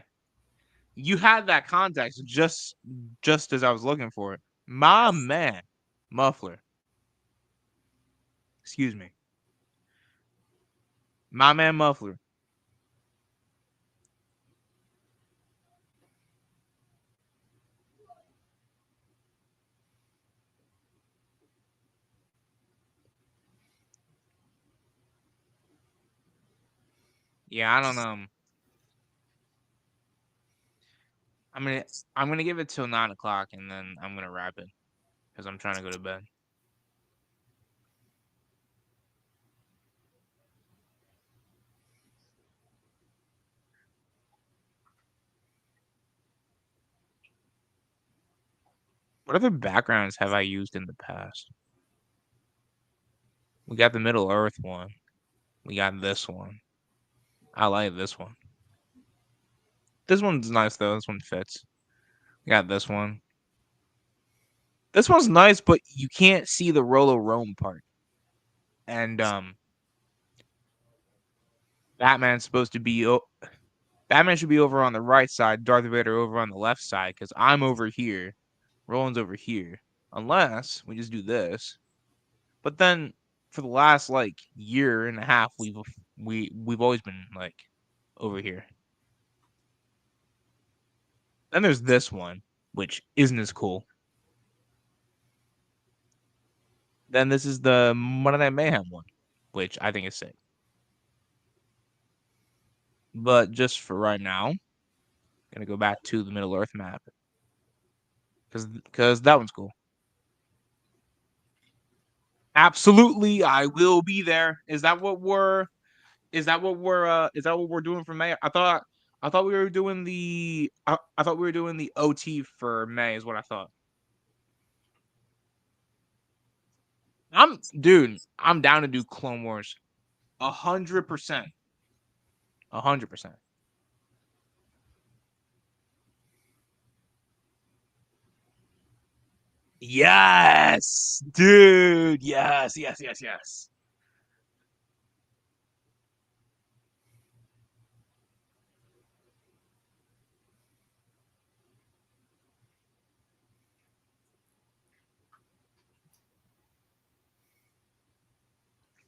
You had that context just as I was looking for it. My man, Muffler. Excuse me. My man Muffler. Yeah, I don't know. I'm gonna I'm gonna give it till 9 o'clock and then I'm gonna wrap it because I'm trying to go to bed. What other backgrounds have I used in the past? We got the Middle Earth one. We got this one. I like this one. This one's nice though. This one fits. We got this one. This one's nice, but you can't see the RoloRome part. And Batman's supposed to be Batman should be over on the right side, Darth Vader over on the left side, because I'm over here, Roland's over here. Unless we just do this. But then for the last like year and a half, we've always been like over here. Then there's this one, which isn't as cool. Then this is the Monday Night Mayhem one, which I think is sick. But just for right now, I'm gonna go back to the Middle Earth map because that one's cool. Absolutely, I will be there. Is that what we're doing for May? I thought we were doing the I thought we were doing the OT for May is what I thought. I'm down to do Clone Wars. 100%. 100%. Yes, dude. Yes, yes, yes, yes.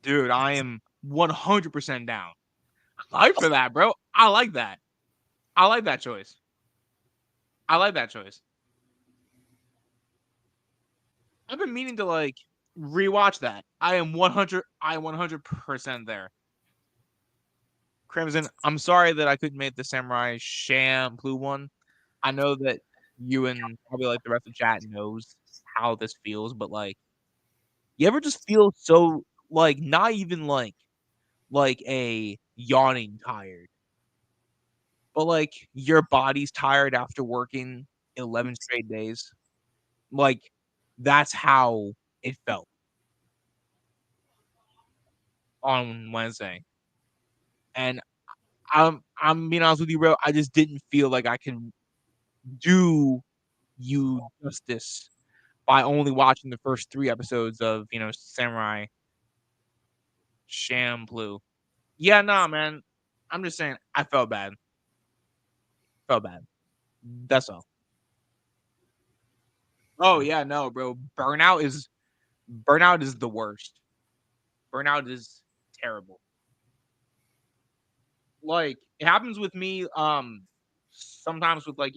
Dude, I am 100% down. I for that, bro. I like that. I like that choice. I like that choice. I've been meaning to like rewatch that. I am 100% there. Crimson, I'm sorry that I couldn't make the Samurai Champloo one. I know that you and probably like the rest of the chat knows how this feels, but like you ever just feel so like not even like a yawning tired, but like your body's tired after working 11 straight days. Like that's how it felt on Wednesday. And I'm being honest with you, bro. I just didn't feel like I can do you justice by only watching the first 3 episodes of Samurai Champloo. Yeah, nah, man. I'm just saying I felt bad. Felt bad. That's all. Oh yeah, no, bro. Burnout is the worst. Burnout is terrible. Like, it happens with me, sometimes with, like,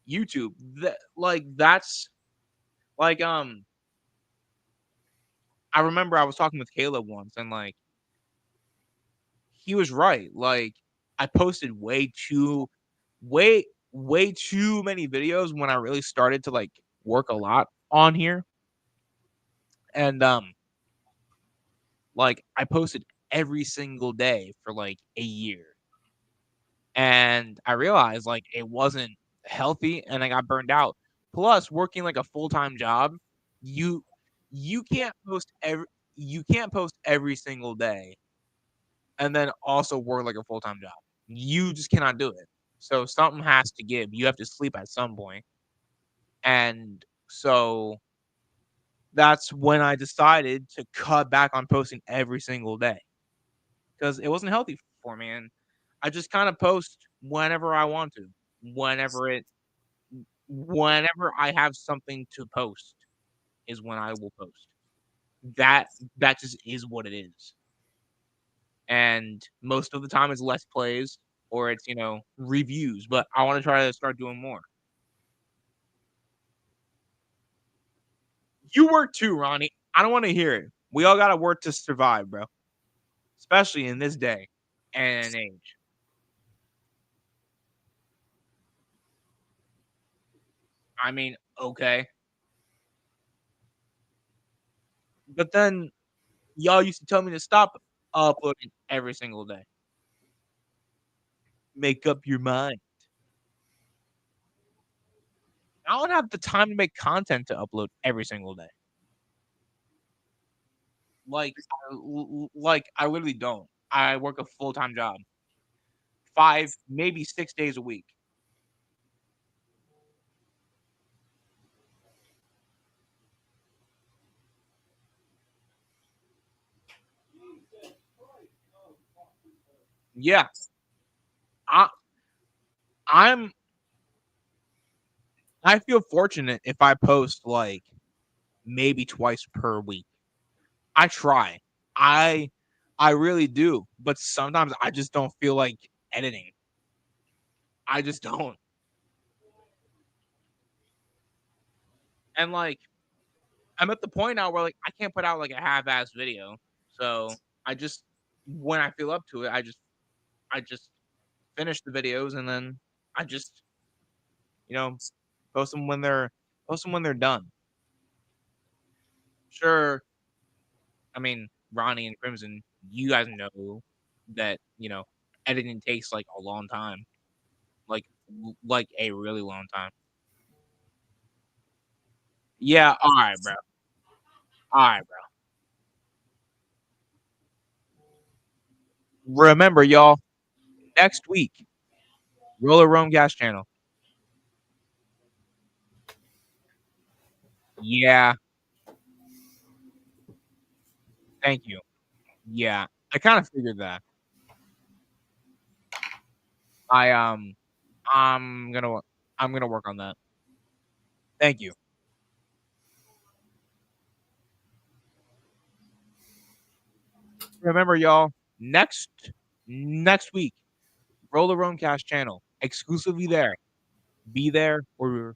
YouTube. That's like, I remember I was talking with Caleb once, and, like, he was right. Like, I posted way too many videos when I really started to, like, work a lot on here, and, like, I posted every single day for, like, a year. And I realized, like, it wasn't healthy, and I got burned out. Plus, working, like, a full-time job, you you can't post every single day and then also work like a full-time job. You just cannot do it. So, something has to give. You have to sleep at some point. And so, that's when I decided to cut back on posting every single day because it wasn't healthy for me, and I just kinda post whenever I want to, whenever it whenever I have something to post is when I will post. That that just is what it is. And most of the time it's less plays or it's, reviews, but I wanna try to start doing more. You work too, Ronnie. I don't wanna hear it. We all gotta work to survive, bro, especially in this day and age. I mean, okay. But then y'all used to tell me to stop uploading every single day. Make up your mind. I don't have the time to make content to upload every single day. I literally don't. I work a full-time job. 5, maybe 6 days a week. Yeah. I I'm I feel fortunate if I post, like, maybe twice per week. I try. I I really do, but sometimes I just don't feel like editing. I just don't. And, like, I'm at the point now where, like, I can't put out, like, a half-assed video. So, I just when I feel up to it, I just finish the videos and then I just, you know, post them when they're done. Sure, I mean, Ronnie and Crimson, you guys know that, editing takes, like, a long time, like a really long time. Yeah, alright, bro. Alright, bro. Remember, y'all, next week, RoloRome Gas Channel. Yeah, thank you. Yeah, I kinda figured that. I, I'm gonna wo I'm gonna work on that. Thank you. Remember, y'all, next week, RoloRome Cast channel, exclusively there. Be there or